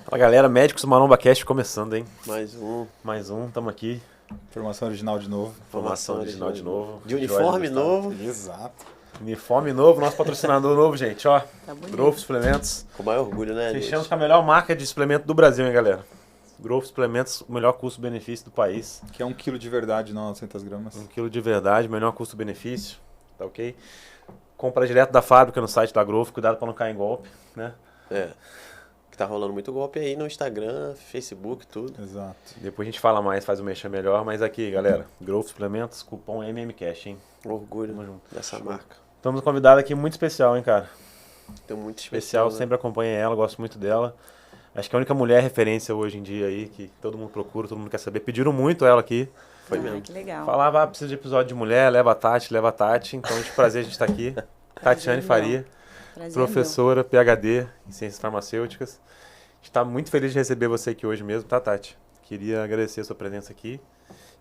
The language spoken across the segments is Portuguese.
Fala galera, Médicos Maromba Cast começando, hein? Mais um, tamo aqui. Formação original de novo. Formação original de novo. De uniforme novo. Exato. Uniforme novo, nosso patrocinador novo, gente, ó. Tá bonito. Growth Suplementos. Com maior orgulho, né, gente? Fechamos com a melhor marca de suplemento do Brasil, hein, galera? Growth Suplementos, o melhor custo-benefício do país. Que é 1 kg de verdade, não 900 gramas. 1 kg de verdade, melhor custo-benefício, tá ok? Compra direto da fábrica no site da Growth, cuidado pra não cair em golpe, né? É. Que tá rolando muito golpe aí no Instagram, Facebook, tudo. Exato. Depois a gente fala mais, faz o mexer melhor, mas aqui, galera, Growth Suplementos, cupom MMCast, hein? Orgulho Tamo junto. dessa marca. Estamos com um convidado aqui muito especial, hein, cara? Então, muito Especial, né? sempre acompanho ela, gosto muito dela. Acho que é a única mulher referência hoje em dia aí, que todo mundo procura, todo mundo quer saber. Pediram muito ela aqui. Foi mesmo. Que legal. Falava, precisa de episódio de mulher, leva a Tati. Então, é um prazer a gente estar aqui. Tatiane Faria, Prazer professora, PhD em Ciências Farmacêuticas. A gente está muito feliz de receber você aqui hoje mesmo, tá, Tati? Queria agradecer a sua presença aqui.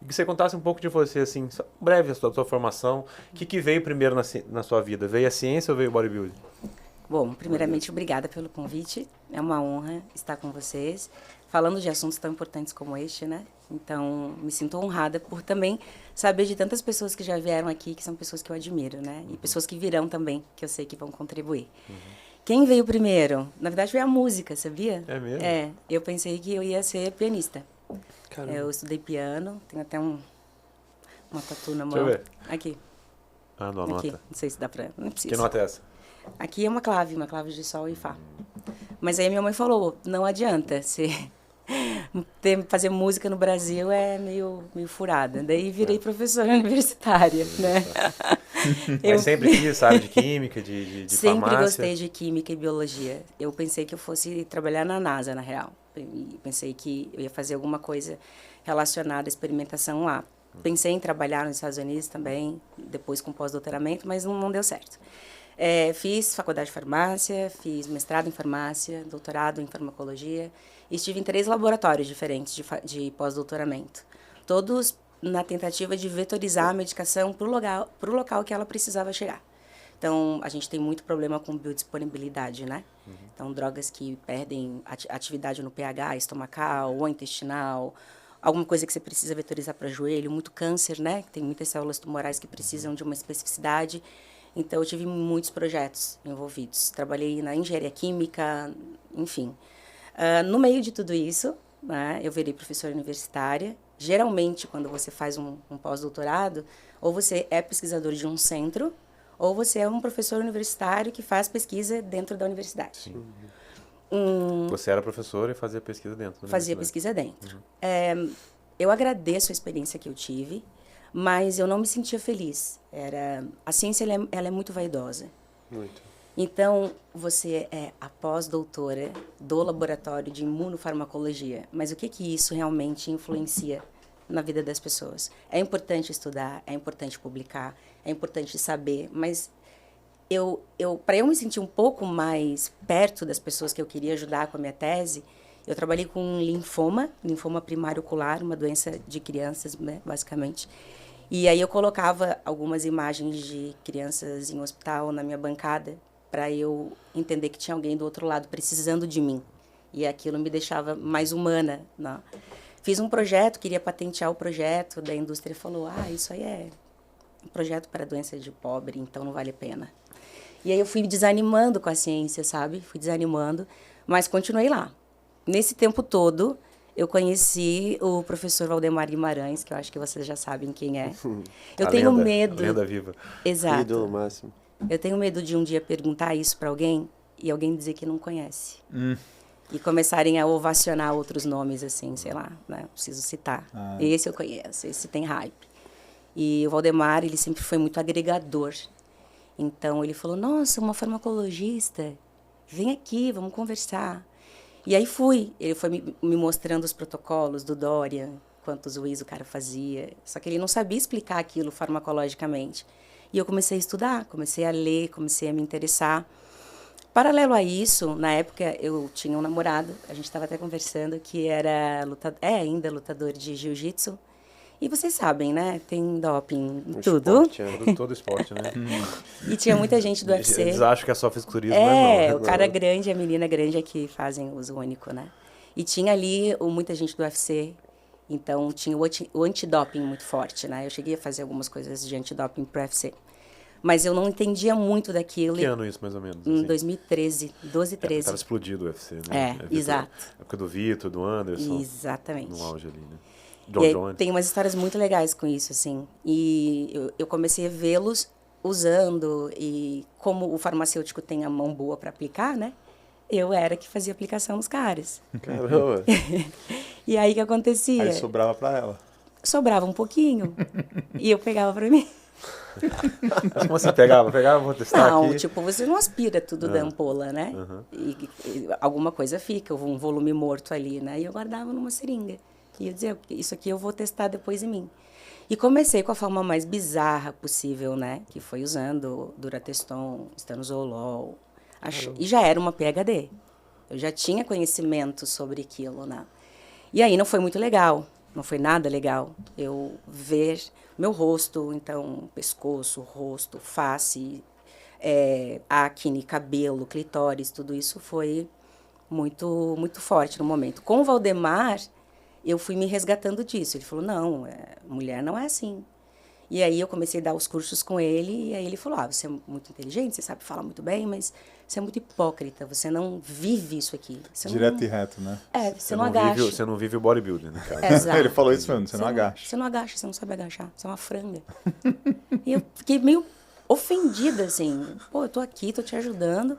E que você contasse um pouco de você, assim, breve, a sua formação. O que veio primeiro na sua vida? Veio a ciência ou veio o bodybuilding? Bom, primeiramente, obrigada pelo convite. É uma honra estar com vocês, falando de assuntos tão importantes como este, né? Então, me sinto honrada por também saber de tantas pessoas que já vieram aqui, que são pessoas que eu admiro, né? E pessoas que virão também, que eu sei que vão contribuir. Quem veio primeiro? Na verdade, veio a música, sabia? É mesmo? É, eu pensei que eu ia ser pianista. Caramba. Eu estudei piano, tenho até uma tatu na mão. Deixa eu ver. Aqui, Ah, não, aqui. nota. Não sei se dá pra... Não Que precisa. nota é essa? Aqui é uma clave de sol e fá. Mas aí minha mãe falou, não adianta, fazer música no Brasil é meio furada. Daí virei professora universitária, né? Mas sempre quis, sabe, de química, de Sempre farmácia? gostei de química e biologia. Eu pensei que eu fosse trabalhar na NASA, na real. E pensei que eu ia fazer alguma coisa relacionada à experimentação lá. Pensei em trabalhar nos Estados Unidos também, depois com pós-doutoramento, mas não deu certo. Fiz faculdade de farmácia, fiz mestrado em farmácia, doutorado em farmacologia. E estive em 3 laboratórios diferentes de pós-doutoramento. Todos na tentativa de vetorizar a medicação para o local que ela precisava chegar. Então, a gente tem muito problema com biodisponibilidade, né? Então, drogas que perdem atividade no pH estomacal ou intestinal, alguma coisa que você precisa vetorizar para joelho, muito câncer, né? Tem muitas células tumorais que precisam de uma especificidade. Então, eu tive muitos projetos envolvidos. Trabalhei na engenharia química, enfim. No meio de tudo isso, né, eu virei professora universitária. Geralmente, quando você faz um pós-doutorado, ou você é pesquisador de um centro, ou você é um professor universitário que faz pesquisa dentro da universidade. Sim. Você era professora e fazia pesquisa dentro da Fazia universidade. pesquisa dentro. Eu agradeço a experiência que eu tive, mas eu não me sentia feliz. A ciência ela é muito vaidosa. Muito. Então, você é a pós-doutora do laboratório de imunofarmacologia. Mas o que isso realmente influencia na vida das pessoas? É importante estudar, é importante publicar, é importante saber, mas para eu me sentir um pouco mais perto das pessoas que eu queria ajudar com a minha tese, eu trabalhei com linfoma primário ocular, uma doença de crianças, né, basicamente. E aí eu colocava algumas imagens de crianças em hospital na minha bancada para eu entender que tinha alguém do outro lado precisando de mim. E aquilo me deixava mais humana, né? Fiz um projeto, queria patentear o projeto, da indústria falou, isso aí é um projeto para doença de pobre, então não vale a pena. E aí eu fui desanimando com a ciência, sabe? Fui desanimando, mas continuei lá. Nesse tempo todo, eu conheci o professor Valdemar Guimarães, que eu acho que vocês já sabem quem é. Eu tenho medo... Lenda viva. Exato. Ídolo máximo. Eu tenho medo de um dia perguntar isso para alguém e alguém dizer que não conhece. E começarem a ovacionar outros nomes, assim, sei lá, né? Preciso citar. Esse eu conheço, esse tem hype. E o Valdemar, ele sempre foi muito agregador. Então, ele falou, nossa, uma farmacologista, vem aqui, vamos conversar. E aí fui. Ele foi me mostrando os protocolos do Dorian, quantos Wi's o cara fazia. Só que ele não sabia explicar aquilo farmacologicamente. E eu comecei a estudar, comecei a ler, comecei a me interessar. Paralelo a isso, na época eu tinha um namorado, a gente estava até conversando, que era ainda lutador de jiu-jitsu. E vocês sabem, né? Tem doping em tudo. Esporte, Todo esporte, né? E tinha muita gente do UFC. Eles acham que é só fisiculturismo, mas não. O cara grande e a menina grande é que fazem uso único, né? E tinha ali muita gente do UFC, então tinha o antidoping muito forte, né? Eu cheguei a fazer algumas coisas de antidoping pro UFC. Mas eu não entendia muito daquilo. Que ano isso, mais ou menos? Em Assim? 2013, 12, 13. Estava explodido o UFC, né? Exato. Época do Vitor, do Anderson. Exatamente. No auge ali, né? E aí, Jones. tem umas histórias muito legais com isso, assim. E eu comecei a vê-los usando, e como o farmacêutico tem a mão boa para aplicar, né? Eu era que fazia aplicação nos caras. Caramba. E aí, o que acontecia? Aí sobrava pra ela. Sobrava um pouquinho, e eu pegava para mim. Mas como você pegava? Pegava, vou testar Não, aqui. tipo, você não aspira tudo da ampola, né? E alguma coisa fica, um volume morto ali, né? E eu guardava numa seringa. E eu dizia, isso aqui eu vou testar depois em mim. E comecei com a forma mais bizarra possível, né? Que foi usando Durateston, Stanozolol. E já era uma PhD. Eu já tinha conhecimento sobre aquilo, né? E aí não foi muito legal. Não foi nada legal eu ver meu rosto, então, pescoço, rosto, face, acne, cabelo, clitóris, tudo isso foi muito, muito forte no momento. Com o Valdemar, eu fui me resgatando disso. Ele falou, não, mulher não é assim. E aí eu comecei a dar os cursos com ele, e aí ele falou, você é muito inteligente, você sabe falar muito bem, mas você é muito hipócrita, você não vive isso aqui. Você Direto não... e reto, né? Você não agacha. Você não vive o bodybuilding, né, cara? Exato. Ele falou isso mesmo, você não agacha. Você não agacha, você não sabe agachar, você é uma franga. E eu fiquei meio ofendida, assim. Pô, eu tô aqui, tô te ajudando,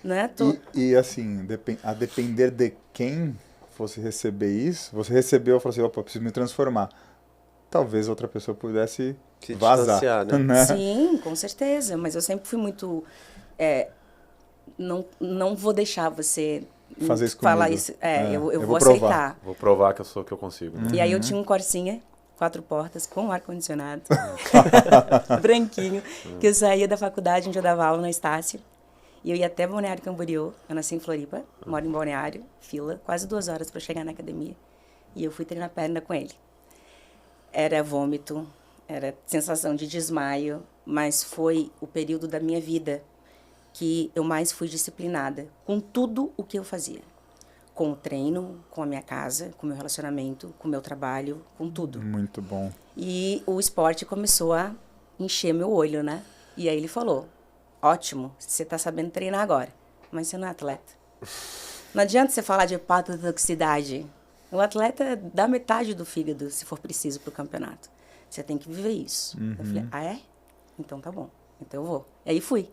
né? E assim, a depender de quem fosse receber isso, você recebeu e falou assim, opa, preciso me transformar. Talvez outra pessoa pudesse Se vazar, distanciar, né? né? Sim, com certeza. Mas eu sempre fui muito... não vou deixar você fazer isso falar comigo. isso. Eu vou provar. aceitar. Vou provar que eu consigo. Né? E aí eu tinha um Corsinha, 4 portas, com ar-condicionado, branquinho, que eu saía da faculdade onde eu dava aula na Estácio. E eu ia até Balneário Camboriú. Eu nasci em Floripa, moro em Balneário, fila, quase 2 horas para chegar na academia. E eu fui treinar perna com ele. Era vômito, era sensação de desmaio, mas foi o período da minha vida que eu mais fui disciplinada com tudo o que eu fazia. Com o treino, com a minha casa, com o meu relacionamento, com o meu trabalho, com tudo. Muito bom. E o esporte começou a encher meu olho, né? E aí ele falou, ótimo, você está sabendo treinar agora, mas você não é atleta. Não adianta você falar de hepatotoxicidade. O atleta dá metade do fígado, se for preciso, para o campeonato. Você tem que viver isso. Eu falei, então tá bom, então eu vou. E aí fui.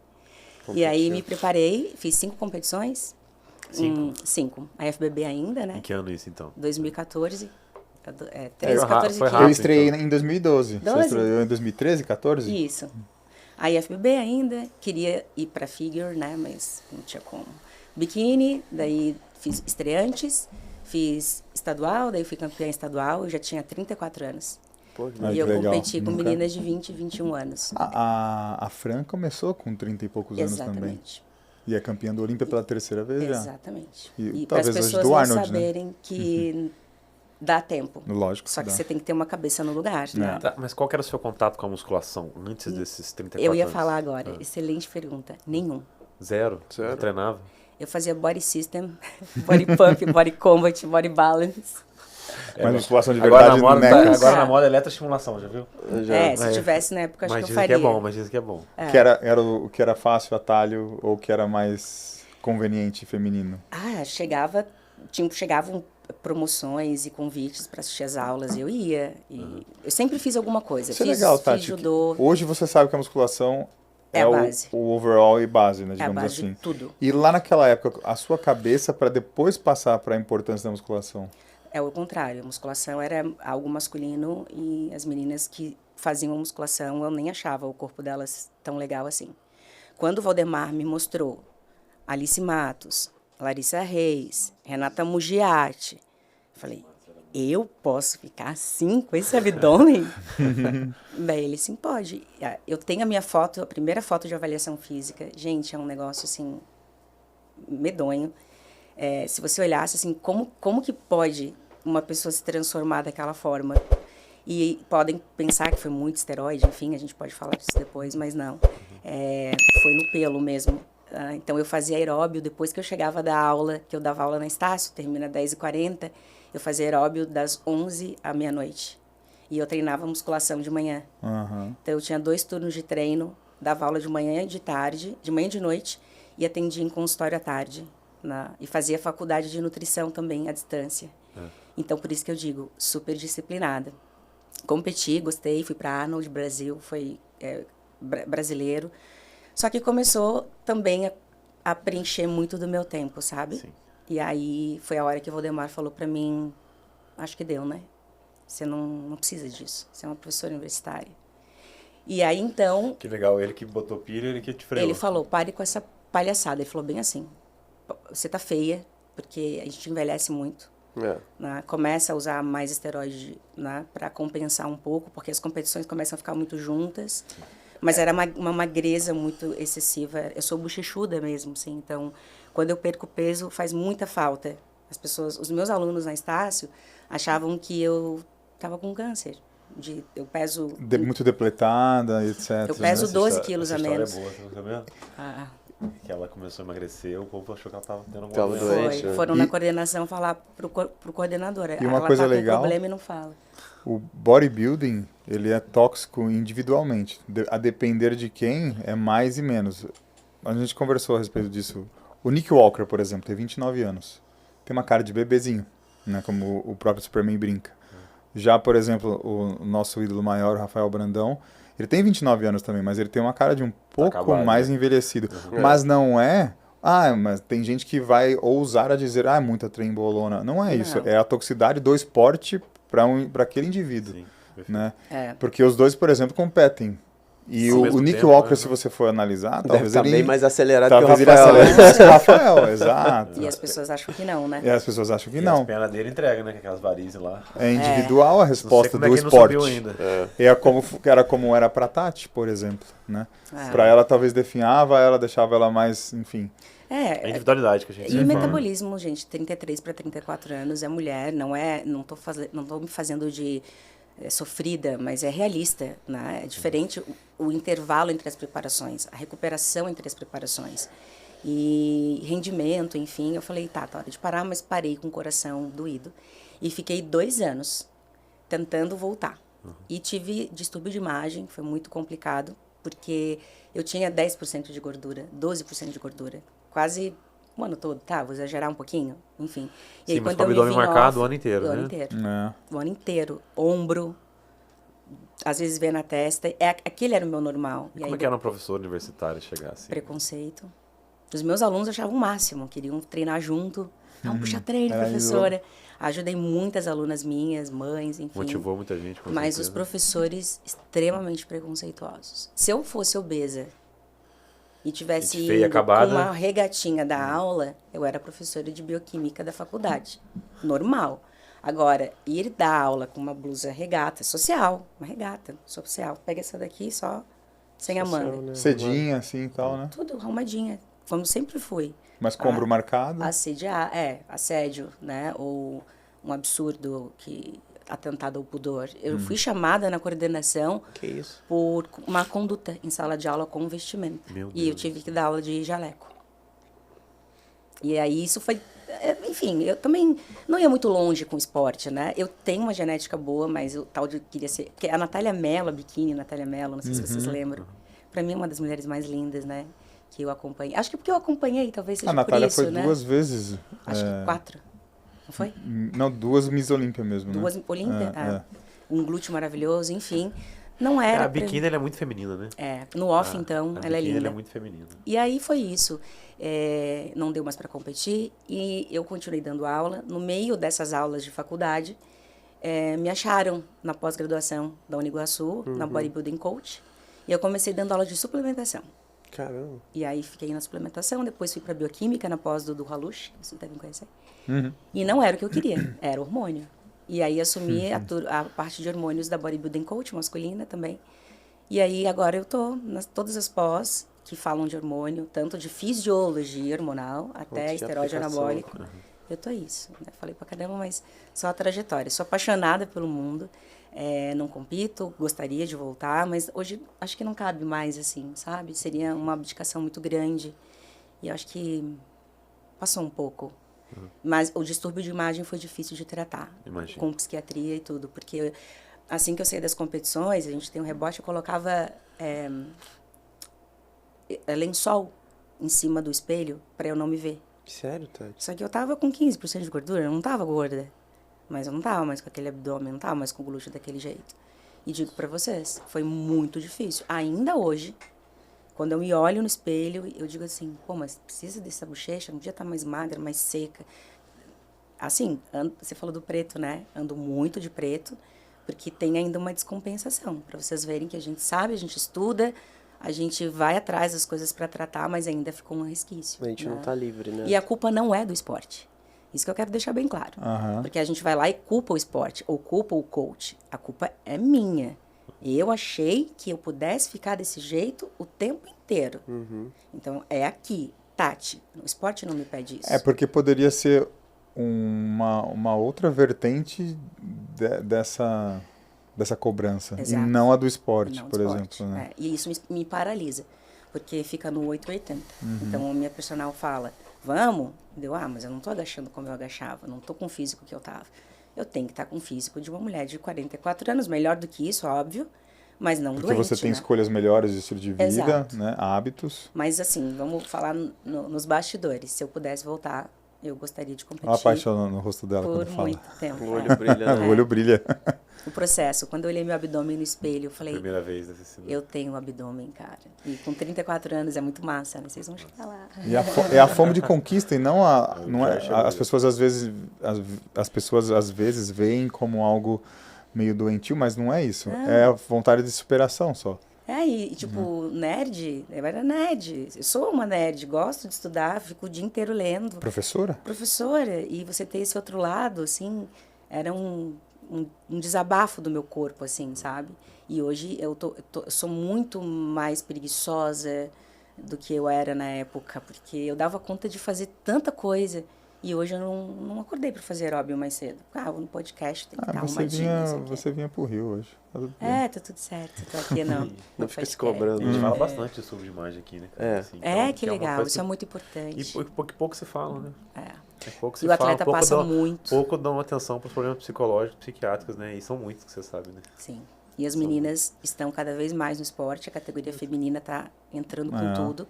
E aí me preparei, fiz 5 competições. 5. A FBB ainda, né? Em que ano isso, então? 2014. 13, 14, foi 15. Eu estreiei em 2012. 12? Você estreou em 2013, 14? Isso. A IFBB ainda, queria ir para figure, né, mas não tinha como. Biquíni, daí fiz estreantes, fiz estadual, daí fui campeã estadual, eu já tinha 34 anos. Pô, que E eu legal. competi com Nunca- meninas de 20 e 21 anos. A Fran começou com 30 e poucos anos também. Exatamente. E é campeã do Olímpia pela 3ª vez já. Exatamente. E para as talvez hoje pessoas do não Arnold, né? saberem que dá tempo. Lógico. Só que dá. você tem que ter uma cabeça no lugar, né? Tá, mas qual que era o seu contato com a musculação antes desses 34 Eu ia anos? falar agora, excelente pergunta. Nenhum. Zero? Zero. Não treinava? Eu fazia body system, body pump, body combat, body balance. Mas musculação de Agora verdade na moda, não é. agora na moda é eletroestimulação, já viu? Já. Se tivesse na época, acho Mas que eu dizem que faria. é bom, mas dizem que é bom. Que era o que era fácil, atalho, ou que era mais conveniente feminino? Chegavam promoções e convites para assistir as aulas, eu ia. E eu sempre fiz alguma coisa. Isso é legal, fiz Tati. judô, Hoje você sabe que a musculação É a base. o overall e base, né, é a digamos base assim. de tudo. E lá naquela época, a sua cabeça para depois passar para a importância da musculação? É o contrário, a musculação era algo masculino e as meninas que faziam musculação, eu nem achava o corpo delas tão legal assim. Quando o Valdemar me mostrou Alice Matos, Larissa Reis, Renata Mugiati, eu falei, eu posso ficar assim com esse abdômen? Daí ele, sim, pode. Eu tenho a minha foto, a primeira foto de avaliação física. Gente, é um negócio assim, medonho. Se você olhasse assim, como que pode uma pessoa se transformar daquela forma? E podem pensar que foi muito esteroide, enfim, a gente pode falar disso depois, mas não. Foi no pelo mesmo. Então, eu fazia aeróbio depois que eu chegava da aula, que eu dava aula na Estácio, termina às 10h40, eu fazia aeróbio das 11 à meia-noite. E eu treinava musculação de manhã. Aham. Então, eu tinha 2 turnos de treino, dava aula de manhã e de tarde, de manhã e de noite, e atendia em consultório à tarde. E fazia faculdade de nutrição também, à distância. Então, por isso que eu digo, super disciplinada. Competi, gostei, fui para Arnold, Brasil, foi brasileiro. Só que começou também a preencher muito do meu tempo, sabe? Sim. E aí foi a hora que o Valdemar falou para mim, acho que deu, né? Você não precisa disso, você é uma professora universitária. E aí, então, Que legal, ele que botou pilha, ele que te freou. ele falou, pare com essa palhaçada. Ele falou bem assim, você tá feia, porque a gente envelhece muito. Né? Começa a usar mais esteroide, né? Para compensar um pouco, porque as competições começam a ficar muito juntas. Mas era uma magreza muito excessiva. Eu sou bochechuda mesmo, assim. Então, quando eu perco peso, faz muita falta. As pessoas, os meus alunos na Estácio achavam que eu estava com câncer. Eu peso... Muito depletada, etc. Eu peso né? 12 quilos a essa menos. história é boa, você tá sabendo? Ah, Que ela começou a emagrecer, o povo achou que ela tava tendo alguma Tava doença. doente. foi. Foram na coordenação falar pro coordenador. E uma ela coisa tá com legal- problema e não fala. O bodybuilding, ele é tóxico individualmente. A depender de quem, é mais e menos. A gente conversou a respeito disso. O Nick Walker, por exemplo, tem 29 anos. Tem uma cara de bebezinho, né, como o próprio Superman brinca. Já, por exemplo, o nosso ídolo maior, o Rafael Brandão, ele tem 29 anos também, mas ele tem uma cara de um pouco acabado, mais né? envelhecido. Mas não é... mas tem gente que vai ousar a dizer, muita trembolona. Não é isso. Não. É a toxicidade do esporte para aquele indivíduo. Sim, perfeito. Né? É. Porque os dois, por exemplo, competem. E Ao o mesmo Nick tempo, Walker, né? se você for analisar, Deve talvez estar ele... bem mais acelerado que o Talvez ele Rafael. acelere mais que o Rafael, exato. E as pessoas acham que não, né? E as pessoas acham que E as não. pernas dele entregam, né? Com aquelas varizes lá. É individual a Não sei resposta como é do que não esporte. subiu ainda. Era como era pra Tati, por exemplo. Né? É. Pra ela, talvez definhava ela, deixava ela mais, enfim... É a individualidade que a gente E sempre fala. metabolismo, gente, 33 para 34 anos é mulher, não tô me fazendo de sofrida, mas é realista, né? É diferente o intervalo entre as preparações, a recuperação entre as preparações e rendimento, enfim. Eu falei, tá hora de parar, mas parei com o coração doído e fiquei 2 anos tentando voltar. E tive distúrbio de imagem, foi muito complicado, porque eu tinha 10% de gordura, 12% de gordura, quase o ano todo, tá? Vou exagerar um pouquinho, enfim. E Sim, aí, mas quando com o eu me abdômen vim marcado off, o ano inteiro, o né? ano inteiro. É. O ano inteiro. Ombro, às vezes vê na testa. Aquele era o meu normal. E como é que era um professor universitário chegar assim? Preconceito. Os meus alunos achavam o máximo, queriam treinar junto. Não, puxa treino, Era professora. Ajudei muitas alunas minhas, mães, enfim. Motivou muita gente, com Mas os certeza. professores extremamente preconceituosos. Se eu fosse obesa e tivesse Gente feia, ido acabada. com uma regatinha da aula, eu era professora de bioquímica da faculdade. Normal. Agora, ir dar aula com uma blusa regata, social, uma regata social. Pega essa daqui só sem a manga. Né? Cedinha, assim e tal, né? Tudo arrumadinha, como sempre fui. Mas com ombro marcado. Assédio, né? Ou um absurdo atentado ao pudor. Eu fui chamada na coordenação Que isso? por uma conduta em sala de aula com vestimento. Meu E eu Deus. tive que dar aula de jaleco. E aí isso foi... Enfim, eu também não ia muito longe com o esporte, né? Eu tenho uma genética boa, mas eu tal de queria ser... Porque a Natália Mello, a biquíni Natália Mello, não sei se vocês lembram. Pra mim é uma das mulheres mais lindas, né? Que eu acompanhei. Acho que porque eu acompanhei, talvez seja A Natália por isso, foi né? 2 vezes. Acho que 4. Não foi? Não, 2 Miss Olímpia mesmo, né? 2 Olímpia? É. Um glúteo maravilhoso, enfim. Não era... A biquíni ela é muito feminina, né? No off, então, A ela é biquíni, linda. ela é muito feminina. E aí foi isso. Não deu mais para competir e eu continuei dando aula. No meio dessas aulas de faculdade, me acharam na pós-graduação da Uniguaçu, na Bodybuilding Coach. E eu comecei dando aula de suplementação. Caramba. E aí fiquei na suplementação, depois fui para bioquímica na pós do Halush, vocês devem conhecer. Uhum. E não era o que eu queria, era hormônio. E aí assumi a parte de hormônios da Bodybuilding Coach, masculina também. E aí agora eu tô nas todas as pós que falam de hormônio, tanto de fisiologia hormonal até esteroide anabólico. Eu tô isso, né? Falei pra caramba, mas só a trajetória. Sou apaixonada pelo mundo, não compito, gostaria de voltar, mas hoje acho que não cabe mais assim, sabe? Seria uma abdicação muito grande. E eu acho que passou um pouco. Mas o distúrbio de imagem foi difícil de tratar. Imagino. Com psiquiatria e tudo. Porque assim que eu saí das competições, a gente tem um rebote, eu colocava lençol em cima do espelho para eu não me ver. Sério, Tati? Só que eu tava com 15% de gordura, eu não tava gorda. Mas eu não tava mais com aquele abdômen, não tava mais com o glúteo daquele jeito. E digo pra vocês, foi muito difícil. Ainda hoje, quando eu me olho no espelho, eu digo assim, pô, mas precisa dessa bochecha? Um dia tá mais magra, mais seca. Assim, você falou do preto, né? Ando muito de preto, porque tem ainda uma descompensação. Pra vocês verem que a gente sabe, a gente estuda, a gente vai atrás das coisas pra tratar, mas ainda ficou um resquício. A gente não tá livre, né? E a culpa não é do esporte. Isso que eu quero deixar bem claro. Porque a gente vai lá e culpa o esporte, ou culpa o coach. A culpa é minha. Eu achei que eu pudesse ficar desse jeito o tempo inteiro. Então, é aqui. Tati, o esporte não me pede isso. É porque poderia ser uma outra vertente dessa cobrança. Exato. E não a do esporte, Não, por esporte. exemplo. Né? E isso me paralisa. Porque fica no 880. Então, a minha personal fala, vamos? Mas eu não tô agachando como eu agachava. Não tô com o físico que eu tava. Eu tenho que estar com o físico de uma mulher de 44 anos. Melhor do que isso, óbvio. Mas não Porque doente, você tem né? escolhas melhores de estilo de vida, Exato. né? Hábitos. Mas assim, vamos falar nos bastidores. Se eu pudesse voltar, eu gostaria de competir. Olha a paixão no rosto dela por quando fala. muito tempo. O olho brilha, né? O olho brilha. O processo, quando eu olhei meu abdômen no espelho, eu falei, Primeira vez deve ser. eu tenho um abdômen, cara. E com 34 anos é muito massa, né? Vocês vão chegar lá. E é a fome de conquista e não as pessoas às vezes veem como algo meio doentio, mas não é isso. É a vontade de superação só. E tipo, nerd, eu era nerd. Eu sou uma nerd, gosto de estudar, fico o dia inteiro lendo. Professora? Professora. E você ter esse outro lado, assim, era um desabafo do meu corpo, assim, sabe? E hoje eu sou muito mais preguiçosa do que eu era na época, porque eu dava conta de fazer tanta coisa. E hoje eu não acordei para fazer aeróbio mais cedo. No podcast tem que estar arrumadinho. Você vinha pro Rio hoje. Tá tudo bem. Tá tudo certo. Tô aqui não. Não fica se cobrando. A gente fala bastante sobre imagem aqui, né? Cara? Assim, então, que é uma legal. coisa Isso é muito importante. E pouco se fala, né? Pouco se E o atleta fala, passa muito. Pouco dão atenção para os problemas psicológicos, psiquiátricos, né? E são muitos, que você sabe, né? Sim. E as meninas estão cada vez mais no esporte. A categoria feminina está entrando com tudo.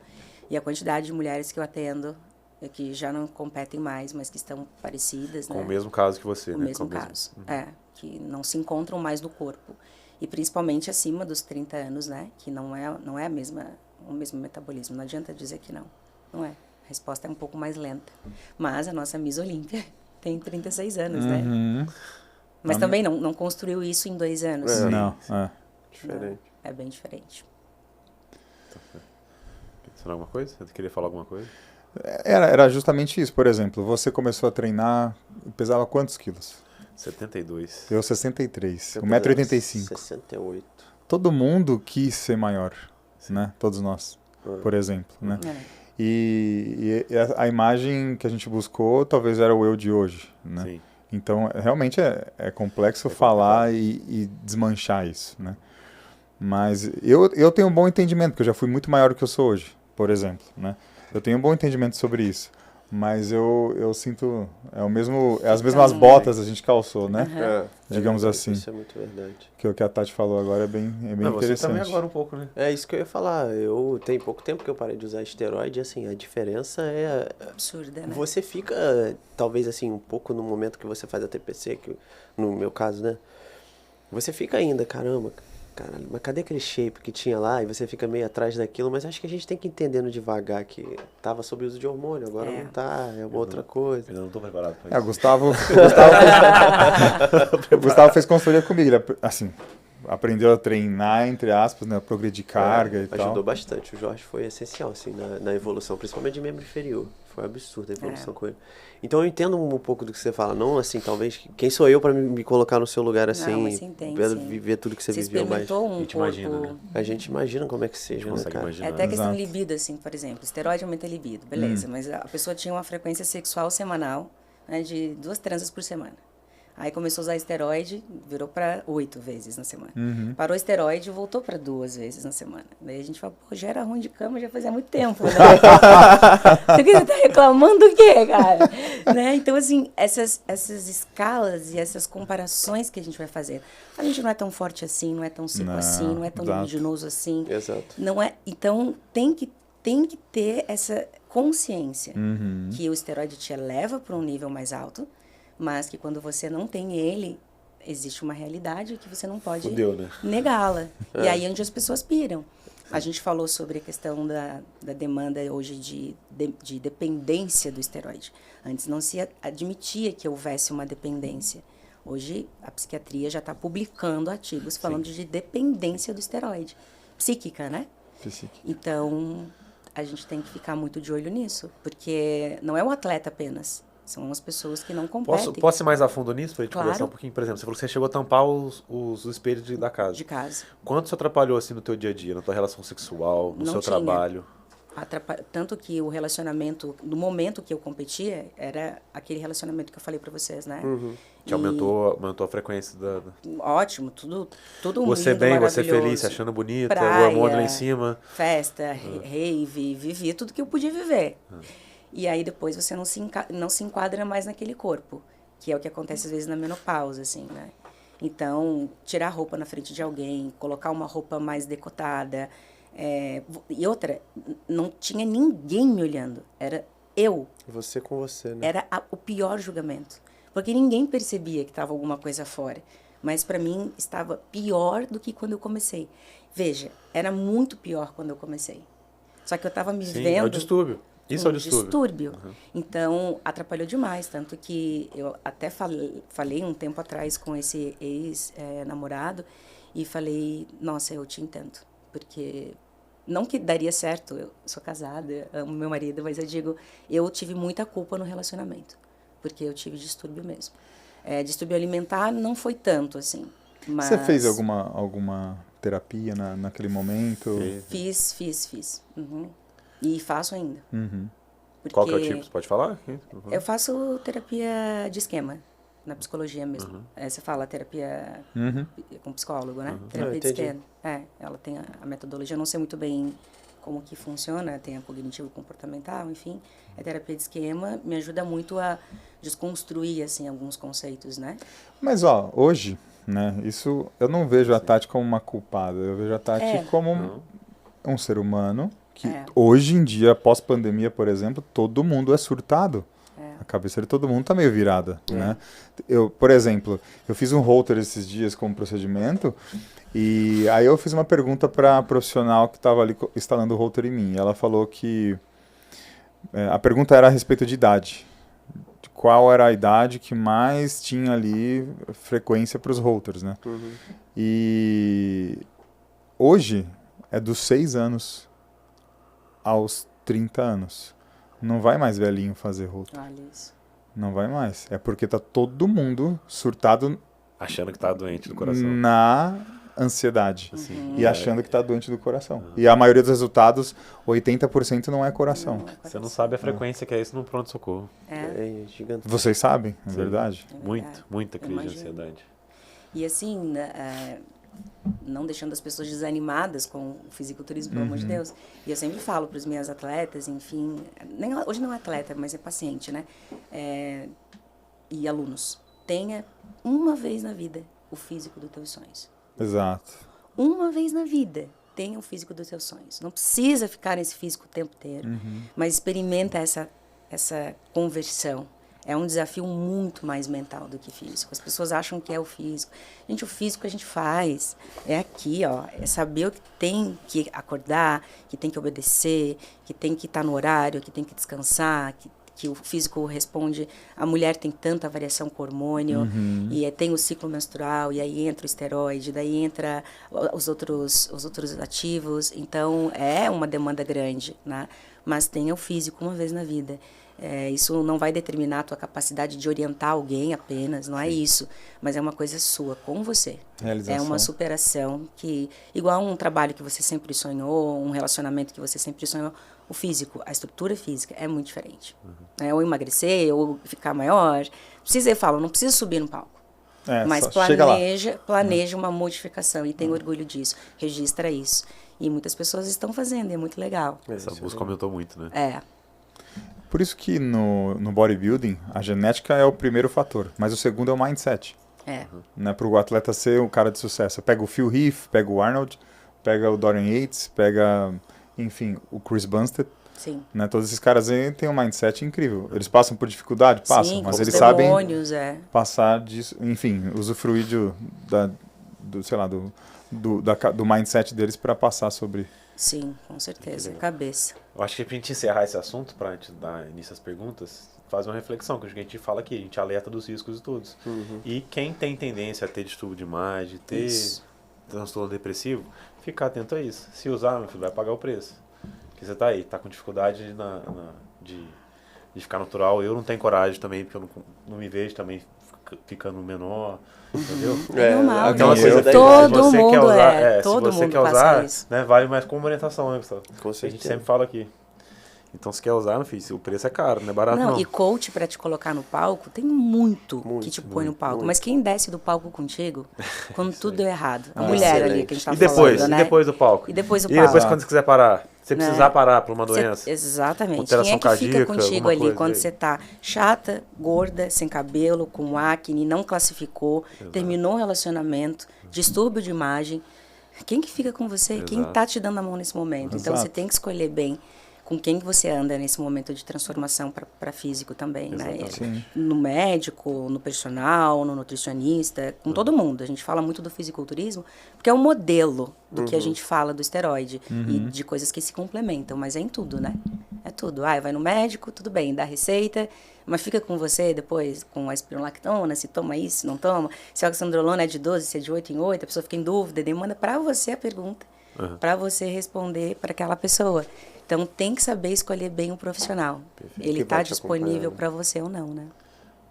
E a quantidade de mulheres que eu atendo, que já não competem mais, mas que estão parecidas, né? Com o mesmo caso que você, o né? Mesmo caso. Que não se encontram mais no corpo. E principalmente acima dos 30 anos, né? Que não é o mesmo metabolismo. Não adianta dizer que não. Não é. A resposta é um pouco mais lenta. Mas a nossa Miss Olímpia tem 36 anos, né? Mas também não construiu isso em 2 anos. Não. Diferente. É bem diferente. Você alguma coisa? Você queria falar alguma coisa? Era justamente isso. Por exemplo, você começou a treinar, pesava quantos quilos? 72. Eu 63, 1,85m. 68. Todo mundo quis ser maior, né? Todos nós, por exemplo, né? E a imagem que a gente buscou talvez era o eu de hoje, né? Sim. Então, realmente é complexo falar e desmanchar isso, né? Mas eu tenho um bom entendimento, porque eu já fui muito maior do que eu sou hoje, por exemplo, né? Eu tenho um bom entendimento sobre isso. Mas eu sinto, as mesmas botas a gente calçou, né? Digamos assim. Isso é muito verdade. Que o que a Tati falou agora é bem interessante. Você também agora um pouco, né? É isso que eu ia falar. Tem pouco tempo que eu parei de usar esteroide, assim, a diferença é absurda, né? Você fica, talvez assim, um pouco no momento que você faz a TPC, que no meu caso, né? Você fica ainda, caramba, mas cadê aquele shape que tinha lá? E você fica meio atrás daquilo, mas acho que a gente tem que ir entendendo devagar que tava sob uso de hormônio, agora não tá, é uma outra coisa. Eu não tô preparado pra isso. O Gustavo fez consultoria comigo, ele, assim, aprendeu a treinar, entre aspas, né, progredir carga e tal. Ajudou bastante, o Jorge foi essencial, assim, na evolução, principalmente de membro inferior. Foi absurda a evolução com ele. Então eu entendo um pouco do que você fala. Não, assim, talvez... Quem sou eu para me colocar no seu lugar, assim, mas entende, viver tudo que você viveu. Experimentou mas um corpo... imagina, né? A gente imagina como é que seja, né, cara? Imaginar. É até questão de libido, assim, por exemplo. Esteroide aumenta a libido, beleza. Mas a pessoa tinha uma frequência sexual semanal, né, de 2 transas por semana. Aí começou a usar esteroide, virou para 8 vezes na semana. Uhum. Parou o esteroide, voltou para 2 vezes na semana. Daí a gente fala, pô, já era ruim de cama, já fazia muito tempo, né? Você tá reclamando o quê, cara? Né? Então, assim, essas escalas e essas comparações que a gente vai fazer. A gente não é tão forte assim, não é tão seco assim, não é tão exato. luminoso assim. Exato. Não é, então, tem que ter essa consciência que o esteroide te eleva para um nível mais alto, mas que quando você não tem ele, existe uma realidade que você não pode Fudeu, né? negá-la. E aí é onde as pessoas piram. A gente falou sobre a questão da demanda hoje de dependência do esteroide. Antes não se admitia que houvesse uma dependência. Hoje a psiquiatria já está publicando artigos falando de dependência do esteroide. Psíquica, né? Então, a gente tem que ficar muito de olho nisso, porque não é um atleta apenas. São as pessoas que não competem. Posso ir mais a fundo nisso pra gente Claro. conversar um pouquinho? Por exemplo, você falou que você chegou a tampar os espelhos da casa. De casa. Quanto isso atrapalhou assim no teu dia a dia, na tua relação sexual, no Não seu tinha. trabalho? Tanto que o relacionamento, no momento que eu competia, era aquele relacionamento que eu falei pra vocês, né? Que aumentou a frequência Ótimo, tudo Você lindo, bem, você maravilhoso. feliz, se achando bonita, Praia, o hormônio lá em cima. Festa, rave, vivi tudo que eu podia viver. E aí depois você não se enquadra mais naquele corpo, que é o que acontece às vezes na menopausa, assim, né? Então, tirar a roupa na frente de alguém, colocar uma roupa mais decotada. E outra, não tinha ninguém me olhando, era eu. Você com você, né? Era o pior julgamento, porque ninguém percebia que estava alguma coisa fora. Mas para mim estava pior do que quando eu comecei. Veja, era muito pior quando eu comecei. Só que eu estava me Sim, vendo... é o distúrbio. Isso é o distúrbio. Então, atrapalhou demais. Tanto que eu até falei um tempo atrás com esse ex-namorado e falei, nossa, eu te entendo. Porque não que daria certo, eu sou casada, amo meu marido, mas eu digo, eu tive muita culpa no relacionamento. Porque eu tive distúrbio mesmo. Distúrbio alimentar não foi tanto, assim. Mas Você fez alguma terapia naquele momento? Fiz. E faço ainda. Porque Qual que é o tipo? Você pode falar? eu faço terapia de esquema, na psicologia mesmo. Você fala terapia com psicólogo, né? Terapia de entendi. esquema. Ela tem a metodologia, eu não sei muito bem como que funciona, tem a cognitivo-comportamental, enfim. A terapia de esquema me ajuda muito a desconstruir, assim, alguns conceitos, né? Mas, hoje, né, isso eu não vejo a Tati como uma culpada, eu vejo a Tati como um ser humano que hoje em dia, pós-pandemia, por exemplo, todo mundo é surtado. A cabeça de todo mundo tá meio virada, né? Por exemplo, eu fiz um holter esses dias como procedimento e aí eu fiz uma pergunta para a profissional que estava ali instalando o holter em mim. Ela falou que a pergunta era a respeito de idade. De qual era a idade que mais tinha ali frequência para os holters, né? E hoje é dos 6 anos aos 30 anos. Não vai mais velhinho fazer holter. Olha isso. Não vai mais. É porque tá todo mundo surtado Achando que tá doente do coração. na ansiedade. E achando que tá doente do coração. E a maioria dos resultados, 80% não é coração. Você não sabe a frequência que é isso no pronto-socorro. É gigante. Vocês sabem, é verdade? Muita crise de Imagino. ansiedade. E assim, não deixando as pessoas desanimadas com o fisiculturismo, pelo amor de Deus. E eu sempre falo para os meus atletas, enfim, hoje não é atleta, mas é paciente, né? E alunos, tenha uma vez na vida o físico dos teus sonhos. Exato. Uma vez na vida, tenha o físico dos teus sonhos. Não precisa ficar nesse físico o tempo inteiro, mas experimenta essa conversão. É um desafio muito mais mental do que físico. As pessoas acham que é o físico. Gente, o físico a gente faz. É aqui, ó. É saber o que tem que acordar, que tem que obedecer, que tem que estar no horário, que tem que descansar, que o físico responde. A mulher tem tanta variação com hormônio, e tem o ciclo menstrual, e aí entra o esteroide, daí entra os outros ativos. Então, é uma demanda grande, né? Mas tenha o físico uma vez na vida. Isso não vai determinar a tua capacidade de orientar alguém apenas, não é isso. Mas é uma coisa sua, com você. Realização. É uma superação que, igual um trabalho que você sempre sonhou, um relacionamento que você sempre sonhou, o físico, a estrutura física é muito diferente. Ou emagrecer, ou ficar maior. Eu falo, não precisa subir no palco. Mas só chega lá. planeja uma modificação e tem orgulho disso, registra isso. E muitas pessoas estão fazendo, e é muito legal. Essa busca aumentou muito, né? É. Por isso que no bodybuilding, a genética é o primeiro fator, mas o segundo é o mindset. É. Né, para o atleta ser um cara de sucesso. Pega o Phil Heath, pega o Arnold, pega o Dorian Yates, pega, enfim, o Chris Bumstead. Sim. Né, todos esses caras aí têm um mindset incrível. Eles passam por dificuldade? Passam, Sim, mas com eles os sabem demônios, passar disso, enfim, usufruir do mindset deles para passar sobre. Sim, com certeza. Cabeça. Eu acho que pra gente encerrar esse assunto, pra gente dar início às perguntas, faz uma reflexão, que a gente fala aqui, a gente alerta dos riscos de todos. E quem tem tendência a ter distúrbio de imagem, ter transtorno depressivo, ficar atento a isso. Se usar, meu filho, vai pagar o preço. Porque você tá aí, tá com dificuldade de ficar natural. Eu não tenho coragem também, porque eu não me vejo também ficando menor, entendeu? Normal, Aquela né? coisa Todo se você mundo quer usar, todo se você mundo quer passa usar, isso. né, vale mais como orientação, né, Gustavo? Com A gente certeza. sempre fala aqui. Então, se quer usar, meu filho, o preço é caro, não é barato não. E coach pra te colocar no palco, tem muito que te põe no palco. muito. Mas quem desce do palco contigo, quando tudo deu errado, a Ah, mulher excelente. ali que a gente tá E depois, falando, né? e depois do palco? E depois do E palco. depois quando você quiser parar? Você Né? precisar parar por uma doença? Exatamente. Alteração Quem é que fica cardíaca, contigo alguma ali coisa quando aí? você tá chata, gorda, sem cabelo, com acne, não classificou, terminou o relacionamento, distúrbio de imagem? Quem que fica com você? Quem Exato. tá te dando a mão nesse momento? Então você Exato. tem que escolher bem com quem que você anda nesse momento de transformação para físico também, né? Sim. No médico, no personal, no nutricionista, com todo mundo. A gente fala muito do fisiculturismo, porque é o modelo do que a gente fala do esteroide e de coisas que se complementam, mas é em tudo, né? É tudo. Vai no médico, tudo bem, dá receita, mas fica com você depois com a espironolactona, se toma isso, se não toma. Se a oxandrolona é de 12, se é de 8 em 8, a pessoa fica em dúvida, demanda para você a pergunta, para você responder para aquela pessoa. Então, tem que saber escolher bem o profissional. Ele Que está vai te disponível acompanhar. para você ou não, né?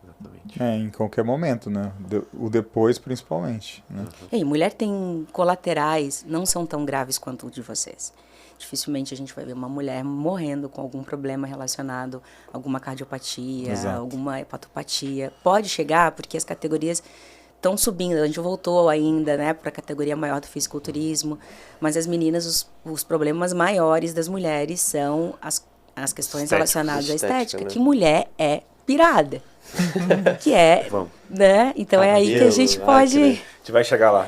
Exatamente. Em qualquer momento, né? O depois, principalmente. Né? E mulher tem colaterais, não são tão graves quanto o de vocês. Dificilmente a gente vai ver uma mulher morrendo com algum problema relacionado a alguma cardiopatia, Exato. alguma hepatopatia. Pode chegar, porque as categorias estão subindo. A gente voltou ainda, né, para a categoria maior do fisiculturismo. Mas as meninas, os problemas maiores das mulheres são as questões relacionadas à estética, né? que mulher é pirada. Que é, Vamos. né? Então é aí que a Cabelo, gente acne. pode... A gente vai chegar lá.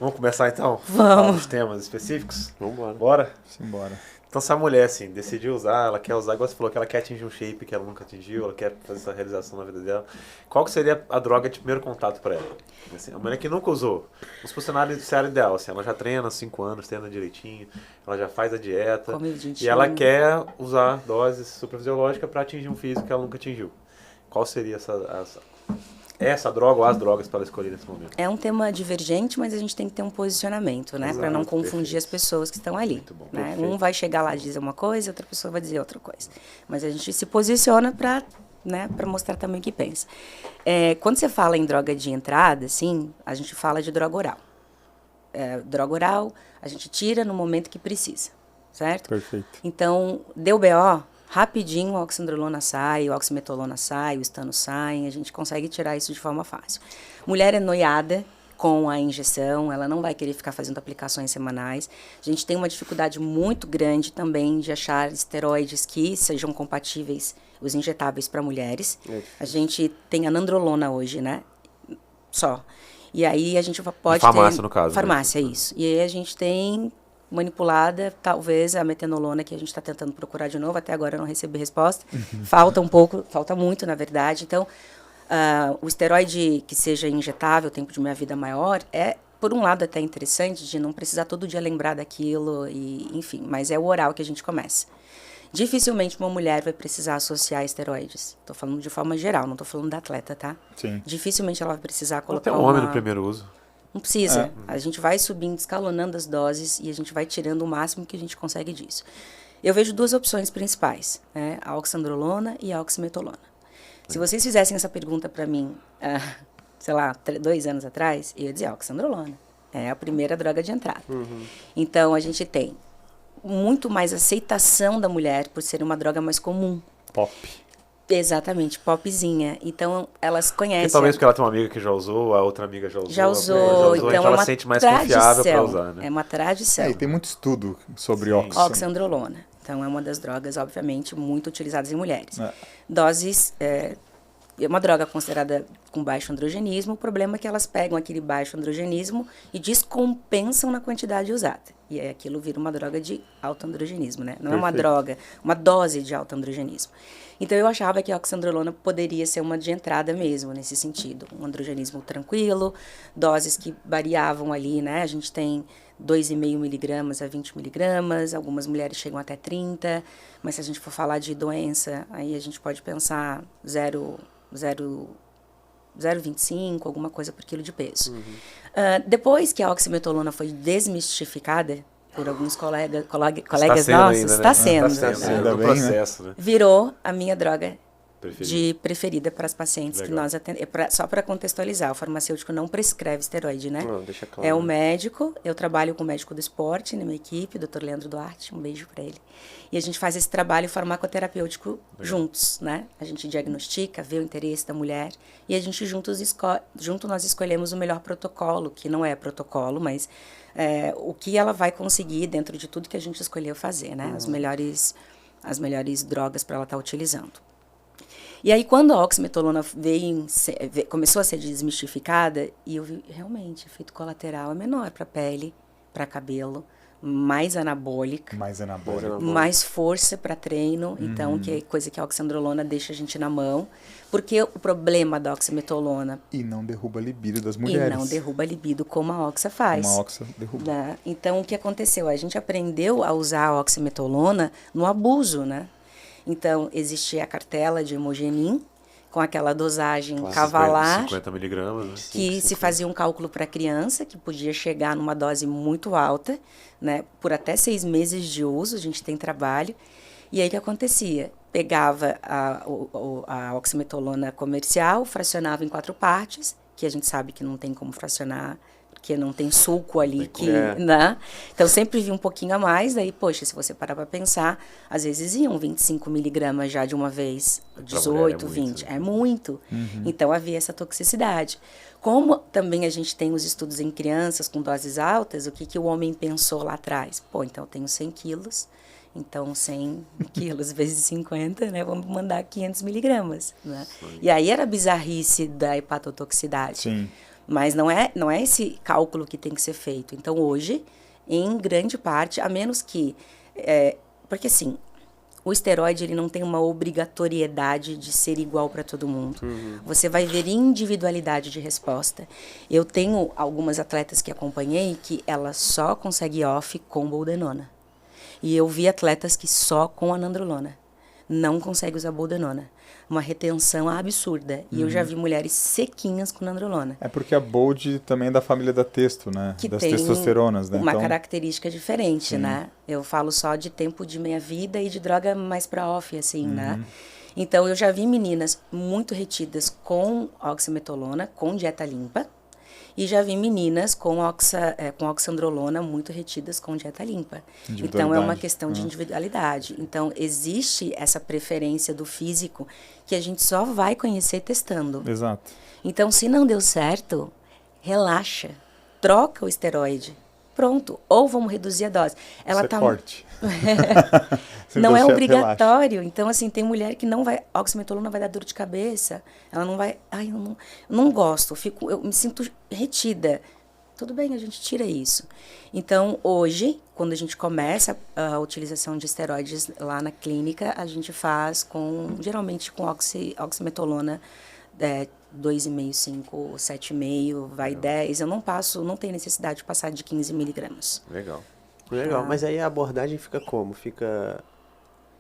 Vamos começar então? Vamos. Falar dos temas específicos? Vambora. Bora? Simbora. Então, se a mulher, assim, decidiu usar, ela quer usar, igual você falou, que ela quer atingir um shape que ela nunca atingiu, ela quer fazer essa realização na vida dela, qual que seria a droga de primeiro contato para ela? Assim, a mulher que nunca usou, os funcionários do cenário ideal, assim, ela já treina há 5 anos, treina direitinho, ela já faz a dieta, Come e direitinho. ela quer usar doses suprafisiológicas para atingir um físico que ela nunca atingiu. Qual seria essa droga ou as drogas para ela escolher nesse momento? É um tema divergente, mas a gente tem que ter um posicionamento, né? Para não Exato, confundir perfeito. as pessoas que estão ali. Muito bom, Né? perfeito. Um vai chegar lá e dizer uma coisa, outra pessoa vai dizer outra coisa. Mas a gente se posiciona para, né, para mostrar também o que pensa. Quando você fala em droga de entrada, assim, a gente fala de droga oral. Droga oral, a gente tira no momento que precisa, certo? Perfeito. Então, deu BO, rapidinho a oxandrolona sai, a oximetolona sai, o estano sai, a gente consegue tirar isso de forma fácil. Mulher é noiada com a injeção, ela não vai querer ficar fazendo aplicações semanais. A gente tem uma dificuldade muito grande também de achar esteroides que sejam compatíveis, os injetáveis para mulheres. A gente tem a nandrolona hoje, né? Só. E aí a gente pode farmácia, ter... no caso, né? Farmácia, isso. E aí a gente tem manipulada, talvez a metenolona, que a gente está tentando procurar de novo, até agora eu não recebi resposta. Falta um pouco, falta muito, na verdade. Então, o esteroide que seja injetável, tempo de meia-vida maior, por um lado, até interessante, de não precisar todo dia lembrar daquilo, e, enfim, mas é o oral que a gente começa. Dificilmente uma mulher vai precisar associar esteroides. Estou falando de forma geral, não estou falando da atleta, tá? Sim. Dificilmente ela vai precisar Ou colocar até um homem no primeiro uso. Não precisa. A gente vai subindo, escalonando as doses e a gente vai tirando o máximo que a gente consegue disso. Eu vejo duas opções principais, né? A oxandrolona e a oximetolona. Se vocês fizessem essa pergunta para mim, sei lá, 2 anos atrás, eu ia dizer oxandrolona. É a primeira droga de entrada. Então, a gente tem muito mais aceitação da mulher por ser uma droga mais comum. Pop. Exatamente, popzinha. Então, elas conhecem. E talvez porque ela tem uma amiga que já usou, a outra amiga já usou. Já usou, então então ela se sente mais confiável para usar, né? É uma tradição. E tem muito estudo sobre Oxandrolona. Então, é uma das drogas, obviamente, muito utilizadas em mulheres. É. Doses... É uma droga considerada com baixo androgenismo. O problema é que elas pegam aquele baixo androgenismo e descompensam na quantidade usada. E aí aquilo vira uma droga de alto androgenismo, né? Não é uma droga, uma dose de alto androgenismo. Então, eu achava que a oxandrolona poderia ser uma de entrada mesmo, nesse sentido. Um androgenismo tranquilo, doses que variavam ali, né? A gente tem 2,5 miligramas a 20 miligramas, algumas mulheres chegam até 30, mas se a gente for falar de doença, aí a gente pode pensar 0,25, alguma coisa por quilo de peso. Depois que a oximetolona foi desmistificada por alguns colegas nossos, ainda, né? Está sendo. Ainda no bem, processo, né? Virou a minha droga Preferida para as pacientes Legal. que nós atendemos. Só para contextualizar, o farmacêutico não prescreve esteroide, né? Não, deixa claro. É o médico, eu trabalho com o médico do esporte na minha equipe, o Dr. Leandro Duarte, um beijo para ele. E a gente faz esse trabalho farmacoterapêutico juntos, né? A gente diagnostica, vê o interesse da mulher e a gente junto nós escolhemos o melhor protocolo, que não é protocolo, mas o que ela vai conseguir dentro de tudo que a gente escolheu fazer, né? As melhores drogas para ela estar utilizando. E aí, quando a oximetolona começou a ser desmistificada, e eu vi, realmente, efeito colateral é menor para pele, para cabelo, mais anabólica, mais força para treino, então, que é coisa que a oxandrolona deixa a gente na mão. Porque o problema da oximetolona... E não derruba a libido das mulheres. E não derruba a libido como a oxa faz. Como a oxa derruba. Né? Então, o que aconteceu? A gente aprendeu a usar a oximetolona no abuso, né? Então, existia a cartela de Hemogenin, com aquela dosagem cavalar, 50 miligramas, né? que se fazia um cálculo para a criança, que podia chegar numa dose muito alta, né? Por até 6 meses de uso, a gente tem trabalho. E aí, o que acontecia? Pegava a oximetolona comercial, fracionava em 4 partes, que a gente sabe que não tem como fracionar, porque não tem suco ali, né? Então, sempre vi um pouquinho a mais, daí, poxa, se você parar para pensar, às vezes iam 25 miligramas já de uma vez, 18, 20, é muito. Então, havia essa toxicidade. Como também a gente tem os estudos em crianças com doses altas, o que o homem pensou lá atrás? Pô, então eu tenho 100 quilos, então 100 quilos vezes 50, né? Vamos mandar 500 miligramas, né? E aí era a bizarrice da hepatotoxicidade. Sim. Mas não é esse cálculo que tem que ser feito. Então, hoje, em grande parte, a menos que... porque, assim, o esteroide ele não tem uma obrigatoriedade de ser igual para todo mundo. Você vai ver individualidade de resposta. Eu tenho algumas atletas que acompanhei que ela só consegue off com boldenona. E eu vi atletas que só com anandrolona não consegue usar boldenona. Uma retenção absurda. E eu já vi mulheres sequinhas com nandrolona. É porque a Bold também é da família da testo, né? Que das tem testosteronas, né? Uma característica diferente, né? Eu falo só de tempo de meia-vida e de droga mais para off, assim, né? Então, eu já vi meninas muito retidas com oximetolona, com dieta limpa. E já vi meninas com oxandrolona muito retidas com dieta limpa. Então, é uma questão de individualidade. Então, existe essa preferência do físico que a gente só vai conhecer testando. Exato. Então, se não deu certo, relaxa. Troca o esteroide. Pronto. Ou vamos reduzir a dose. Ela Isso é forte. Não é obrigatório. Então, assim, tem mulher que não vai... Oximetolona vai dar dor de cabeça. Ela não vai... Ai, eu não gosto. Eu me sinto retida. Tudo bem, a gente tira isso. Então, hoje, quando a gente começa a utilização de esteroides lá na clínica, a gente faz geralmente com oximetolona 2,5, 5, 7,5, vai 10. Eu não tenho necessidade de passar de 15 miligramas. Legal. Legal, mas aí a abordagem fica como? Fica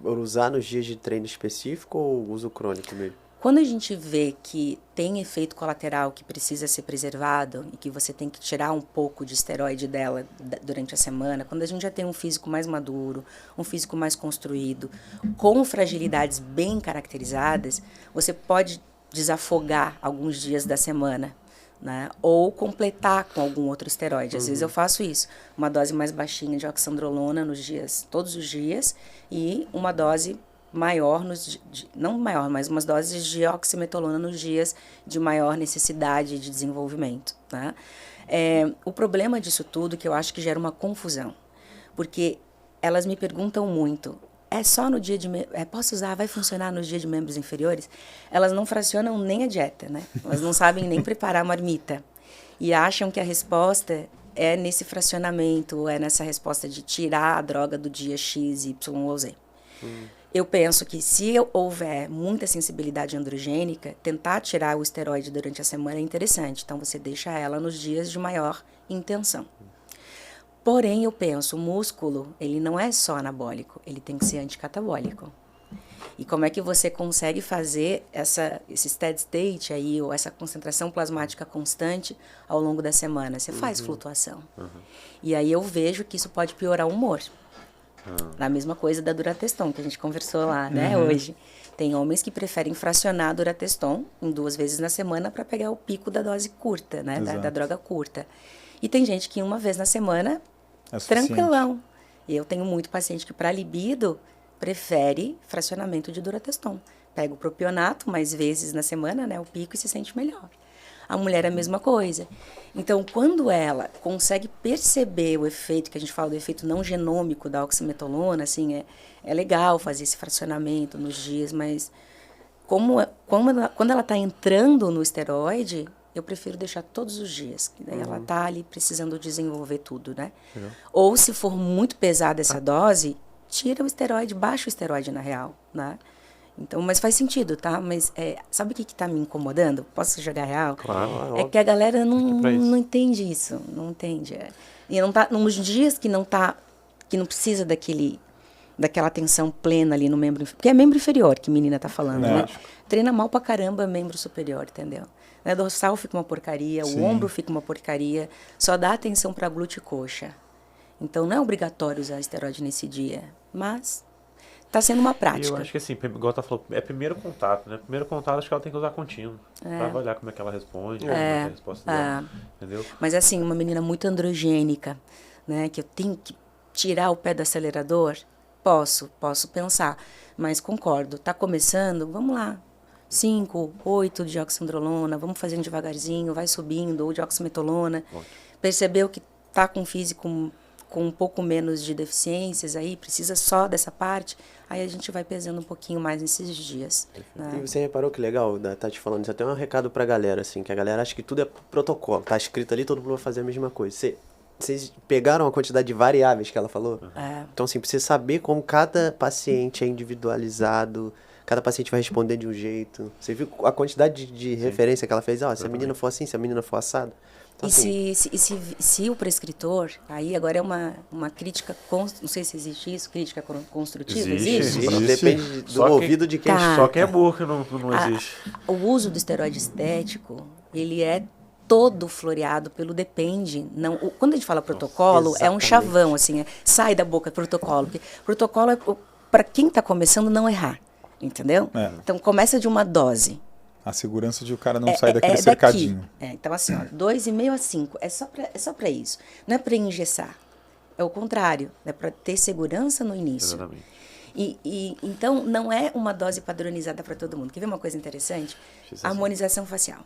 usar nos dias de treino específico ou uso crônico mesmo? Quando a gente vê que tem efeito colateral que precisa ser preservado e que você tem que tirar um pouco de esteroide dela durante a semana, quando a gente já tem um físico mais maduro, um físico mais construído, com fragilidades bem caracterizadas, você pode desafogar alguns dias da semana, né? Ou completar com algum outro esteroide. Às vezes eu faço isso, uma dose mais baixinha de oxandrolona todos os dias, e uma dose maior, não maior, mas umas doses de oximetolona nos dias de maior necessidade de desenvolvimento. Tá? O problema disso tudo que eu acho que gera uma confusão, porque elas me perguntam muito, é só no dia de... posso usar, vai funcionar no dia de membros inferiores? Elas não fracionam nem a dieta, né? Elas não sabem nem preparar a marmita. E acham que a resposta é nesse fracionamento, é nessa resposta de tirar a droga do dia X, Y ou Z. Eu penso que se houver muita sensibilidade androgênica, tentar tirar o esteroide durante a semana é interessante. Então, você deixa ela nos dias de maior intenção. Porém, eu penso, o músculo, ele não é só anabólico, ele tem que ser anticatabólico. E como é que você consegue fazer esse steady state aí, ou essa concentração plasmática constante ao longo da semana? Você faz flutuação. E aí eu vejo que isso pode piorar o humor. A mesma coisa da Durateston, que a gente conversou lá, né, hoje. Tem homens que preferem fracionar a Durateston em 2 vezes na semana para pegar o pico da dose curta, né, da droga curta. E tem gente que 1 vez na semana, tranquilão. E eu tenho muito paciente que para libido prefere fracionamento de Durateston. Pega o propionato mais vezes na semana, né, o pico, e se sente melhor. A mulher é a mesma coisa. Então, quando ela consegue perceber o efeito, que a gente fala do efeito não genômico da oximetolona, assim, é legal fazer esse fracionamento nos dias, mas quando ela está entrando no esteroide, eu prefiro deixar todos os dias, que daí ela está ali precisando desenvolver tudo, né? Ou se for muito pesada essa dose, tira o esteroide, baixa o esteroide na real, né? Então, mas faz sentido, tá? Mas sabe o que está me incomodando? Posso jogar real? Claro. É que a galera não entende isso, não entende. E não tá, nos dias que não precisa daquela atenção plena ali no membro, porque é membro inferior que a menina tá falando, né? Treina mal pra caramba membro superior, entendeu? O dorsal fica uma porcaria, o ombro fica uma porcaria, só dá atenção para glúteo e coxa. Então, não é obrigatório usar esteroide nesse dia, mas está sendo uma prática. Eu acho que assim, igual tá falando, é primeiro contato, né? Primeiro contato acho que ela tem que usar contínuo. Pra avaliar como é que ela responde, como é a resposta dela. Entendeu? Mas assim, uma menina muito androgênica, né? Que eu tenho que tirar o pé do acelerador, posso pensar. Mas concordo, tá começando, vamos lá. 5, 8 de oxandrolona, vamos fazendo devagarzinho, vai subindo, ou de oximetolona. Percebeu que tá com um físico com um pouco menos de deficiências aí, precisa só dessa parte, aí a gente vai pesando um pouquinho mais nesses dias. Né? E você reparou que legal, tá te falando isso, até um recado pra galera, assim, que a galera acha que tudo é protocolo, tá escrito ali, todo mundo vai fazer a mesma coisa. Vocês pegaram a quantidade de variáveis que ela falou? Então, assim, pra você saber como cada paciente é individualizado, cada paciente vai responder de um jeito. Você viu a quantidade de referência que ela fez? Se a menina for assim, se a menina for assado. Então, e se o prescritor, aí agora é uma crítica, não sei se existe isso, crítica construtiva, existe? Depende do ouvido de quem... Só quem é burro que não existe. O uso do esteroide estético, ele é todo floreado pelo depende. Não, quando a gente fala protocolo, é um chavão, assim, sai da boca protocolo. Porque protocolo é para quem está começando não errar, entendeu? Então, começa de uma dose. A segurança de o cara não sair daquele cercadinho. Então, assim, 2,5 a 5. É só para isso. Não é para engessar. É o contrário. É para ter segurança no início. Exatamente. Então, não é uma dose padronizada para todo mundo. Quer ver uma coisa interessante? Harmonização facial.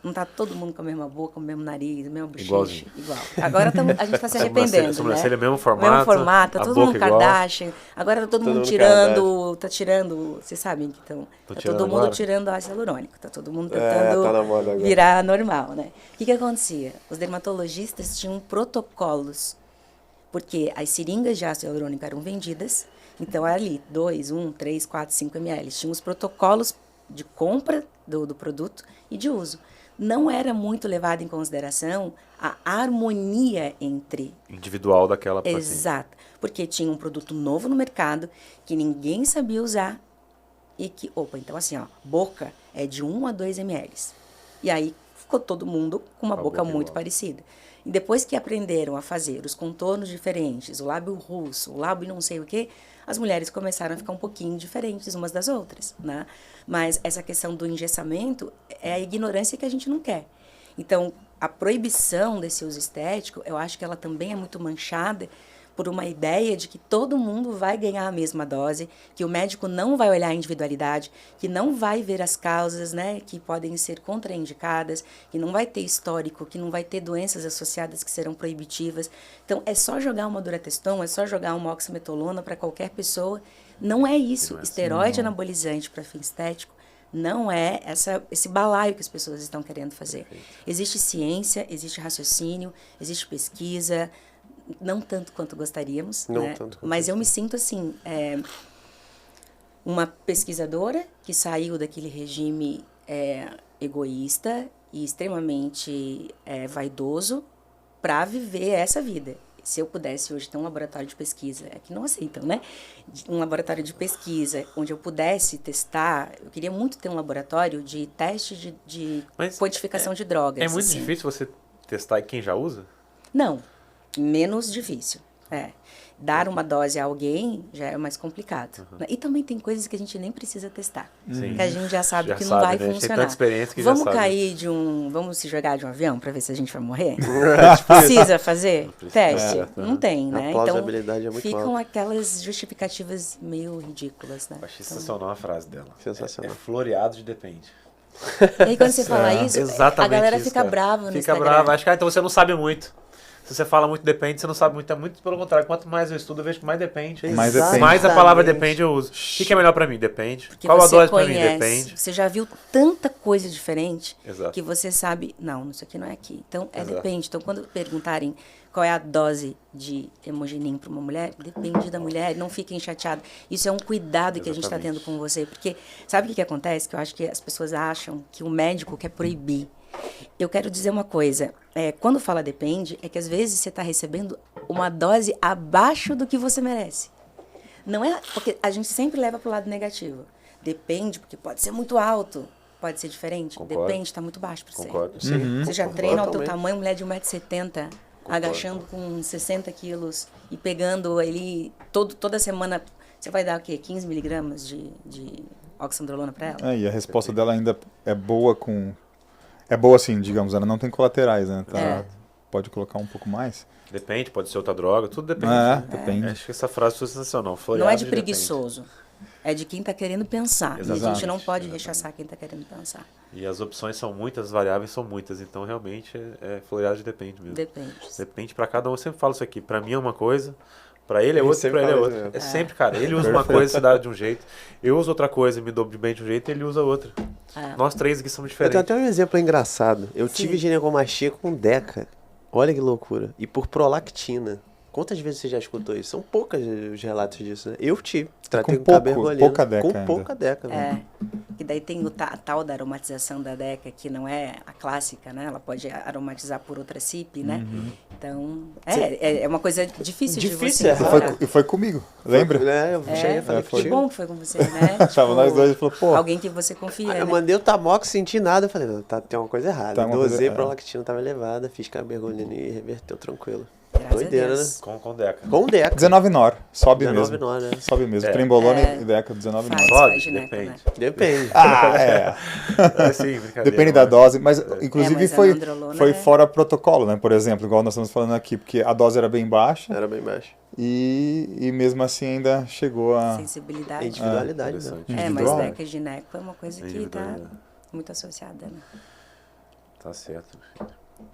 Não tá todo mundo com a mesma boca, com o mesmo nariz, o mesmo bocheche. Igual. Agora a gente está se arrependendo, né? Sobrancelha, mesmo formato. Mesmo formato, tá todo mundo Kardashian. Agora tá todo mundo tirando, vocês sabem que tá todo mundo agora tirando ácido hialurônico. Tá todo mundo tentando virar normal, né? O que acontecia? Os dermatologistas tinham protocolos, porque as seringas de ácido hialurônico eram vendidas, então era ali 2, 1, 3, 4, 5 ml. Tinham os protocolos de compra do produto e de uso. Não era muito levado em consideração a harmonia entre... individual daquela paciente. Exato. Porque tinha um produto novo no mercado que ninguém sabia usar e que... então assim, boca é de 1 a 2 ml. E aí ficou todo mundo com uma boca muito parecida. E depois que aprenderam a fazer os contornos diferentes, o lábio russo, o lábio não sei o quê, as mulheres começaram a ficar um pouquinho diferentes umas das outras, né? Mas essa questão do engessamento é a ignorância que a gente não quer. Então, a proibição desse uso estético, eu acho que ela também é muito manchada por uma ideia de que todo mundo vai ganhar a mesma dose, que o médico não vai olhar a individualidade, que não vai ver as causas, né, que podem ser contraindicadas, que não vai ter histórico, que não vai ter doenças associadas que serão proibitivas. Então, é só jogar uma Durateston, é só jogar uma oxametolona para qualquer pessoa. Não é isso. Não é assim, Esteroide anabolizante para fim estético não é esse balaio que as pessoas estão querendo fazer. Existe ciência, existe raciocínio, existe pesquisa, não tanto quanto gostaríamos, Não né? tanto quanto Mas eu me sinto assim, uma pesquisadora que saiu daquele regime egoísta e extremamente vaidoso para viver essa vida. Se eu pudesse hoje ter um laboratório de pesquisa, é que não aceitam, né? Um laboratório de pesquisa onde eu pudesse testar, eu queria muito ter um laboratório de teste de quantificação de drogas. É muito assim. difícil você testar quem já usa? Não, menos difícil. Dar uma dose a alguém já é mais complicado. Né? E também tem coisas que a gente nem precisa testar. Sim. Que a gente já sabe Já que sabe, não vai né? A gente tem funcionar. tanta experiência que já Vamos sabe. cair vamos se jogar de um avião para ver se a gente vai morrer? Precisa fazer teste? Não tem, né? A plausibilidade é muito ficam alta. aquelas justificativas meio ridículas, né? Eu achei sensacional a frase dela. Sensacional. É floreado de depende. E aí quando você fala isso, Exatamente a galera isso, fica cara. brava no Fica Instagram. brava. Acho que então você não sabe muito. Se você fala muito depende, você não sabe muito. É muito pelo contrário. Quanto mais eu estudo, eu vejo que mais depende. Mais depende. Mais a palavra Exatamente. depende eu uso. O que é melhor pra mim? Depende. Porque Qual a você dose pra mim? conhece, Depende. você já viu tanta coisa diferente Exato. que você sabe, não, isso aqui não é aqui. Então, Exato. depende. Então, quando perguntarem qual é a dose de hemogenin para uma mulher, depende da mulher, não fiquem chateados. Isso é um cuidado que a gente está Exatamente. tendo com você. Porque sabe o que acontece? Que eu acho que as pessoas acham que o médico quer proibir. Eu quero dizer uma coisa. Quando fala depende, é que às vezes você está recebendo uma dose abaixo do que você merece. Não é porque a gente sempre leva para o lado negativo. Depende, porque pode ser muito alto, pode ser diferente. Concordo. Depende, está muito baixo para você. Concordo. Sim. Você já Concordo treina ao teu totalmente. tamanho, mulher de 1,70m, agachando com 60 quilos e pegando ali toda semana. Você vai dar o quê? 15 miligramas de oxandrolona para ela? E a resposta dela ainda é boa É boa assim, digamos, ela não tem colaterais, né? Pode colocar um pouco mais. Depende, pode ser outra droga, tudo depende. né? Depende. Acho que essa frase foi sensacional. Não Floreado é de depende. preguiçoso. É de quem está querendo pensar. E a Exatamente, gente não pode exatamente. rechaçar quem está querendo pensar. E as opções são muitas, as variáveis são muitas. Então, realmente, floreado de depende mesmo. Depende. Depende pra cada um. Eu sempre falo isso aqui. Pra mim é uma coisa, pra ele é Ele outra, sempre pra ele é fala outra. isso, É sempre, cara. Ele usa uma coisa e se dá de um jeito. Eu uso outra coisa e me dou bem de um jeito e ele usa outra. Nós três aqui somos Eu tenho diferentes. até um exemplo engraçado. Eu tive ginecomastia com Deca. Olha que loucura. E por prolactina. Quantas vezes você já escutou isso? São poucos os relatos disso, né? Eu tive. Tratei com cabergolina. pouca Deca Com ainda. pouca Deca. velho. E daí tem a tal da aromatização da Deca, que não é a clássica, né? Ela pode aromatizar por outra CIP, né? Então, é uma coisa difícil de Difícil, você é encontrar. E foi comigo, lembra? Eu cheguei a falar Que contigo. bom que foi com você, né? Tava nós dois e falou, pô. Alguém que você confia, Aí eu né? mandei o tamox, senti nada. Eu falei, não, tem uma coisa errada. Tá uma coisa- Dosei, prolactina tava elevada, fiz cabergolina e reverteu tranquilo. Graças a Doideira, né? Deus. Com Deca. Com Deca. 19 nor, sobe 19 mesmo. nor, né? Sobe mesmo. É. Trembolona e Deca, 19 nor. Faz. Sobe? gineco, Depende. né? Depende. É sim, brincadeira. Depende da dose, mas inclusive mas a foi nandrolona fora protocolo, né? Por exemplo, igual nós estamos falando aqui, porque a dose era bem baixa Era bem baixo. e mesmo assim ainda chegou a... Sensibilidade. Individualidade, né? Interessante. Mas individual. Deca e gineco é uma coisa que tá Individualidade. muito associada, né? Tá certo.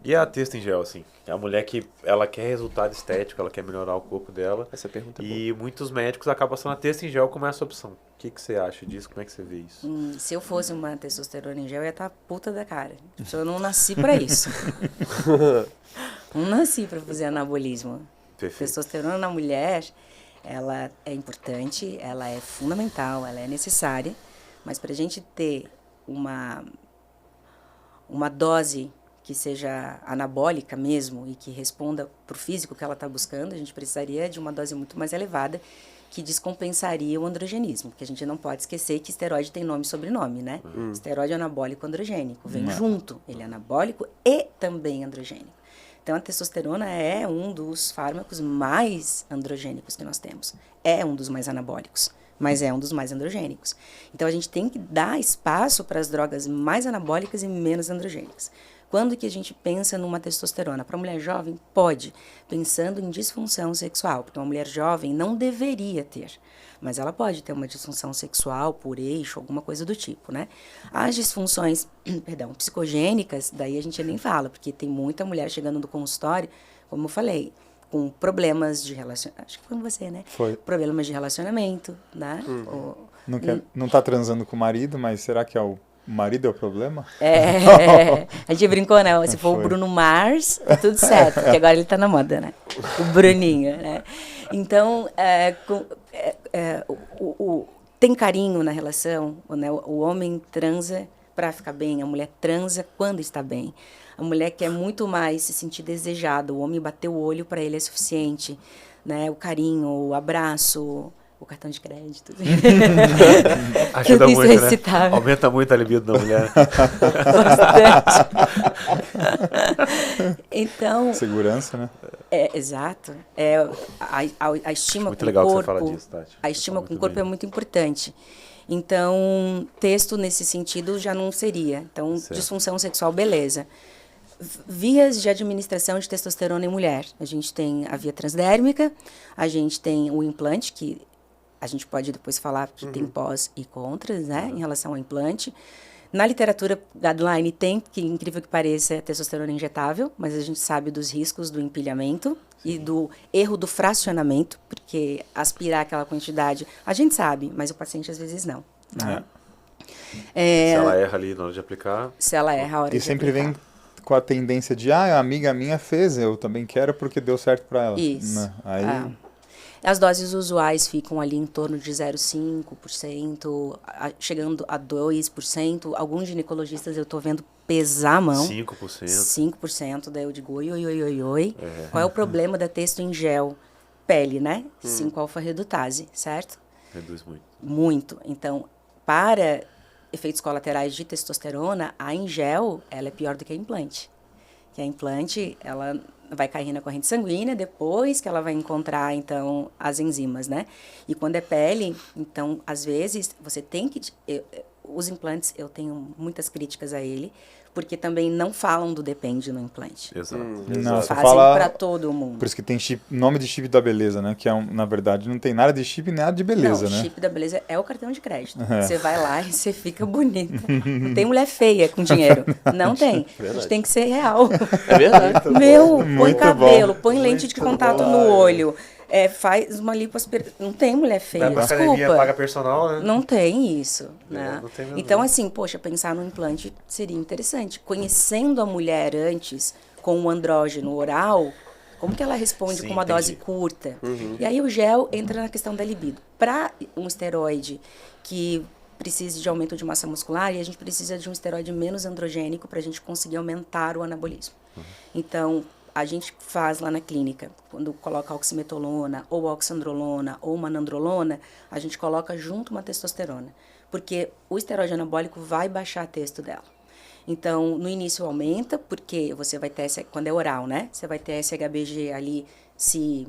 E a testa em gel, assim? É a mulher que ela quer resultado estético, ela quer melhorar o corpo dela. Essa pergunta é boa. E muitos médicos acabam passando a testa em gel como essa opção. O que você acha disso? Como é que você vê isso? Se eu fosse uma testosterona em gel, eu ia estar puta da cara. Tipo, eu não nasci pra isso. Não nasci pra fazer anabolismo. Perfeito. Testosterona na mulher, ela é importante, ela é fundamental, ela é necessária, mas para a gente ter uma dose que seja anabólica mesmo e que responda para o físico que ela está buscando, a gente precisaria de uma dose muito mais elevada que descompensaria o androgenismo, porque a gente não pode esquecer que esteroide tem nome e sobrenome, né? Esteroide anabólico androgênico, vem junto, ele é anabólico e também androgênico. Então, a testosterona é um dos fármacos mais androgênicos que nós temos. É um dos mais anabólicos, mas é um dos mais androgênicos. Então, a gente tem que dar espaço para as drogas mais anabólicas e menos androgênicas. Quando que a gente pensa numa testosterona? Para mulher jovem, pode, pensando em disfunção sexual, porque uma mulher jovem não deveria ter, mas ela pode ter uma disfunção sexual por eixo, alguma coisa do tipo, né? As disfunções, perdão, psicogênicas, daí a gente nem fala, porque tem muita mulher chegando no consultório, como eu falei, com problemas de relacionamento, acho que foi com você, né? Foi. Problemas de relacionamento, né? Não tá transando com o marido, mas será que o marido é o problema? A gente brincou, né? Se for o Bruno Mars, tá tudo certo, porque agora ele tá na moda, né? O Bruninho, né? Então, tem carinho na relação, né? O homem transa para ficar bem, a mulher transa quando está bem. A mulher quer muito mais se sentir desejada, o homem bater o olho para ele é suficiente, né? O carinho, o abraço, o cartão de crédito. Ajuda Isso muito, é né? excitável. Aumenta muito a libido da mulher. Bastante. Então, Segurança, né? exato. A estima Muito com legal o que corpo, você fala disso, Tati. a estima Muito com o corpo bem. é muito importante. Então, texto nesse sentido já não seria. Então, Certo. disfunção sexual, beleza. Vias de administração de testosterona em mulher. A gente tem a via transdérmica, a gente tem o implante, que a gente pode depois falar que tem pós e contras, né, em relação ao implante. Na literatura guideline tem, que incrível que pareça, testosterona injetável, mas a gente sabe dos riscos do empilhamento e do erro do fracionamento, porque aspirar aquela quantidade, a gente sabe, mas o paciente às vezes não. Né? Se ela erra ali na hora de aplicar. Se ela erra a hora E de sempre aplicar. vem com a tendência de, a amiga minha fez, eu também quero porque deu certo pra ela. Isso. Né? Aí, As doses usuais ficam ali em torno de 0,5%, chegando a 2%. Alguns ginecologistas eu estou vendo pesar a mão. 5%. 5%, daí eu digo, oi. Qual é o problema da testo em gel? Pele, né? 5-alfa-redutase, certo? Reduz muito. Muito. Então, para efeitos colaterais de testosterona, a em gel, ela é pior do que a implante. Que a implante, ela vai cair na corrente sanguínea depois que ela vai encontrar, então, as enzimas, né? E quando é pele, então, às vezes, você tem que... os implantes, eu tenho muitas críticas a ele, porque também não falam do depende no implante. Exato. Não, você Fazem fala- para todo mundo. por isso que tem chip, nome de chip da beleza, né? Que na verdade não tem nada de chip nem nada de beleza, Não, né? o chip da beleza é o cartão de crédito. Você vai lá e você fica bonita. Não tem mulher feia com dinheiro. Não tem. A gente tem que ser real. É verdade. Meu, põe Muito cabelo, bom. põe lente de contato no olho. Faz uma lipoaspiração. Não tem mulher feia, Vai pra academia, desculpa. paga personal, né? Não tem isso, né? não tem mesmo. Então, assim, poxa, pensar no implante seria interessante. Conhecendo a mulher antes, com o andrógeno oral, como que ela responde Sim, com uma dose entendi. curta? E aí o gel entra na questão da libido. Para um esteroide que precise de aumento de massa muscular, e a gente precisa de um esteroide menos androgênico para a gente conseguir aumentar o anabolismo. Então, a gente faz lá na clínica, quando coloca oximetolona, ou oxandrolona, ou uma nandrolona, a gente coloca junto uma testosterona. Porque o esteroide anabólico vai baixar a testo dela. Então, no início aumenta, porque você vai ter, quando é oral, né? Você vai ter SHBG ali se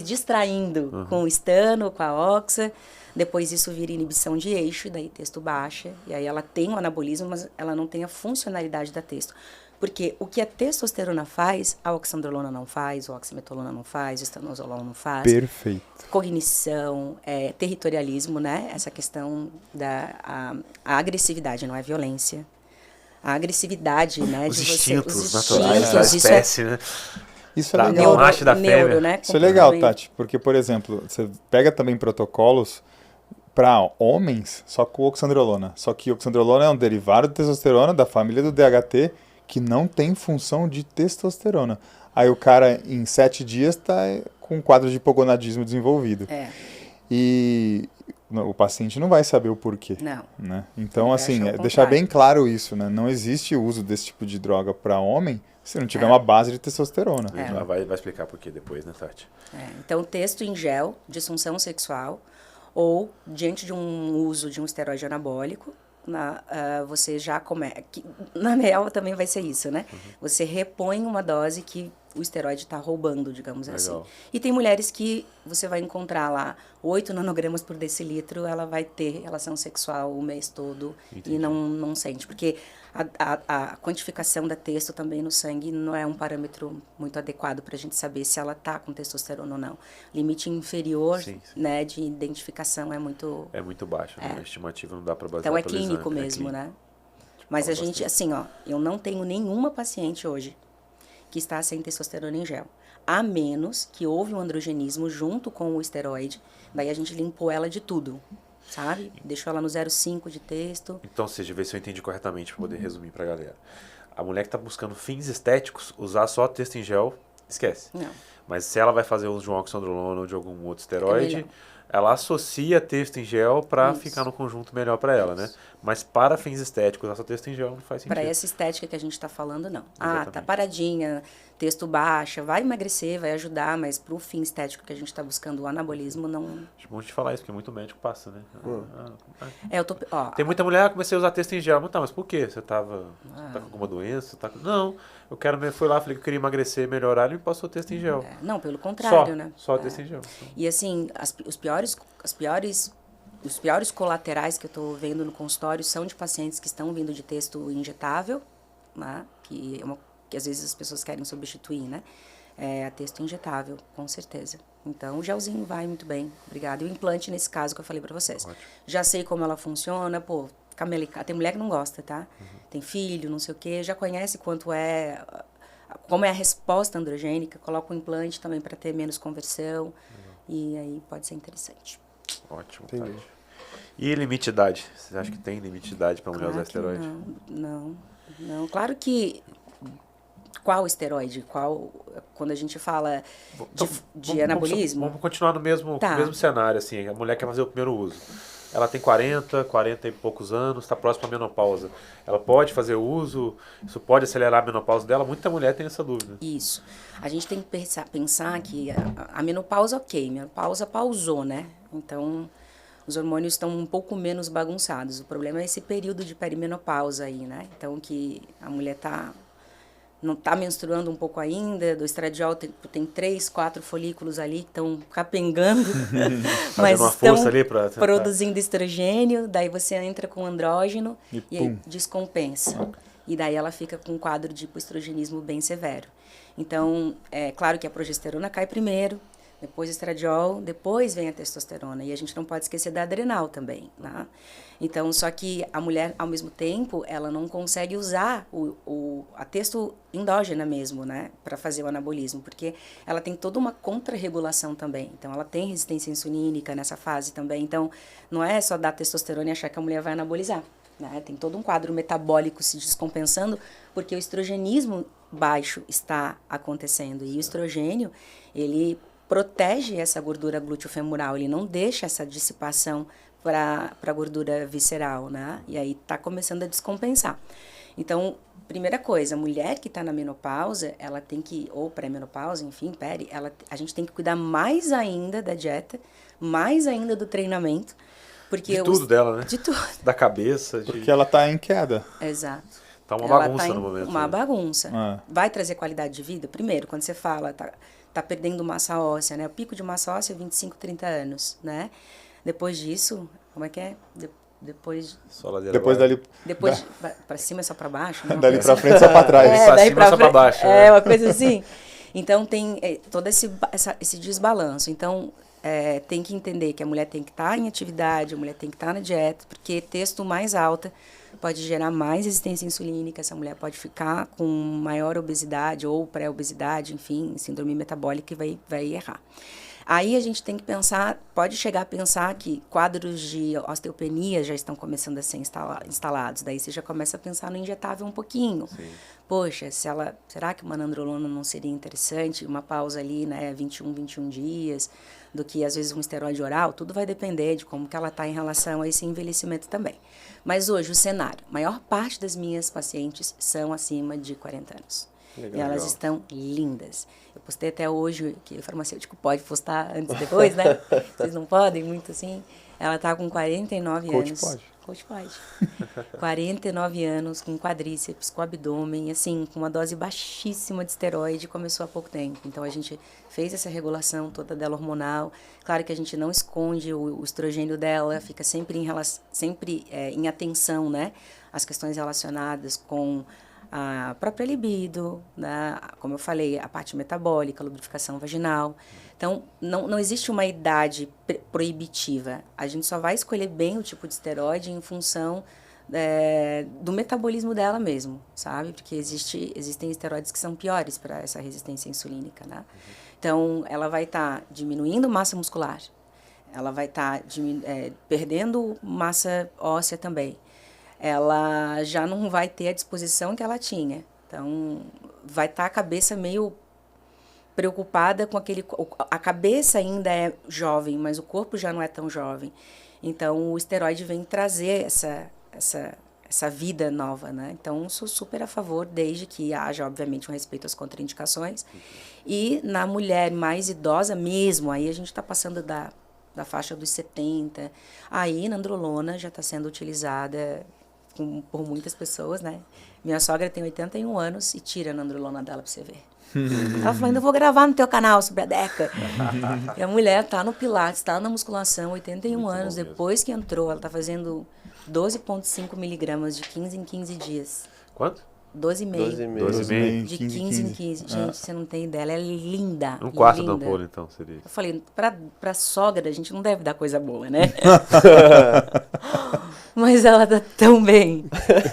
distraindo com o estano, com a oxa. Depois isso vira inibição de eixo, e daí testo baixa. E aí ela tem o anabolismo, mas ela não tem a funcionalidade da testo. Porque o que a testosterona faz, a oxandrolona não faz, o oximetolona não faz, o estanozolol não faz. Perfeito. Cognição, territorialismo, né? Essa questão da a agressividade, não é violência. A agressividade, né? Os de instintos os naturais da instintos, espécie, né? Isso é Tá, legal. do macho e da fêmea. né? Isso é legal, Completamente. Tati, porque, por exemplo, você pega também protocolos para homens só com oxandrolona. Só que oxandrolona é um derivado de testosterona da família do DHT que não tem função de testosterona. Aí o cara, em 7 dias, está com um quadro de hipogonadismo desenvolvido. E o paciente não vai saber o porquê. Não. Né? Então, Ele assim, acha o deixar contrário. bem claro isso, né? Não existe o uso desse tipo de droga para homem se não tiver uma base de testosterona. A gente vai explicar por quê depois, né, Tati? Então, texto em gel, disfunção sexual, ou diante de um uso de um esteroide anabólico, você já começa... Na real, também vai ser isso, né? Você repõe uma dose que o esteroide está roubando, digamos assim. Legal. E tem mulheres que você vai encontrar lá 8 nanogramas por decilitro, ela vai ter relação sexual o mês todo. Entendi. E não sente, porque a quantificação da testo também no sangue não é um parâmetro muito adequado para a gente saber se ela está com testosterona ou não. Limite inferior, Sim. né, de identificação é muito... É muito baixo, né? A estimativa não dá para basear Então é pelo clínico exame, mesmo, clínico. né? Mas a Fala gente, bastante. assim, ó, eu não tenho nenhuma paciente hoje que está sem testosterona em gel. A menos que houve um androgenismo junto com o esteroide, daí a gente limpou ela de tudo, sabe? Deixou ela no 0,5 de testo. Então, seja, ver se eu entendi corretamente, para poder resumir para a galera. A mulher que está buscando fins estéticos, usar só testo em gel, esquece. Não. Mas se ela vai fazer uso de um oxandrolona ou de algum outro esteroide, melhor. ela associa testo em gel para Isso. ficar no conjunto melhor para ela, né? Mas para fins estéticos, usar só testo em gel não faz sentido. Para essa estética que a gente está falando, não. Ah, tá Exatamente. paradinha, texto baixa, vai emagrecer, vai ajudar, mas para o fim estético que a gente está buscando, o anabolismo, não... Acho bom te falar isso, porque muito médico passa, né? Eu tô... Ó, Tem muita mulher que comecei a usar texto em gel. Mas tá, mas por quê? Você tá com alguma doença? Não, eu fui lá, falei que eu queria emagrecer, melhorar, ele me passou texto em gel. não, pelo contrário, né? Só texto em gel. E assim, os piores colaterais que eu estou vendo no consultório são de pacientes que estão vindo de texto injetável, né? Que às vezes as pessoas querem substituir, né? A texto injetável, com certeza. Então, o gelzinho vai muito bem, obrigada. E o implante, nesse caso que eu falei para vocês. Ótimo. Já sei como ela funciona, pô, camelicar. Tem mulher que não gosta, tá? Tem filho, não sei o quê, já conhece como é a resposta androgênica, coloca o implante também para ter menos conversão. E aí pode ser interessante. Ótimo, Entendi. Tati. E limite de idade? Você acha que tem limite de idade para mulher usar Claro que esteroide? não. Claro que... Qual esteroide? Quando a gente fala de anabolismo? Vamos continuar no mesmo cenário, assim. A mulher quer fazer o primeiro uso. Ela tem 40 e poucos anos, está próxima à menopausa. Ela pode fazer uso? Isso pode acelerar a menopausa dela? Muita mulher tem essa dúvida. Isso. A gente tem que pensar que a menopausa, ok, menopausa pausou, né? Então, os hormônios estão um pouco menos bagunçados. O problema é esse período de perimenopausa aí, né? Então, que a mulher não está menstruando um pouco ainda, do estradiol tem 3, 4 folículos ali que estão capengando, mas uma estão força ali pra tentar. produzindo estrogênio, daí você entra com andrógeno e aí pum. descompensa. E daí ela fica com um quadro de hipoestrogenismo bem severo. Então, é claro que a progesterona cai primeiro, depois o estradiol, depois vem a testosterona. E a gente não pode esquecer da adrenal também, né? Então, só que a mulher, ao mesmo tempo, ela não consegue usar a testo endógena mesmo, né? Para fazer o anabolismo, porque ela tem toda uma contrarregulação também. Então, ela tem resistência insulínica nessa fase também. Então, não é só dar testosterona e achar que a mulher vai anabolizar, né? Tem todo um quadro metabólico se descompensando, porque o estrogenismo baixo está acontecendo. E o estrogênio, ele protege essa gordura glúteo-femoral, ele não deixa essa dissipação para a gordura visceral, né? E aí está começando a descompensar. Então, primeira coisa, a mulher que está na menopausa, ela tem que, ou pré-menopausa, enfim, a gente tem que cuidar mais ainda da dieta, mais ainda do treinamento, porque De tudo dela, né? De tudo. Da cabeça. Porque ela tá em queda. Exato. Tá uma Ela bagunça tá no momento. Uma né? bagunça. Ah. Vai trazer qualidade de vida? Primeiro, quando você fala, tá perdendo massa óssea, né? O pico de massa óssea é 25, 30 anos, né? Depois disso, como é que é? Depois Só ladeira Depois abaixo. dali, depois pra cima é só pra baixo? Né? Uma dali coisa pra assim. frente, só pra trás. Pra daí cima, só pra frente. baixo, É, né? uma coisa assim. Então, tem todo esse desbalanço. Então, tem que entender que a mulher tem que estar em atividade, a mulher tem que estar na dieta, porque testo mais alta pode gerar mais resistência insulínica, essa mulher pode ficar com maior obesidade ou pré-obesidade, enfim, síndrome metabólica e vai errar. Aí a gente tem que pensar, pode chegar a pensar que quadros de osteopenia já estão começando a ser instalados. Daí você já começa a pensar no injetável um pouquinho. Sim. Poxa, será que uma nandrolona não seria interessante? Uma pausa ali, né, 21 dias, do que às vezes um esteroide oral, tudo vai depender de como que ela está em relação a esse envelhecimento também. Mas hoje o cenário, a maior parte das minhas pacientes são acima de 40 anos. Legal. E elas Legal. estão lindas. Eu postei até hoje, que o farmacêutico pode postar antes e depois, né? Vocês não podem, muito assim. Ela tá com 49 Coach anos. pode. Coach pode. 49 anos, com quadríceps, com abdômen, assim, com uma dose baixíssima de esteroide, começou há pouco tempo. Então, a gente fez essa regulação toda dela hormonal. Claro que a gente não esconde o estrogênio dela, fica sempre em atenção, né? As questões relacionadas com a própria libido, né? Como eu falei, a parte metabólica, a lubrificação vaginal. Então, não existe uma idade proibitiva. A gente só vai escolher bem o tipo de esteroide em função do metabolismo dela mesmo, sabe? Porque existem esteroides que são piores para essa resistência insulínica, né? Então, ela vai estar diminuindo massa muscular, ela vai estar perdendo massa óssea também. Ela já não vai ter a disposição que ela tinha. Então, vai estar a cabeça meio preocupada com aquele... A cabeça ainda é jovem, mas o corpo já não é tão jovem. Então, o esteroide vem trazer essa vida nova, né? Então, sou super a favor, desde que haja, obviamente, um respeito às contraindicações. E na mulher mais idosa mesmo, aí a gente está passando da faixa dos 70. Aí, a nandrolona já está sendo utilizada por muitas pessoas, né? Minha sogra tem 81 anos e tira a nandrolona dela pra você ver. Ela falou, ainda vou gravar no teu canal sobre a Deca. E a mulher tá no Pilates, tá na musculação, 81 Muito anos. bom Depois que entrou, ela tá fazendo 12,5 miligramas de 15 em 15 dias. Quanto? 12,5. 12,5. De 15 em 15. Gente, você não tem ideia, ela é linda. Um quarto linda. da ampola, então, seria. Eu falei, pra sogra, a gente não deve dar coisa boa, né? Mas ela tá tão bem.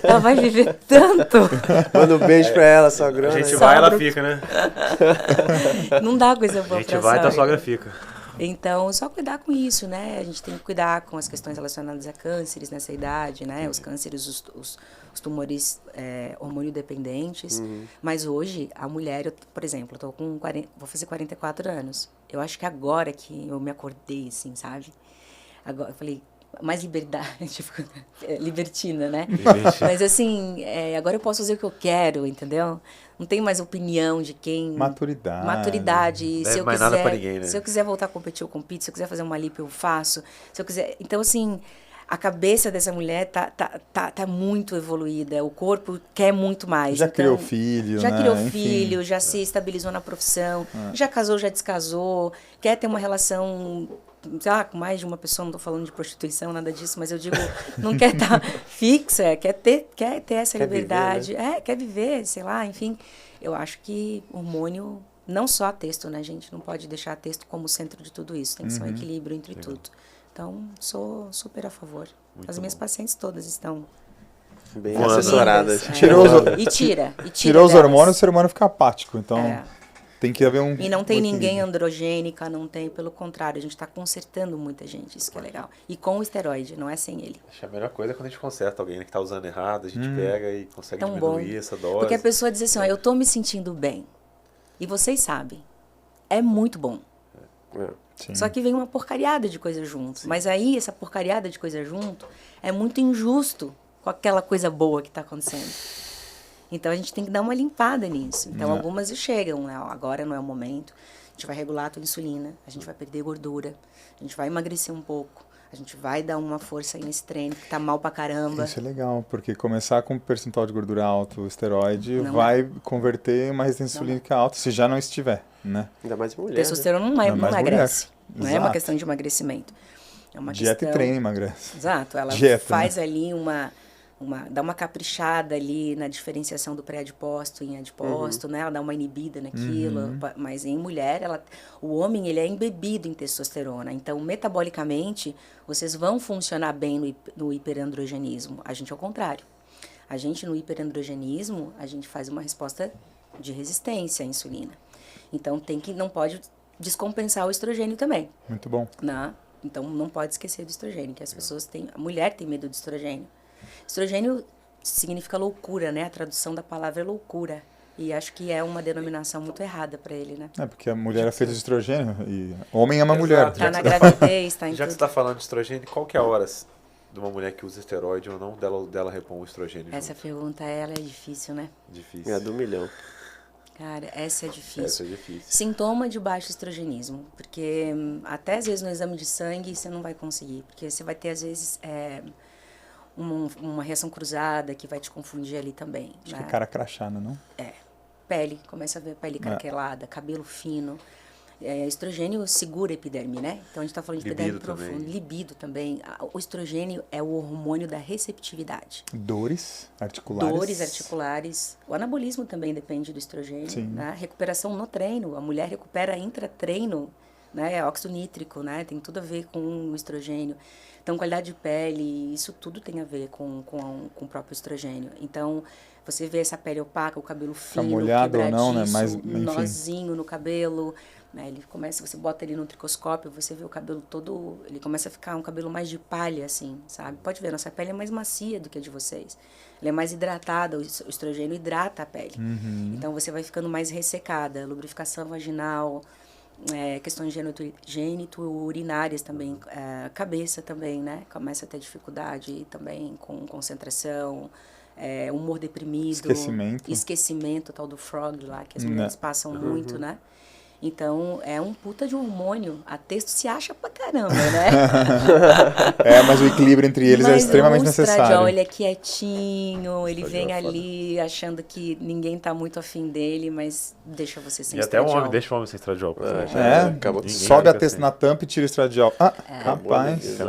Ela vai viver tanto. Manda um beijo pra ela, sogrona. A gente Sogra. vai, ela fica, né? Não dá coisa boa A gente pra vai, tua sogra. sogra fica. Então, só cuidar com isso, né? A gente tem que cuidar com as questões relacionadas a cânceres nessa idade, né? Os cânceres, os tumores hormônio dependentes. Mas hoje, a mulher, por exemplo, eu tô com vou fazer 44 anos. Eu acho que agora que eu me acordei, assim, sabe? Agora, eu falei, mais liberdade, tipo, libertina, né? Libertina. Mas assim, agora eu posso fazer o que eu quero, entendeu? Não tem mais opinião de quem... Maturidade. Maturidade. Deve mais nada pra ninguém, né? Se eu quiser voltar a competir, eu compito. Se eu quiser fazer uma lipo, eu faço. Se eu quiser... Então, assim, a cabeça dessa mulher tá muito evoluída. O corpo quer muito mais. Já então, criou filho, Já né? criou Enfim. filho, já se estabilizou na profissão, já casou, já descasou, quer ter uma relação... com mais de uma pessoa, não estou falando de prostituição, nada disso, mas eu digo, não quer estar fixa, quer ter essa liberdade, viver, né? quer viver, sei lá, enfim. Eu acho que hormônio, não só texto, né, gente? Não pode deixar texto como centro de tudo isso, tem que ser um equilíbrio entre tudo. Então, sou super a favor. Muito As minhas bom. pacientes todas estão Bem Voando. assessoradas. lindas, Tirou os- E tira Tirou os delas. hormônios, o ser humano fica apático. Então, É. tem que haver um... E não tem um ninguém equilíbrio. androgênica, não tem, pelo contrário, a gente está consertando muita gente, isso que é legal. E com o esteroide, não é sem ele. Acho que a melhor coisa é quando a gente conserta alguém, né, que tá usando errado, a gente pega e consegue Tão bom. diminuir essa dose. Porque a pessoa diz assim, ó, eu tô me sentindo bem. E vocês sabem, é muito bom. É. Sim. Só que vem uma porcariada de coisa junto. Mas aí, essa porcariada de coisa junto é muito injusto com aquela coisa boa que está acontecendo. Então, a gente tem que dar uma limpada nisso. Então, algumas chegam, né? Ó, agora não é o momento. A gente vai regular a tua insulina, a gente vai perder gordura, a gente vai emagrecer um pouco, a gente vai dar uma força aí nesse treino que tá mal pra caramba. Isso é legal, porque começar com um percentual de gordura alto, o esteroide, Não vai converter uma resistência insulínica alta, se já não estiver, né? Ainda mais mulher. Testosterona não Não é mais emagrece. mulher. Não é uma Exato. questão de emagrecimento. É uma Dieta questão... e treino emagrece. Exato, ela Dieta, faz ali dá uma caprichada ali na diferenciação do pré-adipócito em adipócito, né? Ela dá uma inibida naquilo, mas em mulher, o homem, ele é embebido em testosterona. Então, metabolicamente, vocês vão funcionar bem no hiperandrogenismo. A gente é o contrário. A gente, no hiperandrogenismo, a gente faz uma resposta de resistência à insulina. Então, não pode descompensar o estrogênio também. Muito bom. Né? Então, não pode esquecer do estrogênio, que as pessoas têm... A mulher tem medo de estrogênio. Estrogênio significa loucura, né? A tradução da palavra é loucura. E acho que é uma denominação muito errada para ele, né? É, porque a mulher é feita de estrogênio e homem ama Exato. mulher. Já Tá na gravidez, tá em Já que você tudo. está falando de estrogênio, qual que é a hora de uma mulher que usa esteroide ou não, dela repor o estrogênio Essa junto? pergunta, ela é difícil, né? Difícil. É a do milhão. Cara, essa é difícil. Essa é difícil. Sintoma de baixo estrogenismo, porque até às vezes no exame de sangue você não vai conseguir, porque você vai ter às vezes uma reação cruzada que vai te confundir ali também. Acho né? que é cara crachada, não? Pele, começa a ver pele craquelada, cabelo fino. Estrogênio segura a epiderme, né? Então a gente está falando de Libido epiderme profundo, também. libido também. O estrogênio é o hormônio da receptividade. Dores articulares. Dores articulares. O anabolismo também depende do estrogênio. Sim. Né? Recuperação no treino. A mulher recupera intra-treino, né? Óxido nítrico, né? Tem tudo a ver com o estrogênio. Então, qualidade de pele, isso tudo tem a ver com o próprio estrogênio. Então, você vê essa pele opaca, o cabelo fino, molhado ou não, né? quebradiço, Mas, enfim. nozinho no cabelo. Né? Ele começa, você bota ele no tricoscópio, você vê o cabelo todo, ele começa a ficar um cabelo mais de palha, assim, sabe? Pode ver, nossa pele é mais macia do que a de vocês. Ela é mais hidratada, o estrogênio hidrata a pele. Então, você vai ficando mais ressecada, lubrificação vaginal, questões genito-urinárias também, cabeça também, né? Começa a ter dificuldade também com concentração, humor deprimido. Esquecimento, tal do frog lá, que as mulheres passam muito, né? Então, é um puta de um hormônio. A texto se acha pra caramba, né? Mas o equilíbrio entre eles é extremamente necessário. O estradiol, ele é quietinho, ele vem ali achando que ninguém tá muito afim dele, mas deixa você sem estradiol. E até o homem, deixa o homem sem estradiol. Sobe a texto na tampa e tira o estradiol. Rapaz.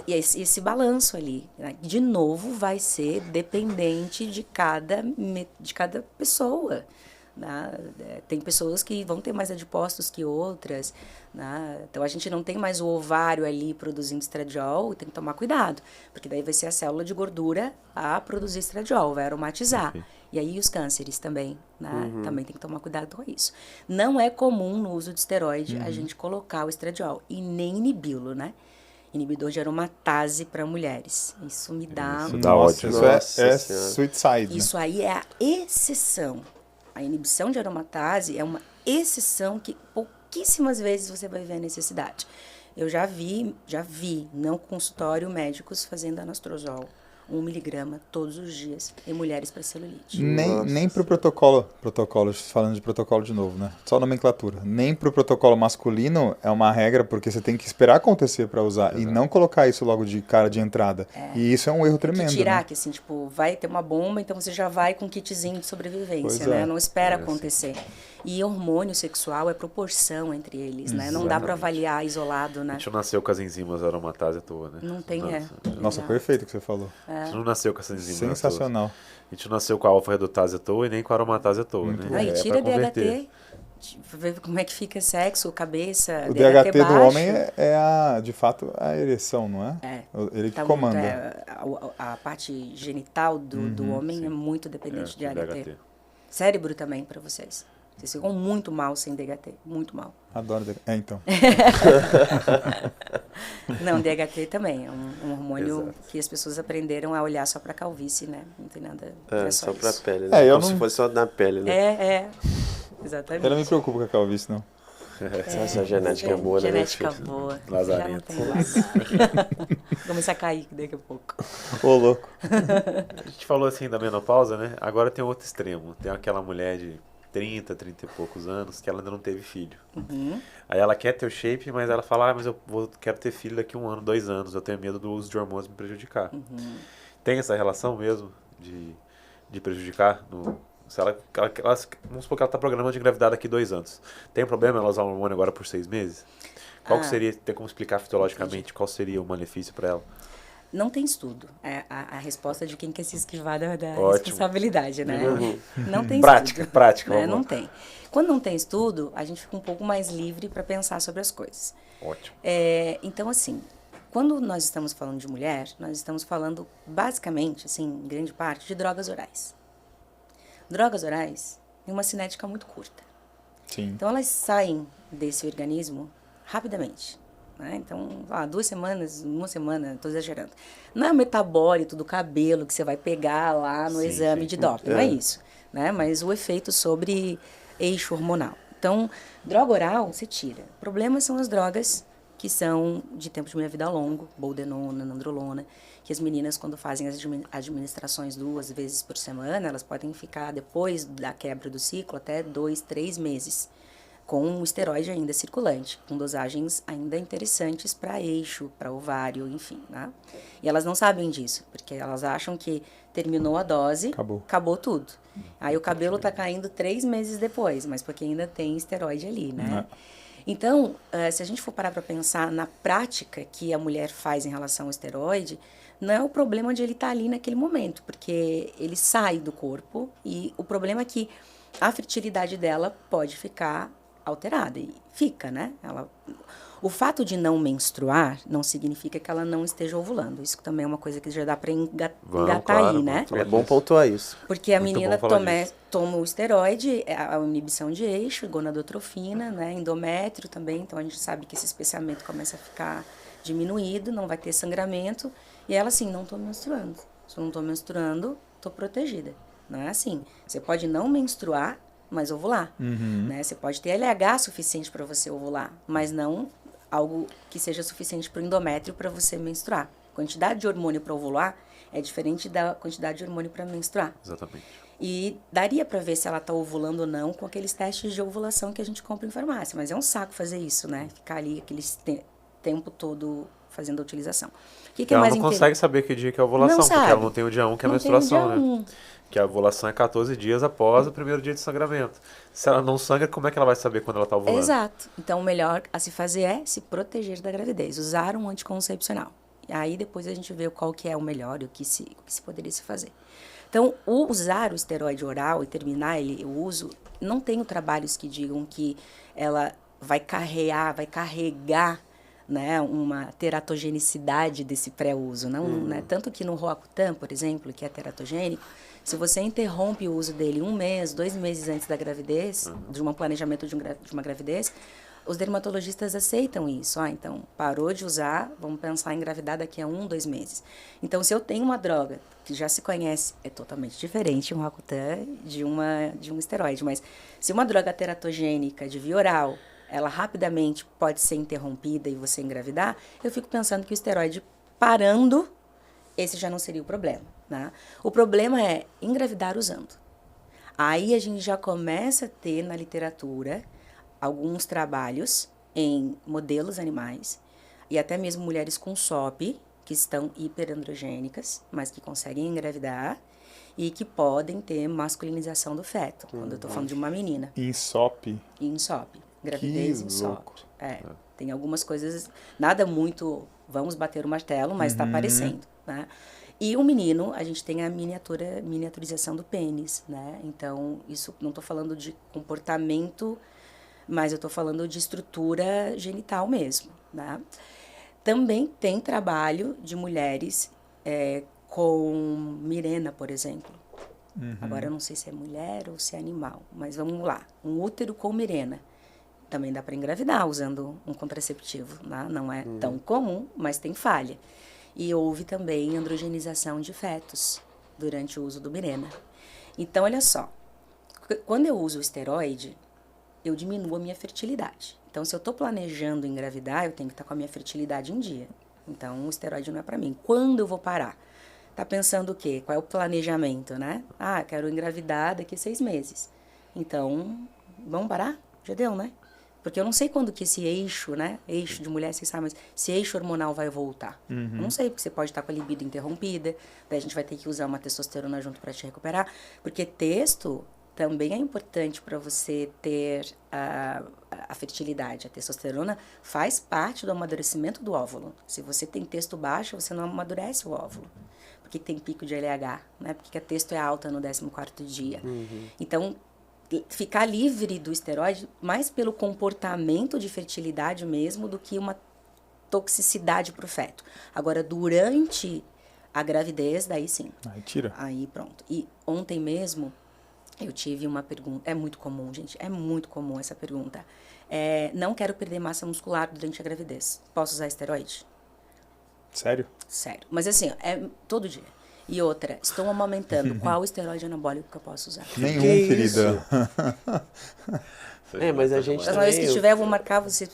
E esse balanço ali, né? De novo, vai ser dependente de cada pessoa. Né? Tem pessoas que vão ter mais adipócitos que outras, né? Então a gente não tem mais o ovário ali produzindo estradiol, tem que tomar cuidado, porque daí vai ser a célula de gordura a produzir estradiol, vai aromatizar. E aí os cânceres também, né? Também tem que tomar cuidado com isso. Não é comum no uso de esteroide a gente colocar o estradiol e nem inibi-lo, né? Inibidor de aromatase para mulheres. Isso me dá... Isso dá ódio. Isso é suicide. Isso aí é a exceção. A inibição de aromatase é uma exceção que pouquíssimas vezes você vai ver a necessidade. Eu já vi, não consultório, médicos fazendo anastrozol, 1 miligrama todos os dias em mulheres para celulite. Nem pro protocolo, falando de protocolo de novo, né? Só nomenclatura. Nem pro protocolo masculino é uma regra, porque você tem que esperar acontecer para usar e não colocar isso logo de cara de entrada. E isso é um erro tremendo. Que tirar, né? que assim, tipo, vai ter uma bomba, então você já vai com um kitzinho de sobrevivência, Pois né? é. Não espera acontecer. E hormônio sexual é proporção entre eles, né? Não dá para avaliar isolado, né? A gente não nasceu com as enzimas aromatase à toa, né? Não tem, Nossa, perfeito o que você falou. A gente não nasceu com essas enzimas Sensacional. à toa. A gente não nasceu com a alfa-redutase à toa e nem com a aromatase à toa, né? Aí tira pra converter. DHT, ver como é que fica sexo, cabeça, O DHT do baixo. homem de fato, a ereção, não é? Ele que comanda. A parte genital do homem é muito dependente de DHT. DHT. Cérebro também, para vocês. Vocês ficam muito mal sem DHT, muito mal. Adoro DHT. Então. Não, DHT também é um hormônio que as pessoas aprenderam a olhar só para calvície, né? Não tem nada. Só para pele, né? Como se fosse só na pele, né? Exatamente. Eu não me preocupo com a calvície, não. Essa genética é boa, né? Genética boa. Lazarento. Já não tem mais. Vou começar a cair daqui a pouco. Ô, louco. A gente falou assim da menopausa, né? Agora tem outro extremo. Tem aquela mulher de 30 e poucos anos que ela ainda não teve filho. Aí ela quer ter o shape, mas ela fala, mas eu quero ter filho daqui 1 ano, 2 anos. Eu tenho medo do uso de hormônios me prejudicar. Tem essa relação mesmo de prejudicar? Vamos supor que ela está programando de engravidar daqui 2 anos. Tem problema ela usar um hormônio agora por 6 meses? Qual que seria, tem como explicar fisiologicamente qual seria o malefício para ela? Não tem estudo. É a resposta de quem quer se esquivar da Ótimo. responsabilidade, né? Não tem Prática, estudo. prática. Né? Não tem. Quando não tem estudo, a gente fica um pouco mais livre para pensar sobre as coisas. Ótimo. Então, assim, quando nós estamos falando de mulher, nós estamos falando, basicamente, assim, em grande parte, de drogas orais. Drogas orais têm uma cinética muito curta. Sim. Então, elas saem desse organismo rapidamente. Né? Então, 2 semanas, 1 semana, estou exagerando. Não é o metabólito do cabelo que você vai pegar lá no exame de doping, não é isso. Né? Mas o efeito sobre eixo hormonal. Então, droga oral, você tira. O problema são as drogas que são de tempo de meia-vida longo, boldenona, nandrolona, que as meninas, quando fazem as administrações 2 vezes por semana, elas podem ficar, depois da quebra do ciclo, até 2, 3 meses. com o esteroide ainda circulante, com dosagens ainda interessantes para eixo, para ovário, enfim, né? E elas não sabem disso, porque elas acham que terminou a dose, acabou tudo. Aí o cabelo tá caindo 3 meses depois, mas porque ainda tem esteroide ali, né? Então, se a gente for parar para pensar na prática que a mulher faz em relação ao esteroide, não é o problema onde ele tá ali naquele momento, porque ele sai do corpo e o problema é que a fertilidade dela pode ficar alterada, e fica, né? O fato de não menstruar não significa que ela não esteja ovulando. Isso também é uma coisa que já dá para engatar aí, né? É bom pontuar isso. Porque a menina toma o esteroide, a inibição de eixo, gonadotrofina, né? Endométrio também, então a gente sabe que esse espessamento começa a ficar diminuído, não vai ter sangramento, e ela assim, não estou menstruando. Se eu não estou menstruando, estou protegida. Não é assim. Você pode não menstruar, mas ovular, né? Você pode ter LH suficiente para você ovular, mas não algo que seja suficiente para o endométrio para você menstruar. A quantidade de hormônio para ovular é diferente da quantidade de hormônio para menstruar. Exatamente. E daria para ver se ela está ovulando ou não com aqueles testes de ovulação que a gente compra em farmácia, mas é um saco fazer isso, né? Ficar ali aquele tempo todo fazendo a utilização. O que é ela mais não consegue saber que dia que é a ovulação, porque ela não tem o dia 1 que é a menstruação, né? Que a ovulação é 14 dias após o primeiro dia de sangramento. Se ela não sangra, como é que ela vai saber quando ela está ovulando? Exato. Então, o melhor a se fazer é se proteger da gravidez, usar um anticoncepcional. E aí, depois a gente vê qual que é o melhor e o que se poderia se fazer. Então, usar o esteroide oral e terminar o uso, não tenho trabalhos que digam que ela vai carregar, né, uma teratogenicidade desse pré-uso. Não, né? Tanto que no Roacutan, por exemplo, que é teratogênico, se você interrompe o uso dele 1 mês, 2 meses antes da gravidez, de um planejamento de uma gravidez, os dermatologistas aceitam isso. Então, parou de usar, vamos pensar em engravidar daqui a 1, 2 meses. Então, se eu tenho uma droga que já se conhece, é totalmente diferente um Roacutan de um esteroide, mas se uma droga teratogênica de via oral, ela rapidamente pode ser interrompida e você engravidar, eu fico pensando que o esteroide parando, esse já não seria o problema, né? O problema é engravidar usando. Aí a gente já começa a ter na literatura alguns trabalhos em modelos animais e até mesmo mulheres com SOP, que estão hiperandrogênicas, mas que conseguem engravidar e que podem ter masculinização do feto, quando eu estou falando de uma menina. Em SOP? Em SOP. Gravidez em SOP. Tem algumas coisas, nada muito, vamos bater o martelo, mas está aparecendo, né? E o menino, a gente tem a miniaturização do pênis, né? Então, isso não estou falando de comportamento, mas eu estou falando de estrutura genital mesmo, né? Também tem trabalho de mulheres com Mirena, por exemplo. Agora, eu não sei se é mulher ou se é animal, mas vamos lá. Um útero com Mirena. Também dá para engravidar usando um contraceptivo, né? Não é tão comum, mas tem falha. E houve também androgenização de fetos durante o uso do Mirena. Então, olha só, quando eu uso o esteroide, eu diminuo a minha fertilidade. Então, se eu estou planejando engravidar, eu tenho que estar com a minha fertilidade em dia. Então, o esteroide não é para mim. Quando eu vou parar? Tá pensando o quê? Qual é o planejamento, né? Quero engravidar daqui a 6 meses. Então, vamos parar? Já deu, né? Porque eu não sei quando que esse eixo, né? Eixo de mulher, vocês sabem, mas esse eixo hormonal vai voltar. Eu não sei, porque você pode estar com a libido interrompida, daí a gente vai ter que usar uma testosterona junto para te recuperar. Porque testo também é importante para você ter a fertilidade. A testosterona faz parte do amadurecimento do óvulo. Se você tem testo baixo, você não amadurece o óvulo. Porque tem pico de LH, né? Porque a testo é alta no 14º dia. Então, ficar livre do esteroide mais pelo comportamento de fertilidade mesmo do que uma toxicidade para o feto. Agora, durante a gravidez, daí sim. Aí tira. Aí pronto. E ontem mesmo eu tive uma pergunta, é muito comum, gente, é muito comum essa pergunta. Não quero perder massa muscular durante a gravidez. Posso usar esteroide? Sério? Sério. Mas assim, todo dia. E outra, estou amamentando. Qual esteroide anabólico que eu posso usar? Nenhum, querida. Mas a gente das vez que tiver, eu vou marcar você.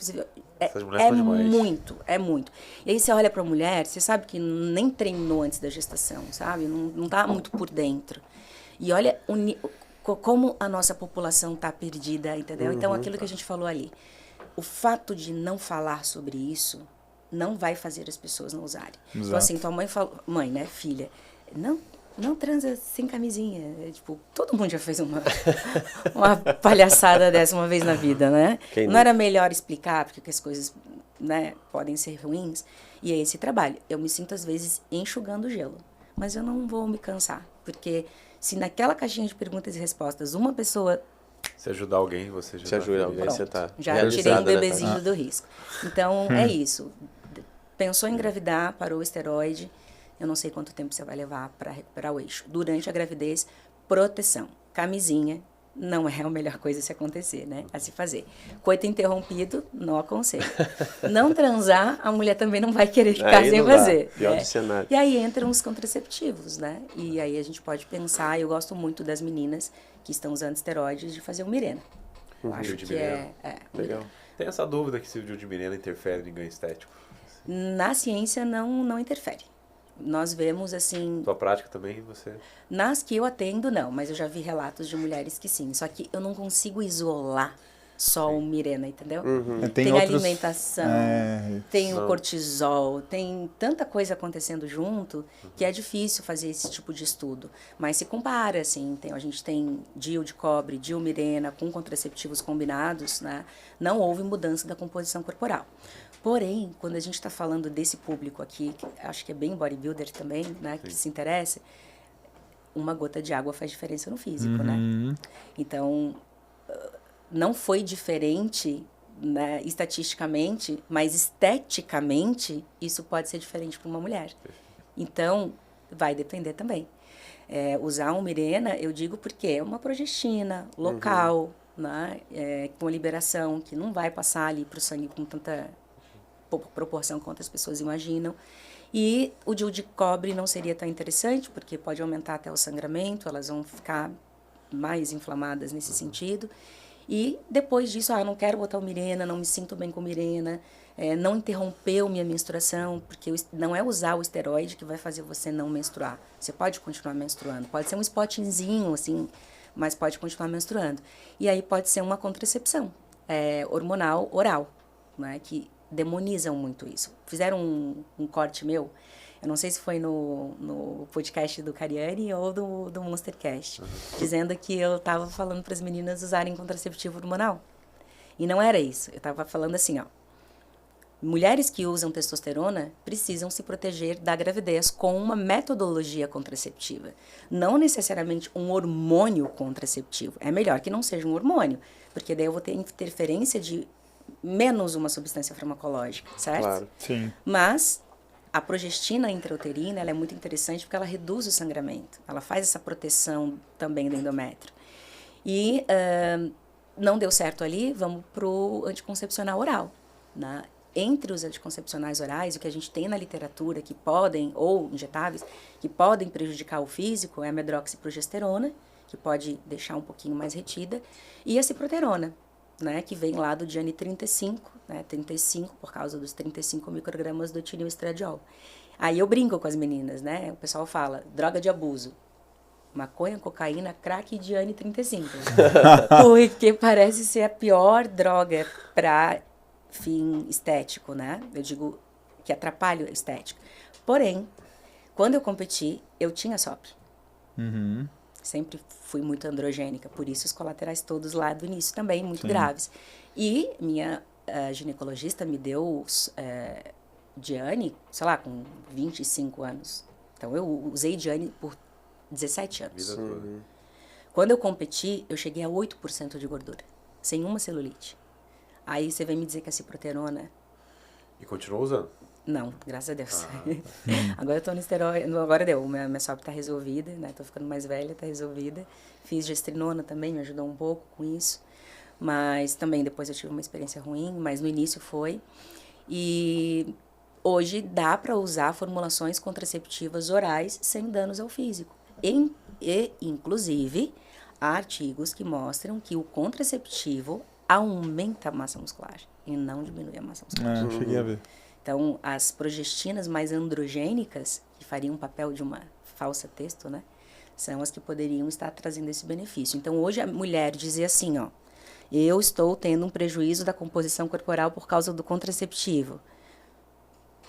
É muito. E aí você olha pra mulher, você sabe que nem treinou antes da gestação, sabe? Não tá muito por dentro. E olha, como a nossa população está perdida, entendeu? Então, aquilo que a gente falou ali, o fato de não falar sobre isso não vai fazer as pessoas não usarem. Exato. Então, assim, tua mãe falou, mãe, né, filha, não transa sem camisinha. Tipo, todo mundo já fez uma palhaçada dessa uma vez na vida, né? Quem não era melhor explicar, porque as coisas, né, podem ser ruins? E é esse trabalho. Eu me sinto, às vezes, enxugando o gelo. Mas eu não vou me cansar. Porque se naquela caixinha de perguntas e respostas uma pessoa... Se ajudar alguém, você Se ajuda alguém, Pronto, você tá já realizada, tirei um né, bebezinho do risco. Então, é isso. Pensou em engravidar, parou o esteroide, eu não sei quanto tempo você vai levar para recuperar o eixo. Durante a gravidez, proteção. Camisinha não é a melhor coisa a se acontecer, né? A se fazer. Coito interrompido, não aconselho. Não transar, a mulher também não vai querer ficar Aí sem não dá. fazer. Pior né? do cenário. E aí entram os contraceptivos, né? E aí a gente pode pensar, eu gosto muito das meninas que estão usando esteroides de fazer o Mirena. Eu acho de que Mirena. Legal. Tem essa dúvida que se o DIU de Mirena interfere em ganho estético. Na ciência não interfere. Nós vemos assim, Sua prática também, você... nas que eu atendo não, mas eu já vi relatos de mulheres que sim. Só que eu não consigo isolar só o Mirena, entendeu? Tem outros- alimentação, tem o Não. cortisol, tem tanta coisa acontecendo junto que é difícil fazer esse tipo de estudo. Mas se compara, assim, a gente tem DIU de cobre, DIU Mirena com contraceptivos combinados, né? Não houve mudança da composição corporal. Porém, quando a gente está falando desse público aqui, que acho que é bem bodybuilder também, né, que se interessa, uma gota de água faz diferença no físico, né? Então, não foi diferente, né, estatisticamente, mas esteticamente, isso pode ser diferente para uma mulher. Então, vai depender também. Usar um Mirena, eu digo porque é uma progestina local, né, com liberação, que não vai passar ali para o sangue com tanta proporção quanto as pessoas imaginam. E o DIU de cobre não seria tão interessante, porque pode aumentar até o sangramento, elas vão ficar mais inflamadas nesse sentido. E depois disso, eu não quero botar o Mirena, não me sinto bem com o Mirena, não interrompeu minha menstruação, porque não é usar o esteroide que vai fazer você não menstruar. Você pode continuar menstruando, pode ser um spotzinho, assim, mas pode continuar menstruando. E aí pode ser uma contracepção hormonal oral, né, que demonizam muito isso. Fizeram um corte meu, eu não sei se foi no podcast do Cariani ou do Monstercast, dizendo que eu estava falando para as meninas usarem contraceptivo hormonal. E não era isso. Eu estava falando assim, ó. Mulheres que usam testosterona precisam se proteger da gravidez com uma metodologia contraceptiva. Não necessariamente um hormônio contraceptivo. É melhor que não seja um hormônio, porque daí eu vou ter interferência de menos uma substância farmacológica, certo? Claro. Sim. Mas a progestina intrauterina ela é muito interessante porque ela reduz o sangramento. Ela faz essa proteção também do endométrio. E não deu certo ali, vamos para o anticoncepcional oral. Né? Entre os anticoncepcionais orais, o que a gente tem na literatura que podem, ou injetáveis, que podem prejudicar o físico é a medroxiprogesterona, que pode deixar um pouquinho mais retida, e a ciproterona, né, que vem lá do Diane 35, né, 35 por causa dos 35 microgramas do etilenoestradiol. Aí eu brinco com as meninas, né, o pessoal fala, droga de abuso, maconha, cocaína, crack e Diane 35. Porque parece ser a pior droga para fim estético, né, eu digo que atrapalha a estética. Porém, quando eu competi, eu tinha SOP. Sempre fui muito androgênica, por isso os colaterais todos lá do início também, muito graves. E minha ginecologista me deu Diane, sei lá, com 25 anos. Então, eu usei Diane por 17 anos. Vida toda. Quando eu competi, eu cheguei a 8% de gordura, sem uma celulite. Aí você vem me dizer que a ciproterona... E continuou usando? Não, graças a Deus. Agora eu tô no esteroide, agora deu, minha SOP tá resolvida, né? Tô ficando mais velha, tá resolvida. Fiz gestrinona também, me ajudou um pouco com isso. Mas também depois eu tive uma experiência ruim, mas no início foi. E hoje dá para usar formulações contraceptivas orais sem danos ao físico. E inclusive, há artigos que mostram que o contraceptivo aumenta a massa muscular e não diminui a massa muscular. Cheguei a ver. Então, as progestinas mais androgênicas, que fariam o papel de uma falsa testo, né? são as que poderiam estar trazendo esse benefício. Então, hoje a mulher dizer assim, ó, eu estou tendo um prejuízo da composição corporal por causa do contraceptivo.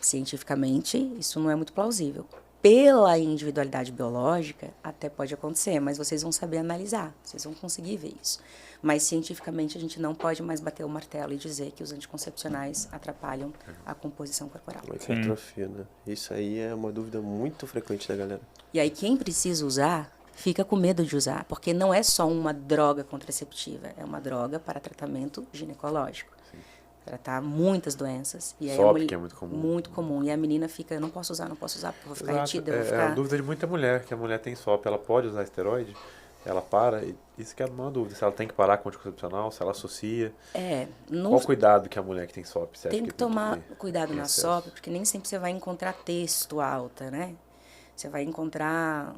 Cientificamente, isso não é muito plausível. Pela individualidade biológica, até pode acontecer, mas vocês vão saber analisar, vocês vão conseguir ver isso. Mas, cientificamente, a gente não pode mais bater o martelo e dizer que os anticoncepcionais atrapalham a composição corporal. Uma hipertrofia, né? Isso aí é uma dúvida muito frequente da galera. E aí, quem precisa usar, fica com medo de usar, porque não é só uma droga contraceptiva, é uma droga para tratamento ginecológico. Tratar muitas doenças. E aí SOP, que é muito comum. Muito comum. E a menina fica, eu não posso usar, porque eu vou ficar retida, eu vou É ficar... a dúvida de muita mulher, que a mulher tem SOP, ela pode usar esteroide, ela para, e isso que é uma dúvida, se ela tem que parar com o anticoncepcional, se ela associa. Qual o cuidado que a mulher que tem SOP, você acha Tem que tomar ter cuidado em na excesso? SOP, porque nem sempre você vai encontrar texto alta, né? Você vai encontrar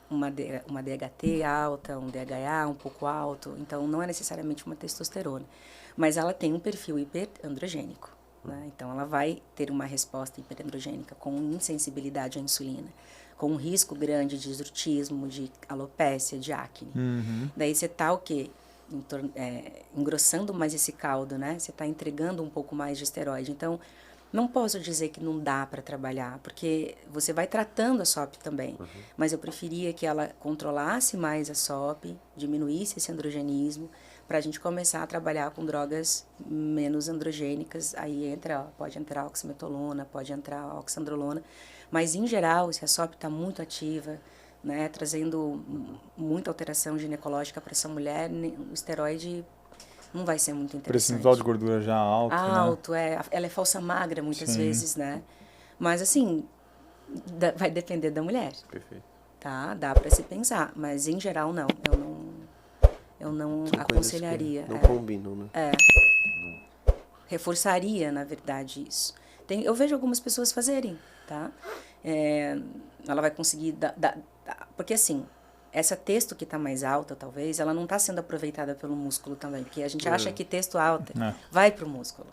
uma DHT alta, um DHA um pouco alto, então não é necessariamente uma testosterona. Mas ela tem um perfil hiperandrogênico, né? Então ela vai ter uma resposta hiperandrogênica com insensibilidade à insulina, com um risco grande de hirsutismo, de alopécia, de acne. Daí você está o quê? Engrossando mais esse caldo, né? Você está entregando um pouco mais de esteroide. Então, não posso dizer que não dá para trabalhar, porque você vai tratando a SOP também. Mas eu preferia que ela controlasse mais a SOP, diminuísse esse androgenismo, para a gente começar a trabalhar com drogas menos androgênicas. Aí pode entrar a oximetolona, pode entrar a oxandrolona. Mas, em geral, se a SOP está muito ativa, né, trazendo muita alteração ginecológica para essa mulher, o esteroide não vai ser muito interessante. Percentual de gordura já alto, Alto, né? ela é falsa magra muitas Sim. vezes, né? Mas, assim, vai depender da mulher, Perfeito. tá? Dá para se pensar, mas, em geral, não. Eu não São coisas aconselharia. que não combinam, né? Reforçaria, na verdade, isso. Eu vejo algumas pessoas fazerem, tá? Ela vai conseguir porque, assim, essa testo que está mais alta, talvez, ela não está sendo aproveitada pelo músculo também. Porque a gente acha que testo alta vai para o músculo.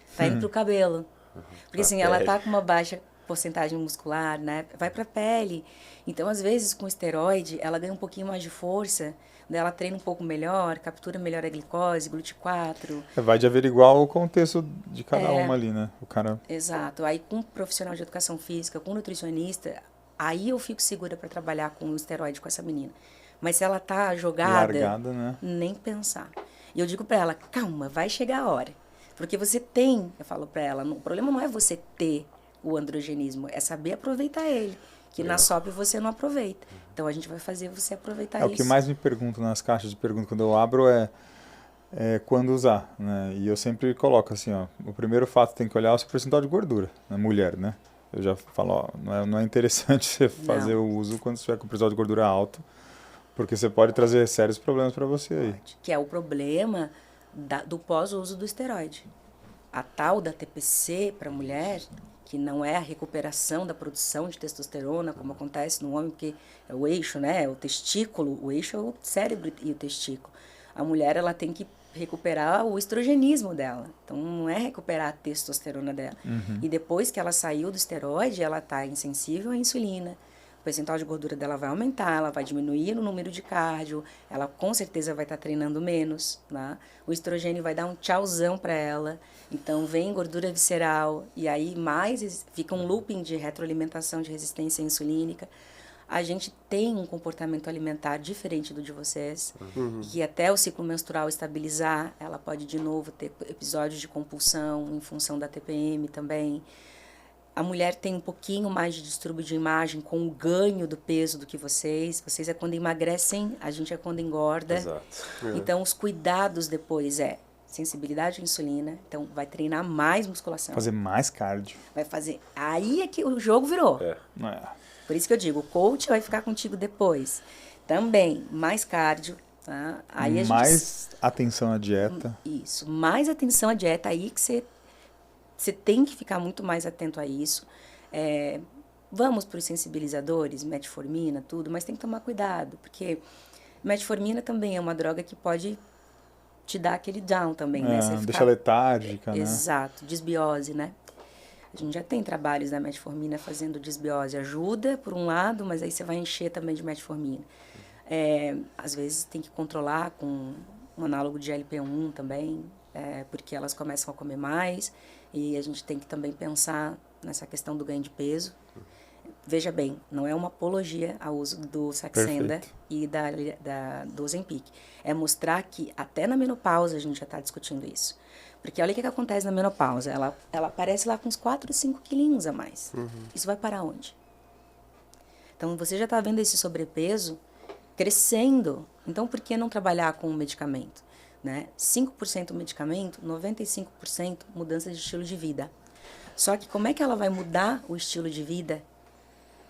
Está indo para o cabelo. Porque, assim, ela está com uma baixa porcentagem muscular, né? Vai para a pele. Então, às vezes, com esteroide, ela ganha um pouquinho mais de força, daí ela treina um pouco melhor, captura melhor a glicose, GLUT4. Vai de averiguar o contexto de cada uma ali, né? O cara... Exato. Aí, com um profissional de educação física, com um nutricionista, aí eu fico segura para trabalhar com o esteroide com essa menina. Mas se ela tá jogada, largada, né? Nem pensar. E eu digo para ela, calma, vai chegar a hora. Porque você tem, eu falo para ela, o problema não é você ter o androgenismo, é saber aproveitar ele. Que na SOP você não aproveita. Então, a gente vai fazer você aproveitar isso. O que mais me perguntam nas caixas de perguntas quando eu abro é quando usar, né? E eu sempre coloco assim, ó, o primeiro fato que tem que olhar é o seu percentual de gordura, na mulher, né? Eu já falo, ó, não é interessante você fazer o uso quando você estiver com percentual de gordura alto, porque você pode trazer sérios problemas para você aí. Que é o problema do pós-uso do esteroide. A tal da TPC para mulher, que não é a recuperação da produção de testosterona, como acontece no homem, porque é o eixo, né? O testículo, o eixo é o cérebro e o testículo. A mulher, ela tem que recuperar o estrogenismo dela. Então, não é recuperar a testosterona dela. E depois que ela saiu do esteroide, ela está insensível à insulina. O percentual de gordura dela vai aumentar, ela vai diminuir no número de cardio, ela com certeza vai estar treinando menos, né? O estrogênio vai dar um tchauzão para ela, então vem gordura visceral, e aí fica um looping de retroalimentação de resistência insulínica. A gente tem um comportamento alimentar diferente do de vocês, que até o ciclo menstrual estabilizar, ela pode de novo ter episódios de compulsão em função da TPM também. A mulher tem um pouquinho mais de distúrbio de imagem com o ganho do peso do que vocês. Vocês é quando emagrecem, a gente é quando engorda. Exato. Então, os cuidados depois sensibilidade à insulina. Então, vai treinar mais musculação. Fazer mais cardio. Vai fazer... Aí é que o jogo virou. Por isso que eu digo, o coach vai ficar contigo depois. Também, mais cardio. Tá? Aí mais atenção à dieta. Isso, mais atenção à dieta. Aí que você tem que ficar muito mais atento a isso. Vamos para os sensibilizadores, metformina, tudo, mas tem que tomar cuidado, porque metformina também é uma droga que pode te dar aquele down também, né? Deixa letárgica, né? Exato, desbiose, né? A gente já tem trabalhos da metformina fazendo desbiose. Ajuda, por um lado, mas aí você vai encher também de metformina. Às vezes tem que controlar com um análogo de GLP-1 também, porque elas começam a comer mais, e a gente tem que também pensar nessa questão do ganho de peso. Veja bem, não é uma apologia ao uso do Saxenda e do Ozempic. É mostrar que até na menopausa a gente já está discutindo isso. Porque olha o que acontece na menopausa. Ela aparece lá com uns 4, 5 quilinhos a mais. Isso vai para onde? Então, você já está vendo esse sobrepeso crescendo. Então, por que não trabalhar com o medicamento? Né? 5% medicamento, 95% mudança de estilo de vida. Só que como é que ela vai mudar o estilo de vida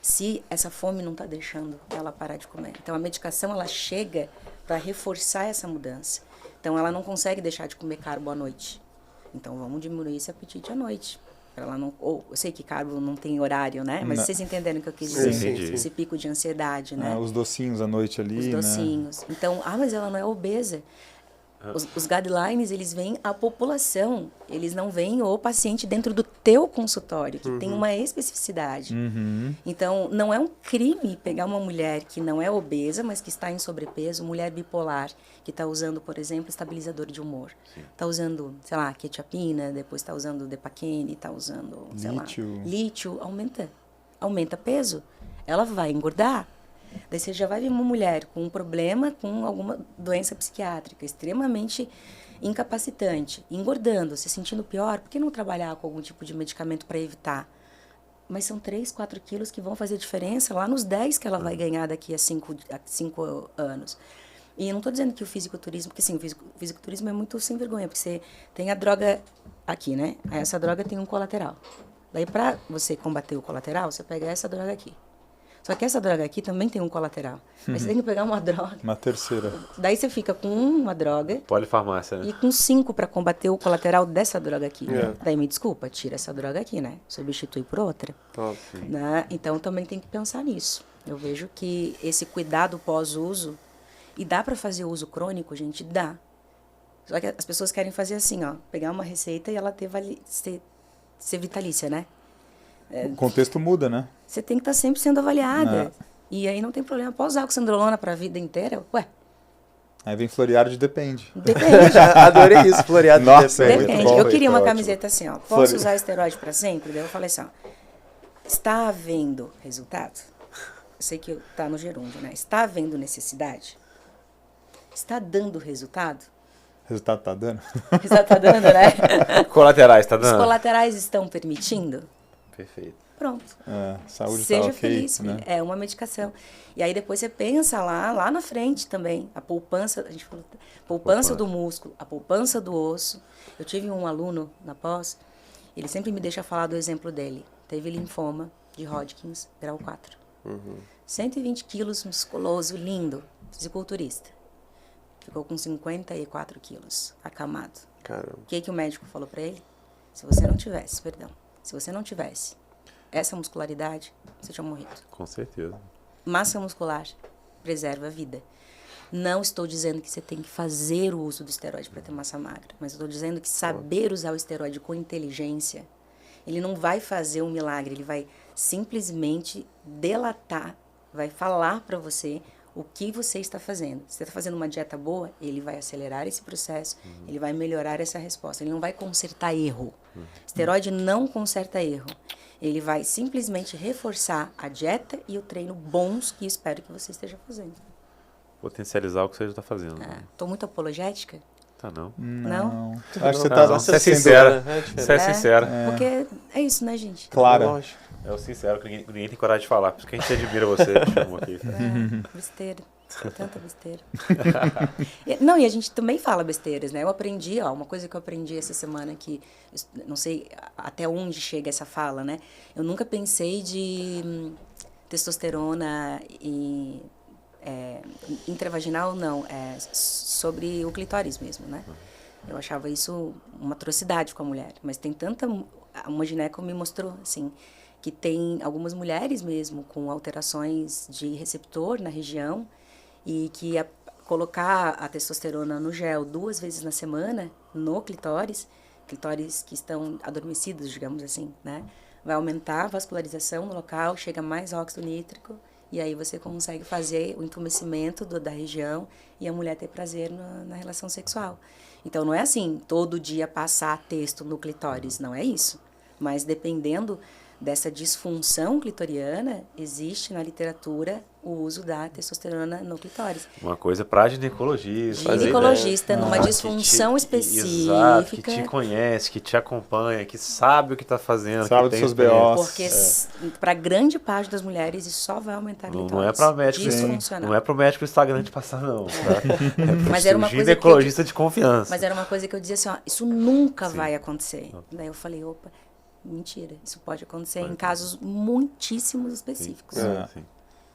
se essa fome não está deixando ela parar de comer? Então, a medicação, ela chega para reforçar essa mudança. Então, ela não consegue deixar de comer carbo à noite. Então, vamos diminuir esse apetite à noite. Ela não, eu sei que carbo não tem horário, né? Mas vocês entenderam o que eu quis dizer? Sim. Esse pico de ansiedade, né? Os docinhos à noite ali, Os docinhos. Né? Então, mas ela não é obesa. Os guidelines, eles veem a população, eles não veem o paciente dentro do teu consultório, que tem uma especificidade. Então, não é um crime pegar uma mulher que não é obesa, mas que está em sobrepeso, mulher bipolar, que está usando, por exemplo, estabilizador de humor. Está usando, sei lá, quetiapina, depois está usando Depaquene, está usando, sei lá, lítio, aumenta peso. Ela vai engordar. Daí você já vai ver uma mulher com um problema, com alguma doença psiquiátrica extremamente incapacitante, engordando, se sentindo pior, por que não trabalhar com algum tipo de medicamento para evitar? Mas são 3, 4 quilos que vão fazer diferença lá nos 10 que ela vai ganhar daqui a 5 anos. E eu não estou dizendo que o fisiculturismo, porque sim, o fisiculturismo é muito sem vergonha, porque você tem a droga aqui, né? Aí essa droga tem um colateral. Daí para você combater o colateral, você pega essa droga aqui. Só que essa droga aqui também tem um colateral. Aí você tem que pegar uma droga. Uma terceira. Daí você fica com uma droga. Polifarmácia, né? E com 5 para combater o colateral dessa droga aqui. Daí me desculpa, tira essa droga aqui, né? Substitui por outra. Né? Então também tem que pensar nisso. Eu vejo que esse cuidado pós-uso, e dá para fazer uso crônico, gente? Dá. Só que as pessoas querem fazer assim, ó. Pegar uma receita e ela ser vitalícia, né? O contexto muda, né? Você tem que estar sempre sendo avaliada. E aí não tem problema. Pode usar oxandrolona para a vida inteira? Ué. Aí vem Floriade, depende. Depende. Adorei isso, Floriade. Nossa, depende. muito bom. Eu queria uma camiseta assim, ó. Posso usar esteroide para sempre? Daí eu falei assim, ó. Está havendo resultado? Eu sei que está no gerúndio, né? Está havendo necessidade? Está dando resultado? Resultado tá dando? Resultado tá dando, né? Colaterais, tá dando? Os colaterais estão permitindo? Perfeito. Pronto. Saúde Seja tá ok, feliz, né? É uma medicação. E aí depois você pensa lá na frente também, a poupança, a gente falou, poupança do músculo, a poupança do osso. Eu tive um aluno na pós, ele sempre me deixa falar do exemplo dele. Teve linfoma de Hodgkins, grau 4. 120 quilos, musculoso, lindo, fisiculturista. Ficou com 54 quilos, acamado. Caramba. O que o médico falou para ele? Se você não tivesse essa muscularidade, você tinha morrido. Com certeza. Massa muscular preserva a vida. Não estou dizendo que você tem que fazer o uso do esteroide para ter massa magra, mas estou dizendo que saber usar o esteroide com inteligência, ele não vai fazer um milagre, ele vai simplesmente delatar, vai falar para você o que você está fazendo. Se você está fazendo uma dieta boa, ele vai acelerar esse processo, ele vai melhorar essa resposta. Ele não vai consertar erro. Esteroide não conserta erro. Ele vai simplesmente reforçar a dieta e o treino bons que espero que você esteja fazendo. Potencializar o que você já está fazendo. Estou muito apologética? Tá, não. Não? Acho que você tá Você é sincera. Né? Você é sincera. Porque é isso, né, gente? clara. É o sincero, que ninguém tem coragem de falar. Por isso que a gente admira você, te chamou aqui. Besteira. Tanta besteira. Não, e a gente também fala besteiras, né? Eu aprendi, uma coisa que eu aprendi essa semana que, não sei até onde chega essa fala, né? Eu nunca pensei de testosterona e intravaginal, não. Sobre o clitóris mesmo, né? Eu achava isso uma atrocidade com a mulher. Mas tem tanta... Uma gineco me mostrou, assim, que tem algumas mulheres mesmo com alterações de receptor na região e que colocar a testosterona no gel 2 vezes na semana no clitóris que estão adormecidos, digamos assim, né? Vai aumentar a vascularização no local, chega mais óxido nítrico e aí você consegue fazer o entumecimento da região e a mulher ter prazer na relação sexual. Então, não é assim, todo dia passar texto no clitóris, não é isso. Mas dependendo dessa disfunção clitoriana, existe na literatura o uso da testosterona no clitóris. Uma coisa para ginecologista. Ginecologista, numa disfunção específica. Exato, que te conhece, que te acompanha, que sabe o que está fazendo. Sabe dos seus BOs. Porque para grande parte das mulheres isso só vai aumentar a clitóris. Não é para médico, disfuncional. não é para o médico do Instagram te passar, não. Tá? Mas era uma coisa ginecologista de confiança. Mas era uma coisa que eu dizia assim, ó, isso nunca vai acontecer. Daí eu falei, opa, mentira, isso pode acontecer em casos muitíssimos específicos. Sim.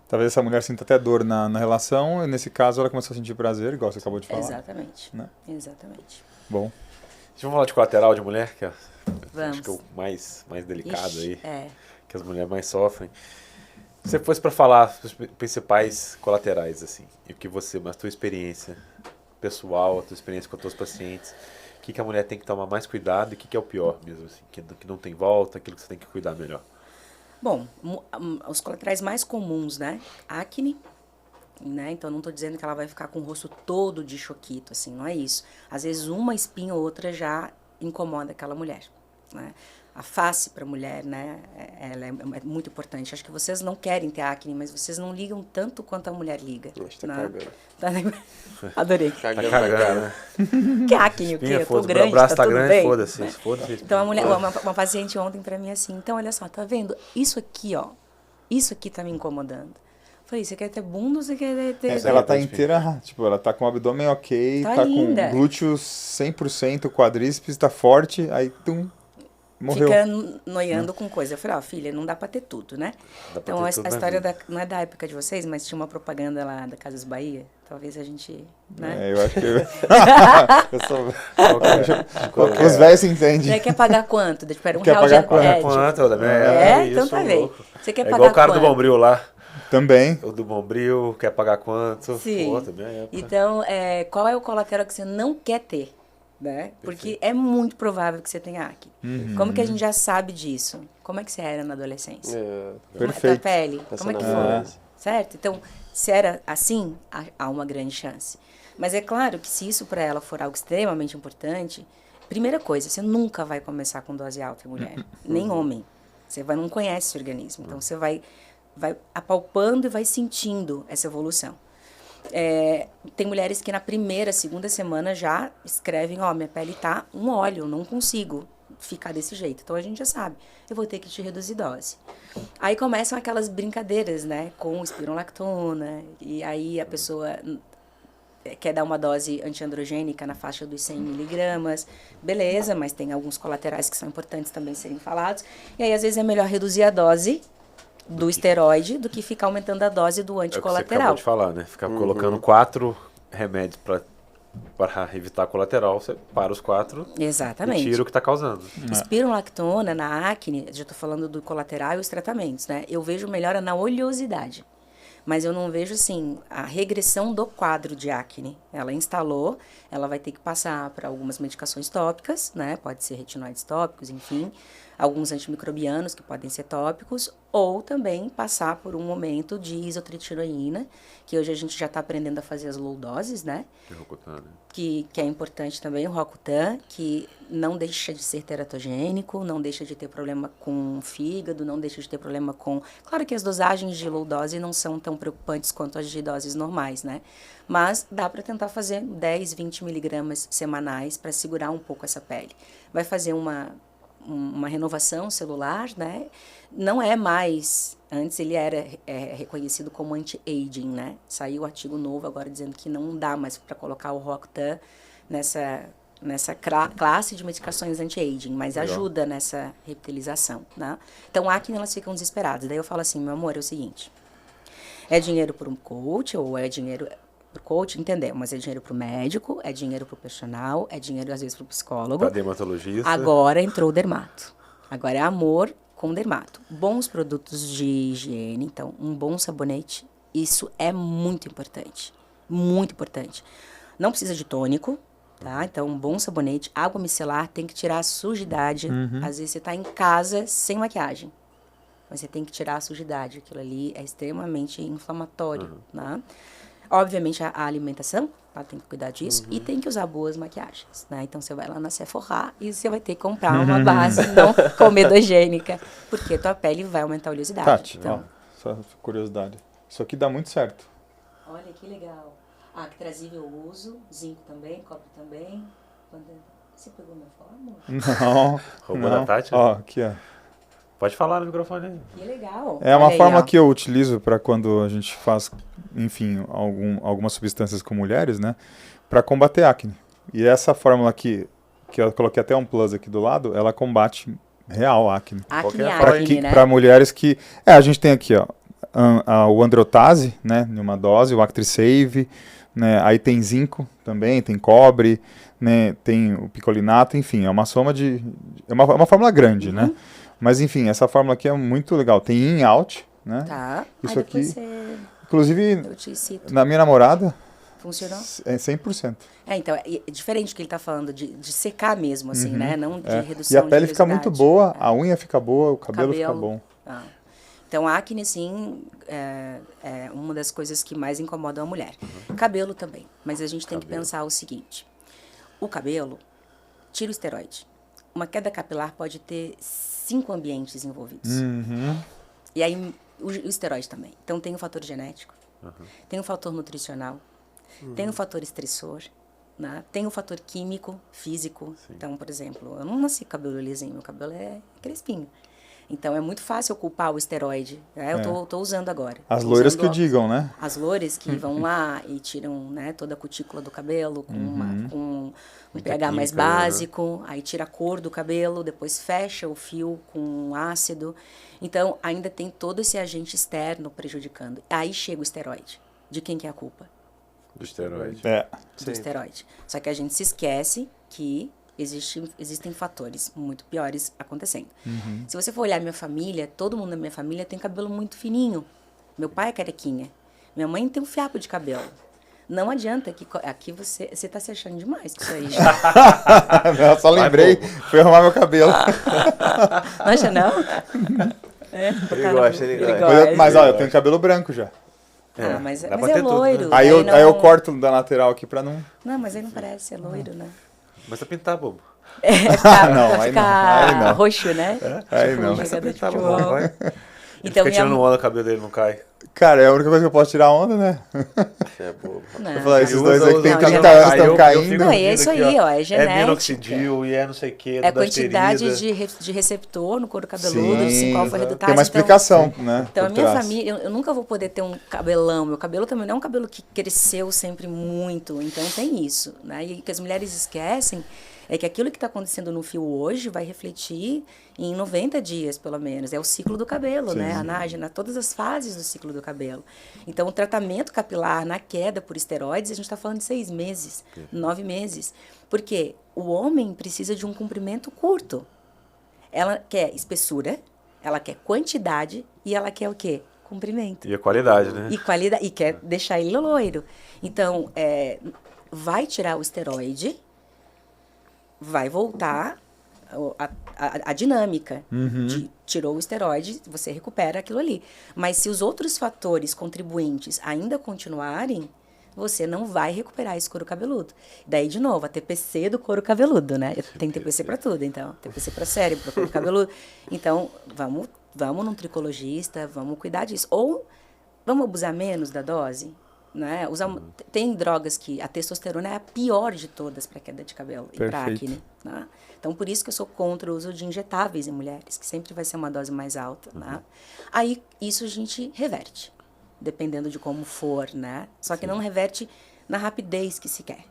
Talvez essa mulher sinta até dor na relação, e nesse caso ela começou a sentir prazer, igual você acabou de falar. Exatamente. Né? Exatamente. Bom. Vamos falar de colateral de mulher, que é, Vamos. acho que é o mais delicado aí, É. que as mulheres mais sofrem. Se você fosse para falar os principais colaterais, assim, e o que você, a tua experiência pessoal, a tua experiência com as tuas pacientes, o que a mulher tem que tomar mais cuidado e o que é o pior mesmo, assim, que não tem volta, aquilo que você tem que cuidar melhor? Bom, os colaterais mais comuns, né? Acne, né? Então, não estou dizendo que ela vai ficar com o rosto todo de choquito, assim, não é isso. Às vezes, uma espinha ou outra já incomoda aquela mulher, né? A face para a mulher, né? Ela é muito importante. Acho que vocês não querem ter acne, mas vocês não ligam tanto quanto a mulher liga. Acho que tá né? cagando. Adorei. Tá cagando, né? Que acne, o quê? Eu tô grande, o braço tá tá tudo grande, bem? foda-se. Então, a mulher, uma paciente ontem pra mim assim, então, olha só, tá vendo? Isso aqui, ó, isso aqui tá me incomodando. Falei, você quer ter bunda ou você quer ter... Ela tá inteira, tipo, ela tá com o abdômen ok, Tá tá linda. com glúteos 100%, quadríceps, tá forte, aí, morreu. Fica noiando com coisa. Eu falei, ó, filha, não dá pra ter tudo, né? Dá pra Então, ter a tudo na história vida. não é da época de vocês, mas tinha uma propaganda lá da Casas Bahia. Talvez a gente, né? Eu acho que... eu sou... Qual que é? Os velhos se entendem. Você quer pagar quanto? Espera, Quer R$1 pagar de quanto? médio. Quanto? Então tá bem. Louco. Você quer É pagar igual o cara quanto? do Bombril lá. Também. O do Bombril quer pagar quanto? Sim. Pô, também é época. Então, qual é o colateral que você não quer ter? Né? Porque é muito provável que você tenha acne. Como que a gente já sabe disso? Como é que você era na adolescência? Perfeito. A pele, como é que foi? Certo? Então, se era assim, há uma grande chance. Mas é claro que se isso para ela for algo extremamente importante, primeira coisa, você nunca vai começar com dose alta em mulher, nem homem. Você não conhece o organismo, então você vai apalpando e vai sentindo essa evolução. Tem mulheres que na primeira, segunda semana já escrevem, ó, minha pele tá um óleo, não consigo ficar desse jeito. Então a gente já sabe, eu vou ter que te reduzir dose. Aí começam aquelas brincadeiras, né, com espironolactona, e aí a pessoa quer dar uma dose antiandrogênica na faixa dos 100 miligramas, beleza, mas tem alguns colaterais que são importantes também serem falados, e aí às vezes é melhor reduzir a dose do esteroide do que ficar aumentando a dose do É o que você anticolateral. acabou de falar, né? Ficar colocando 4 remédios para evitar colateral, você para os 4 Exatamente. e tira o que está causando. Espironolactona na acne, já estou falando do colateral e os tratamentos, né? Eu vejo melhora na oleosidade, mas eu não vejo, assim, a regressão do quadro de acne. Ela instalou, ela vai ter que passar para algumas medicações tópicas, né? Pode ser retinoides tópicos, enfim, alguns antimicrobianos que podem ser tópicos, ou também passar por um momento de isotretinoína, que hoje a gente já está aprendendo a fazer as low doses, né? Que é importante também, o Roacutan, que não deixa de ser teratogênico, não deixa de ter problema com o fígado, não deixa de ter problema com... Claro que as dosagens de low dose não são tão preocupantes quanto as de doses normais, né? Mas dá para tentar fazer 10, 20 miligramas semanais para segurar um pouco essa pele. Vai fazer uma renovação celular, né? Não é mais... Antes ele era reconhecido como anti-aging, né? Saiu um artigo novo agora dizendo que não dá mais para colocar o Roacutan nessa classe de medicações anti-aging, mas ajuda nessa reptilização, né? Então, a acne, elas ficam desesperadas. Daí eu falo assim, meu amor, é o seguinte, é dinheiro por um coach ou é dinheiro... Pro coach, entendeu? Mas é dinheiro pro médico, é dinheiro pro personal, é dinheiro às vezes pro psicólogo. Para dermatologista. Agora entrou o dermato. Agora é amor com dermato. Bons produtos de higiene, então, um bom sabonete, isso é muito importante. Muito importante. Não precisa de tônico, tá? Então, um bom sabonete, água micelar, tem que tirar a sujidade. Às vezes você tá em casa sem maquiagem. Mas você tem que tirar a sujidade. Aquilo ali é extremamente inflamatório, né? Obviamente, a alimentação, ela tem que cuidar disso. E tem que usar boas maquiagens, né? Então, você vai lá na Sephora e você vai ter que comprar uma base não comedogênica. Porque tua pele vai aumentar a oleosidade. Tati, Então, ó, só curiosidade. Isso aqui dá muito certo. olha que legal. Ah, que trazível eu uso. Zinco também, cobre também. Você pegou minha fórmula? Não. Roubou não. da Tati? Ó, aqui, ó. Pode falar no microfone aí. Que legal. É uma Olha aí, forma ó. que eu utilizo para quando a gente faz, enfim, algumas substâncias com mulheres, né? Para combater acne. E essa fórmula aqui, que eu coloquei até um plus aqui do lado, ela combate real acne. Acne, Qualquer acne, né? Para mulheres que... a gente tem aqui, ó, o Androtase, né? Em uma dose, o Actrisave, né? Aí tem zinco também, tem cobre, né? Tem o picolinato, enfim, é uma soma de... É uma fórmula grande, né? Mas, enfim, essa fórmula aqui é muito legal. Tem in e out, né? Tá. Isso Aí depois aqui- você... Inclusive, Eu te cito. na minha namorada, Funcionou? é 100%. Então, é diferente do que ele tá falando, de secar mesmo, assim, né? Não de É. redução E a pele de fica muito oleosidade. boa, a unha fica boa, o cabelo fica Cabelo. bom. Ah. Então, acne, sim, é uma das coisas que mais incomodam a mulher. Cabelo também. Mas a gente tem que pensar o seguinte. O cabelo, tira o esteroide. Uma queda capilar pode ter 5 ambientes envolvidos. E aí, o esteroide também. Então, tem o fator genético, tem o fator nutricional, tem o fator estressor, né? Tem o fator químico, físico. Então, por exemplo, eu não nasci com cabelo lisinho, meu cabelo é crespinho. Então, é muito fácil eu culpar o esteroide. Né? Eu tô usando agora. As Tô loiras usando que o digam, né? as loures que vão lá e tiram, né, toda a cutícula do cabelo com, com um pH mais química, né? básico, aí tira a cor do cabelo, depois fecha o fio com ácido. Então, ainda tem todo esse agente externo prejudicando. Aí chega o esteroide. De quem que é a culpa? Do esteroide. É. Do esteroide. Só que a gente se esquece que existem fatores muito piores acontecendo. Se você for olhar minha família, todo mundo da minha família tem cabelo muito fininho. Meu pai é carequinha. Minha mãe tem um fiapo de cabelo. Não adianta que aqui você tá se achando demais com isso aí. Eu só lembrei, fui arrumar meu cabelo. Não acha não? É, Ele gosta, ele gosta. gosta. Mas ó, eu tenho cabelo branco já. Mas dá é pra ter tudo, loiro. né? Aí eu, não... aí eu corto da lateral aqui pra não... Não, mas aí não parece ser loiro, né? Mas tá pintar, bobo. não, pra aí ficar não, aí não. roxo, né? Aí não. Mas tá jogador de pintar, futebol. bobo, vai. Então, Fica tirando onda, o cabelo dele não cai. Cara, é a única coisa que eu posso tirar onda, né? Você é bobo. Não. Eu falar, esses Usa, dois aí que tem usa, 30 usa. anos Aí estão eu caindo. fico Não, é vendo isso aqui, aí, ó, é É genética. minoxidil e é não sei o que, É quantidade de receptor no couro cabeludo, de Sim, alfa-reductase. tem uma explicação, né? Então, a por minha trás. família, eu nunca vou poder ter um cabelão. Meu cabelo também não é um cabelo que cresceu sempre muito. Então, tem isso. Né? E o que as mulheres esquecem é que aquilo que está acontecendo no fio hoje vai refletir em 90 dias, pelo menos. É o ciclo do cabelo, né? A nágena, todas as fases do ciclo do cabelo. Então, o tratamento capilar na queda por esteroides, a gente está falando de 6 meses, 9 meses. Por quê? O homem precisa de um comprimento curto. Ela quer espessura, ela quer quantidade e ela quer o quê? Comprimento. E a qualidade, né? E qualidade, e quer deixar ele loiro. Então, vai tirar o esteroide, vai voltar a dinâmica. Tirou o esteroide, você recupera aquilo ali. Mas se os outros fatores contribuintes ainda continuarem, você não vai recuperar esse couro cabeludo. Daí, de novo, a TPC do couro cabeludo, né? Tem TPC para tudo, então. TPC para cérebro, para couro cabeludo. Então, vamos num tricologista, vamos cuidar disso. Ou vamos abusar menos da dose, né? Tem drogas que a testosterona é a pior de todas para queda de cabelo e para acne. Né? Então, por isso que eu sou contra o uso de injetáveis em mulheres, que sempre vai ser uma dose mais alta. Né? Aí, isso a gente reverte, dependendo de como for, né? Só que não reverte na rapidez que se quer.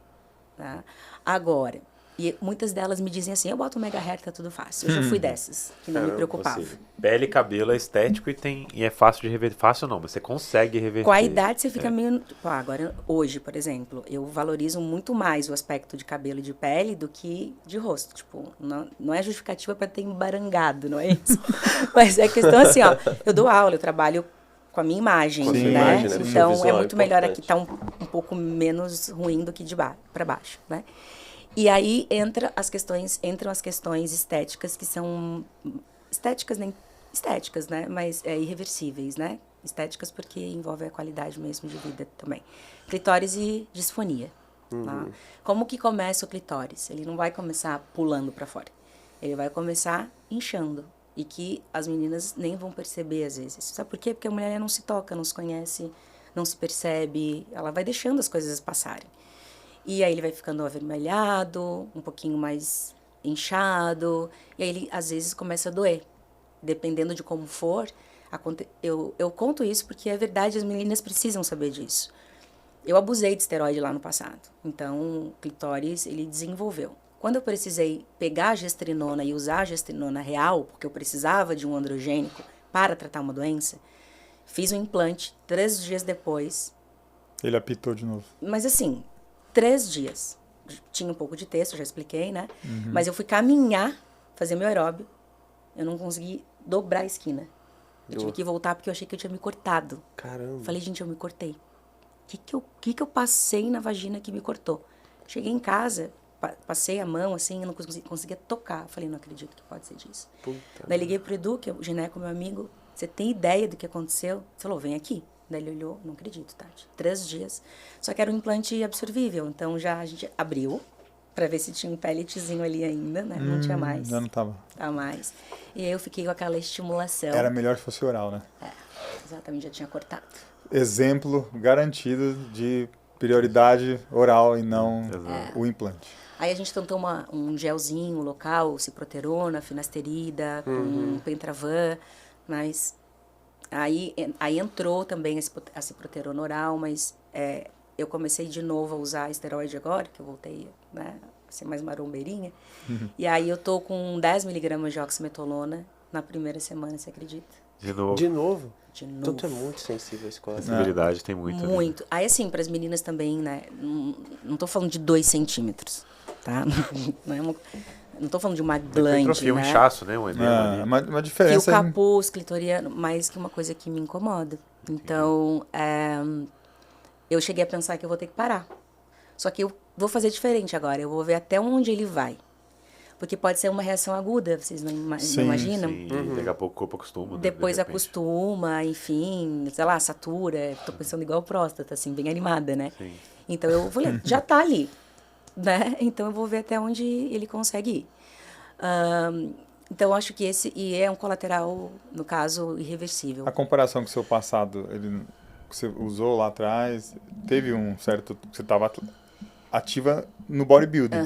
Tá? Agora, e muitas delas me dizem assim, eu boto um megahertz, tá tudo fácil. Eu já fui dessas, que não me preocupava. Pele e cabelo é estético e é fácil de reverter. Fácil não, mas você consegue reverter. Com a idade você fica meio... agora, hoje, por exemplo, eu valorizo muito mais o aspecto de cabelo e de pele do que de rosto. Tipo, não é justificativa para ter embarangado, não é isso? Mas é questão assim, ó, eu dou aula, eu trabalho com a minha imagem, Com a sua né? imagem, né? Então, Visual é muito melhor importante. aqui tá um pouco menos ruim do que de para baixo, né? E aí entram as questões estéticas, que são estéticas nem estéticas, né? Mas irreversíveis, né? Estéticas porque envolve a qualidade mesmo de vida também. Clitóris e disfonia. Tá? Como que começa o clitóris? Ele não vai começar pulando para fora. Ele vai começar inchando. E que as meninas nem vão perceber às vezes. Sabe por quê? Porque a mulher não se toca, não se conhece, não se percebe. Ela vai deixando as coisas passarem. E aí ele vai ficando avermelhado, um pouquinho mais inchado. E aí ele às vezes começa a doer. Dependendo de como for, eu conto isso porque é verdade, as meninas precisam saber disso. Eu abusei de esteroide lá no passado. Então, o clitóris, ele desenvolveu. Quando eu precisei pegar a gestrinona e usar a gestrinona real, porque eu precisava de um androgênico para tratar uma doença, fiz um implante 3 dias depois. Ele apitou de novo. Mas assim, 3 dias. Tinha um pouco de texto, já expliquei, né? Mas eu fui caminhar, fazer meu aeróbio. Eu não consegui dobrar a esquina. Eu tive que voltar porque eu achei que eu tinha me cortado. Caramba. Falei, gente, eu me cortei. O que eu passei na vagina que me cortou? Cheguei em casa, passei a mão assim, eu não conseguia tocar. Falei, não acredito que pode ser disso. Puta. Daí liguei pro Edu, que é o gineco, meu amigo. Você tem ideia do que aconteceu? Ele falou, vem aqui. Daí ele olhou, não acredito, Tati. 3 dias. Só que era um implante absorvível, então já a gente abriu para ver se tinha um pelletzinho ali ainda, né? Não tinha mais. Já não tava. Tá mais. E aí eu fiquei com aquela estimulação. Era melhor se fosse oral, né? Exatamente, já tinha cortado. Exemplo garantido de prioridade oral e não o implante. Aí a gente tentou um gelzinho local, ciproterona, finasterida, com pentravan, mas aí entrou também a ciproterona oral, mas eu comecei de novo a usar esteroide agora, que eu voltei, né, a ser mais marombeirinha. E aí eu tô com 10 miligramas de oximetolona na primeira semana, você acredita? De novo. De novo? De novo. Então tu é muito sensível a esse coisa. Sensibilidade tem muito. Muito. Aí, assim, para as meninas também, né? Não tô falando de 2 centímetros, tá? Não tô falando de uma glande, Hipertrofia, né? um inchaço, né? Um edema ali. Uma Que o diferença. capuz clitoriano, mais que uma coisa que me incomoda. Então, eu cheguei a pensar que eu vou ter que parar. Só que eu vou fazer diferente agora. Eu vou ver até onde ele vai. Porque pode ser uma reação aguda, vocês não imaginam? Sim, daqui a pouco o corpo acostuma. né, Depois de repente. acostuma, enfim, sei lá, satura. Tô pensando igual próstata, assim, bem animada, né? Sim. Então eu falei, já tá ali, né? Então eu vou ver até onde ele consegue ir. Então eu acho que esse é um colateral, no caso, irreversível. A comparação com o seu passado, que você usou lá atrás, teve um certo... Você estava ativa no bodybuilding.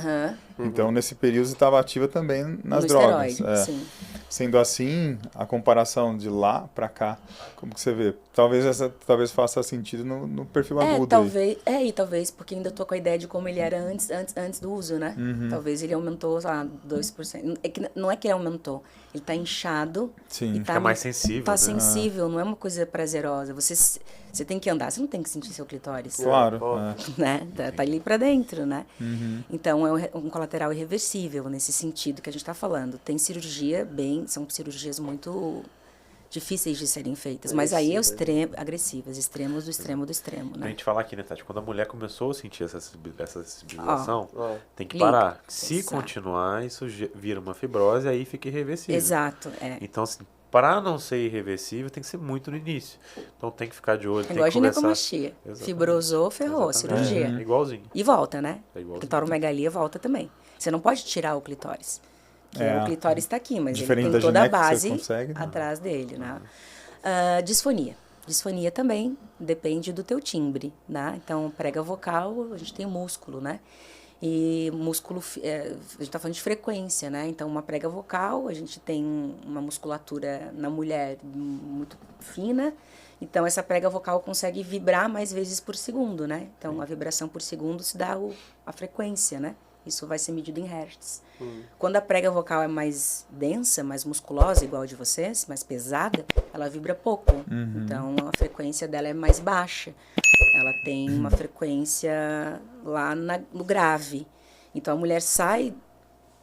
Então, nesse período, você estava ativa também nas No drogas. esteroide, sim. Sendo assim, a comparação de lá para cá, como que você vê? Talvez faça sentido no perfil agudo. Talvez, e talvez porque ainda tô com a ideia de como ele era antes do uso, né? Talvez ele aumentou, sei lá, 2%. Não é que ele aumentou, ele tá inchado. Sim. E Fica mais sensível. Tá né? sensível, não é uma coisa prazerosa. Você tem que andar, você não tem que sentir seu clitóris. Claro. Né? Tá ali pra dentro, né? Então, é um colateral irreversível nesse sentido que a gente tá falando. Tem cirurgia são cirurgias muito difíceis de serem feitas, mas aí é agressivas, extremos do extremo do extremo, Pra né? gente falar aqui, né, Tati? Quando a mulher começou a sentir essa sensibilização, tem que Lipo. parar. Se Exato. continuar, isso vira uma fibrose e aí fica irreversível. Exato, Então, assim, para não ser irreversível, tem que ser muito no início. Então, tem que ficar de olho, tem igual a que conversar. ginecomastia. Exatamente. Fibrosou, ferrou, Exatamente. cirurgia. É igualzinho. E volta, né? É igualzinho. Clitoromegalia volta também. Você não pode tirar o clitóris. Porque o clitóris está aqui, mas Diferente ele da tem toda a gineco, você base consegue, né? atrás dele, né? Disfonia. Disfonia também depende do teu timbre, né? Então, prega vocal, a gente tem músculo, né? E músculo, a gente tá falando de frequência, né? Então, uma prega vocal, a gente tem uma musculatura na mulher muito fina. Então, essa prega vocal consegue vibrar mais vezes por segundo, né? Então, a vibração por segundo se dá a frequência, né? Isso vai ser medido em hertz. Quando a prega vocal é mais densa, mais musculosa, igual a de vocês, mais pesada, ela vibra pouco. Então, a frequência dela é mais baixa. Ela tem uma frequência lá no grave. Então, a mulher sai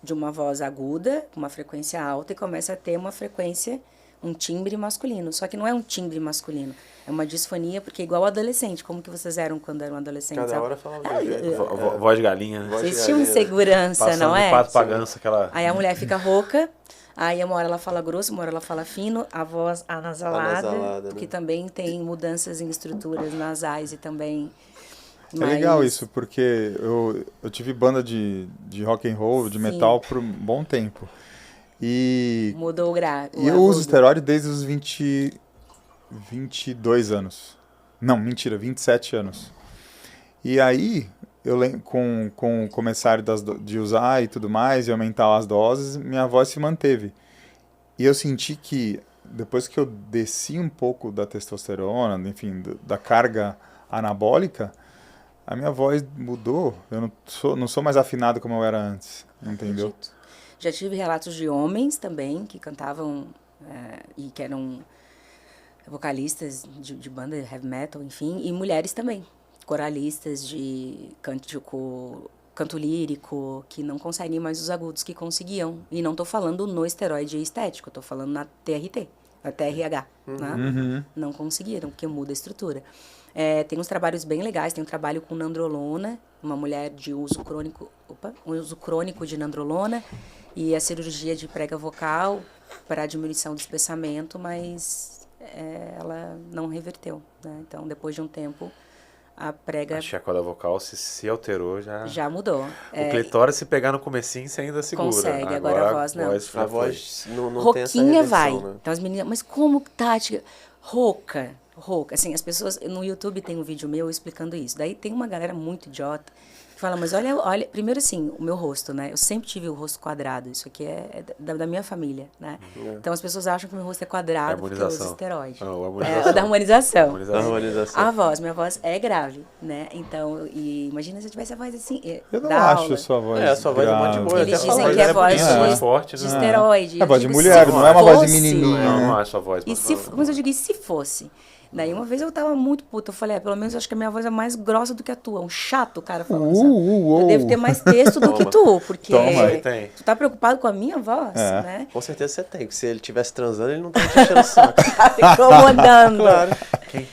de uma voz aguda, com uma frequência alta, e começa a ter uma frequência, um timbre masculino. Só que não é um timbre masculino. É uma disfonia, porque é igual adolescente. Como que vocês eram quando eram adolescentes? Cada hora falava de um jeito. Voz de galinha, né? Voz de Vocês tinham galinha. segurança, Passando não de é? pato pra ganso, aquela... Aí a mulher fica rouca, Aí uma hora ela fala grosso, uma hora ela fala fino, a voz anasalada, Anasalada, né? porque também tem mudanças em estruturas nasais e também... É legal isso, porque eu tive banda de rock and roll, de Sim. metal por um bom tempo. E Mudou o grave. eu uso esteroide desde os 22 anos. Não, mentira, 27 anos. E aí, eu lembro, com o começar de usar e tudo mais, e aumentar as doses, minha voz se manteve. E eu senti que, depois que eu desci um pouco da testosterona, enfim, da carga anabólica, a minha voz mudou. Eu não sou mais afinado como eu era antes, entendeu? Acredito. Já tive relatos de homens também que cantavam e que eram vocalistas de banda heavy metal, enfim, e mulheres também, coralistas de canto lírico, que não conseguem mais os agudos que conseguiam. E não estou falando no esteroide estético, estou falando na TRT, na TRH. Né? Não conseguiram, porque muda a estrutura. Tem uns trabalhos bem legais, tem um trabalho com nandrolona, uma mulher de uso crônico de nandrolona, e a cirurgia de prega vocal para a diminuição do espessamento, mas ela não reverteu. Né? Então, depois de um tempo, a prega... Acho que a corda vocal se alterou já. Já mudou. O clitóris, se pegar no comecinho, você ainda segura. Consegue, agora a voz não. A voz não tem essa Roquinha reversão, vai. né? Então as meninas, mas como, Tati? Rouca. Assim, as pessoas... No YouTube tem um vídeo meu explicando isso. Daí tem uma galera muito idiota que fala, mas olha... Primeiro assim, o meu rosto, né? Eu sempre tive o rosto quadrado. Isso aqui é da minha família, né? Então as pessoas acham que o meu rosto é quadrado porque eu uso esteroide. Da harmonização. Minha voz é grave, né? Então, imagina se eu tivesse a voz assim... Eu não acho a sua voz a sua voz é muito boa. Eles dizem que é voz forte, de esteroide. É voz de mulher, não é uma voz de menininha. Não acho a voz. Mas eu digo, e se fosse? Daí uma vez eu tava muito puta, eu falei, pelo menos eu acho que a minha voz é mais grossa do que a tua. Um chato, o cara falando, sabe? Eu devo ter mais texto do que tu, porque tu tá preocupado com a minha voz, né? Com certeza você tem, porque se ele estivesse transando, ele não tá te enchendo o saco. Tá incomodando. Claro. Quem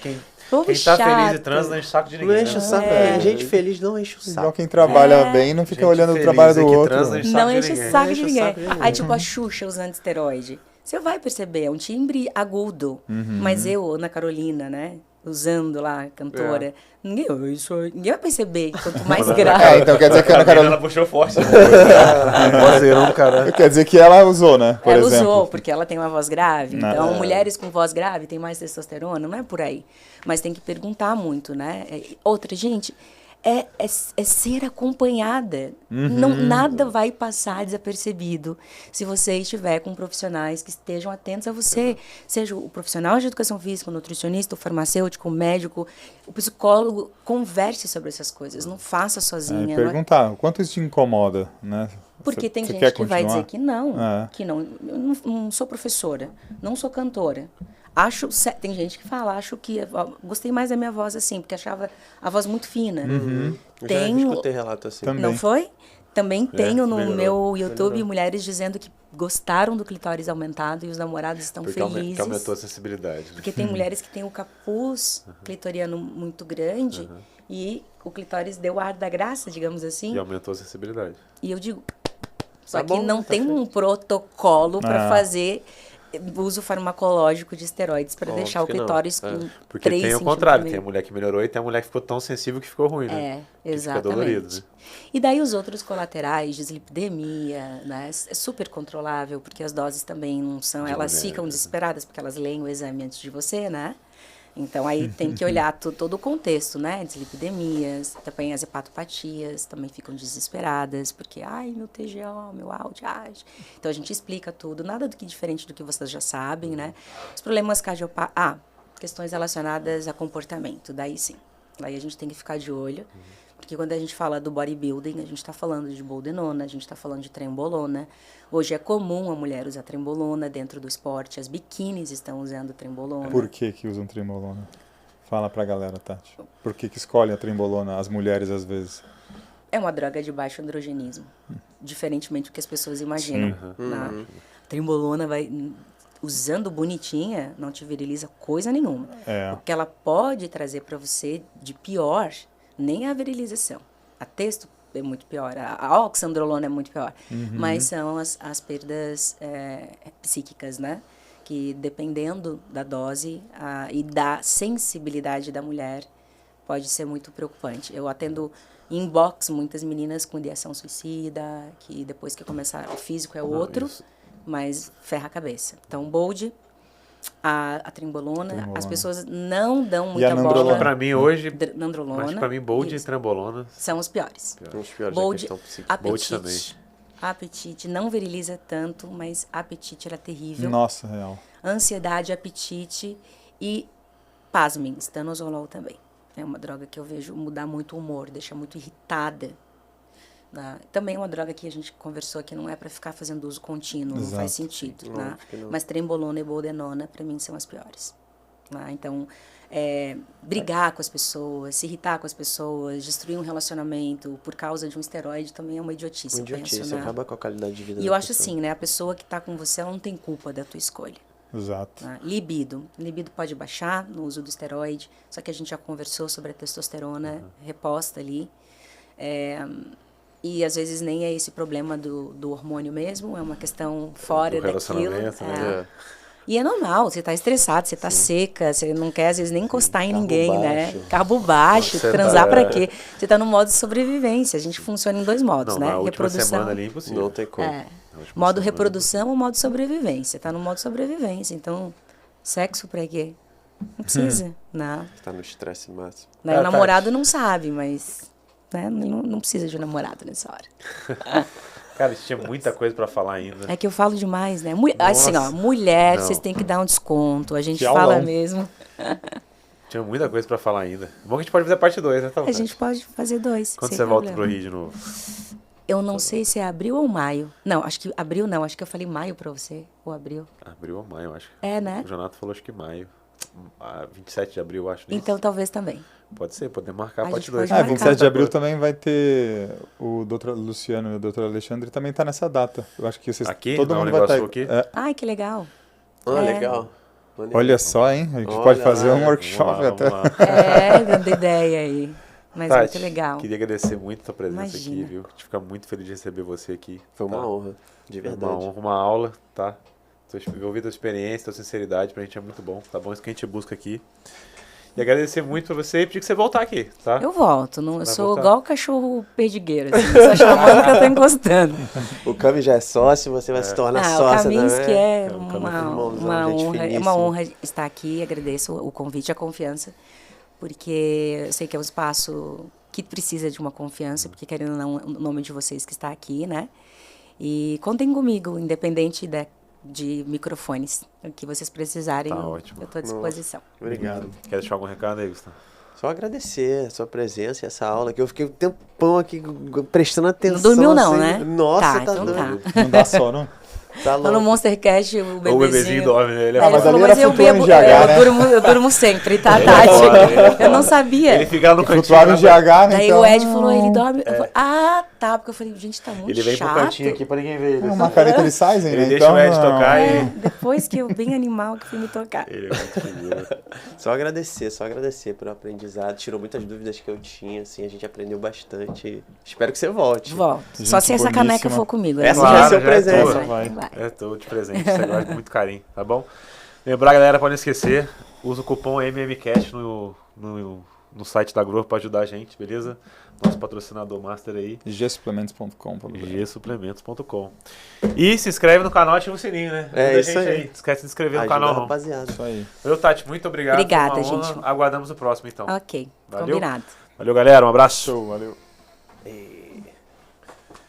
tá feliz e trans não enche o saco de ninguém. Não enche o saco. Gente feliz não enche o saco. Igual quem trabalha bem não fica olhando o trabalho do outro. Não enche o saco de ninguém. Aí tipo a Xuxa usando esteroide. Você vai perceber, é um timbre agudo. Mas eu, Ana Carolina, né? Usando lá, cantora. Ninguém vai perceber. Quanto mais grave. Então quer dizer que a Ana Carolina... Ela puxou forte. Vozeirão, cara. Quer dizer que ela usou, né? Por ela exemplo. usou, porque ela tem uma voz grave. Então, mulheres com voz grave têm mais testosterona. Não é por aí. Mas tem que perguntar muito, né? Outra, gente... É ser acompanhada. Nada vai passar desapercebido se você estiver com profissionais que estejam atentos a você. Seja o profissional de educação física, o nutricionista, o farmacêutico, o médico, o psicólogo. Converse sobre essas coisas. Não faça sozinha. Perguntar, o quanto isso te incomoda, né? Porque tem gente que vai dizer que não. Que não. Eu não sou professora, não sou cantora. Tem gente que fala, gostei mais da minha voz assim, porque achava a voz muito fina. Eu já escutei relato assim. Também. Não foi? Também tenho no meu YouTube mulheres dizendo que gostaram do clitóris aumentado e os namorados estão felizes. Porque aumentou a sensibilidade. Né? Porque tem mulheres que têm o capuz clitoriano muito grande e o clitóris deu o ar da graça, digamos assim. E aumentou a sensibilidade. E eu digo, só que não tem um protocolo para fazer uso farmacológico de esteroides para deixar o clitóris com 3 Porque tem o contrário, tem a mulher que melhorou e tem a mulher que ficou tão sensível que ficou ruim, né? Exatamente. Fica dolorido, né? E daí os outros colaterais, dislipidemia, né? É super controlável, porque as doses também não são... Elas ficam desesperadas, porque elas leem o exame antes de você, né? Então, aí tem que olhar todo o contexto, né? Dislipidemias, também as hepatopatias também ficam desesperadas, porque, meu TGO, meu ALT, Então, a gente explica tudo, nada do que diferente do que vocês já sabem, né? Os problemas cardiopáticos... questões relacionadas a comportamento, daí sim. Daí a gente tem que ficar de olho, porque quando a gente fala do bodybuilding, a gente está falando de boldenona, a gente está falando de trembolona. Hoje é comum a mulher usar trembolona dentro do esporte, as biquínis estão usando trembolona. Por que usam trembolona? Fala pra galera, Tati. Por que escolhem a trembolona, as mulheres às vezes? É uma droga de baixo androgenismo, diferentemente do que as pessoas imaginam. A trembolona usando bonitinha, não te viriliza coisa nenhuma. O que ela pode trazer para você de pior, nem a virilização. A é muito pior. A oxandrolona é muito pior. Mas são as perdas psíquicas, né? Que dependendo da dose e da sensibilidade da mulher, pode ser muito preocupante. Eu atendo em box muitas meninas com ideação suicida, que depois que começar, o físico é outro, mas ferra a cabeça. Então, Bold, a Trembolona, as pessoas não dão muita bola. Para mim hoje, Nandrolona, mas para mim Bold e Trembolona são os piores. São os piores Bold, da questão psíquica. Bold também. Apetite, não viriliza tanto, mas apetite era terrível. Nossa, real. Ansiedade, apetite e, pasmem, estanozolol também. É uma droga que eu vejo mudar muito o humor, deixa muito irritada. Também é uma droga que a gente conversou que não é para ficar fazendo uso contínuo, não faz sentido. Não, Né? não. Mas Trembolona e Boldenona, para mim, são as piores. Né? Então, brigar com as pessoas, se irritar com as pessoas, destruir um relacionamento por causa de um esteroide também é uma idiotice. Uma idiotice, penso, né? acaba com a qualidade de vida E da eu acho pessoa. assim, né? A pessoa que está com você, ela não tem culpa da tua escolha. Exato. Tá? Libido pode baixar no uso do esteroide, só que a gente já conversou sobre a testosterona reposta ali. E às vezes nem é esse problema do hormônio mesmo, é uma questão fora Do daquilo. relacionamento, né? E é normal, você tá estressado, você tá seca, você não quer às vezes nem encostar em Carbo ninguém, baixo. né? Carbo baixo, Você transar tá- pra quê? Você tá no modo de sobrevivência, a gente funciona em dois modos, Não, né? na última semana ali é impossível. Não tem como. É. Na última Modo semana, reprodução ou modo sobrevivência? Tá no modo sobrevivência, então sexo pra quê? Não precisa, não. Tá no estresse máximo. Né? O namorado não sabe, mas né? Não precisa de um namorado nessa hora. Cara, tinha muita coisa pra falar ainda. É que eu falo demais, né? Assim, ó, mulher, Não. vocês têm que dar um desconto. A gente Que fala aulão. mesmo. Tinha muita coisa pra falar ainda. Bom que a gente pode fazer a parte 2, né? Tá, A gente pode fazer 2. Quando sem você volta problema. pro Rio de novo? Eu não sei se é abril ou maio. Não, acho que abril não. Acho que eu falei maio pra você. Ou abril. Abril ou maio, eu acho. É, né? O Jonato falou acho que maio. 27 de abril, eu acho. Né? Então talvez também. Pode ser, podemos marcar a A parte gente 2. pode marcar. 27 de abril também vai ter o Dr. Luciano e o Dr. Alexandre também tá nessa data. Eu acho que vocês, Aqui? todo Na mundo vai estar Universo aqui? É. Ai, que legal. Ah, É. legal. Maneiro. Olha só, hein? A gente Olha pode fazer lá, um workshop até. Vamos lá. Dando ideia aí. Mas Tati, muito legal. Queria agradecer muito a tua presença Imagina. aqui, viu? A gente fica muito feliz de receber você aqui. Foi uma tá? honra, de Foi verdade. uma honra, uma aula, tá? Ouvir tua experiência, tua sinceridade, pra gente é muito bom, tá bom? Isso que a gente busca aqui. E agradecer muito pra você e pedir que você voltar aqui, tá? Eu volto. Não, eu Vai sou voltar? igual o cachorro perdigueiro. Assim, só chamando que eu tô encostando. O Cami já é sócio, você vai se tornar O sócia Kaminski também. é o uma irmãozão, gente honra. É uma finíssima. honra estar aqui. Agradeço o convite e a confiança, porque eu sei que é um espaço que precisa de uma confiança, porque querendo ou não, o nome de vocês que está aqui, né? E contem comigo, independente de microfones. O que vocês precisarem, Tá ótimo. eu estou à disposição. Obrigado. Quer deixar algum recado aí, Gustavo? Só agradecer a sua presença e essa aula, que eu fiquei um tempão aqui prestando atenção. Não dormiu não, assim. né? Nossa, Tá, tá então doido. tá. Não dá sono. Tá Lá no louco. Monstercast, o bebezinho... O bebezinho dorme, né? Ele Aí ele mas falou, ali era mas eu flutuando bebo, em GH, né? eu durmo sempre, tá, Tati? Eu não sabia. Ele fica lá no cantinho. Flutuava em lá, GH, né? Daí então, o Ed falou, ele dorme. Eu falei, tá, porque eu falei, gente, tá muito Ele vem pro chato. cantinho aqui pra ninguém ver ele. Uma careta de Sizen, Ele né? deixa Então, o Ed tocar É, e... depois que eu, bem animal, que fui me tocar. Ele é muito figura. Só agradecer pelo aprendizado. Tirou muitas dúvidas que eu tinha, assim, a gente aprendeu bastante. Espero que você volte. Volto. Gente Só se essa caneca boníssima. for comigo. Essa Claro, já é seu já é presente. tua. Vai. É, tô de presente, você guarda com muito carinho, tá bom? Lembrar, galera, pode não esquecer, usa o cupom MMCast no site da Growth pra ajudar a gente, beleza? Nosso patrocinador master aí, gsuplementos.com. gsuplementos.com. E se inscreve no canal e ativa o sininho, né? É, Ajuda a isso gente aí. Não esquece de se inscrever no Ajuda canal, a não. rapaziada. Isso aí. Valeu, Tati, muito obrigado. Obrigada, foi uma honra. gente. Aguardamos o próximo, então. Ok, Valeu. combinado. Valeu, galera, um abraço. Show, valeu. Ei.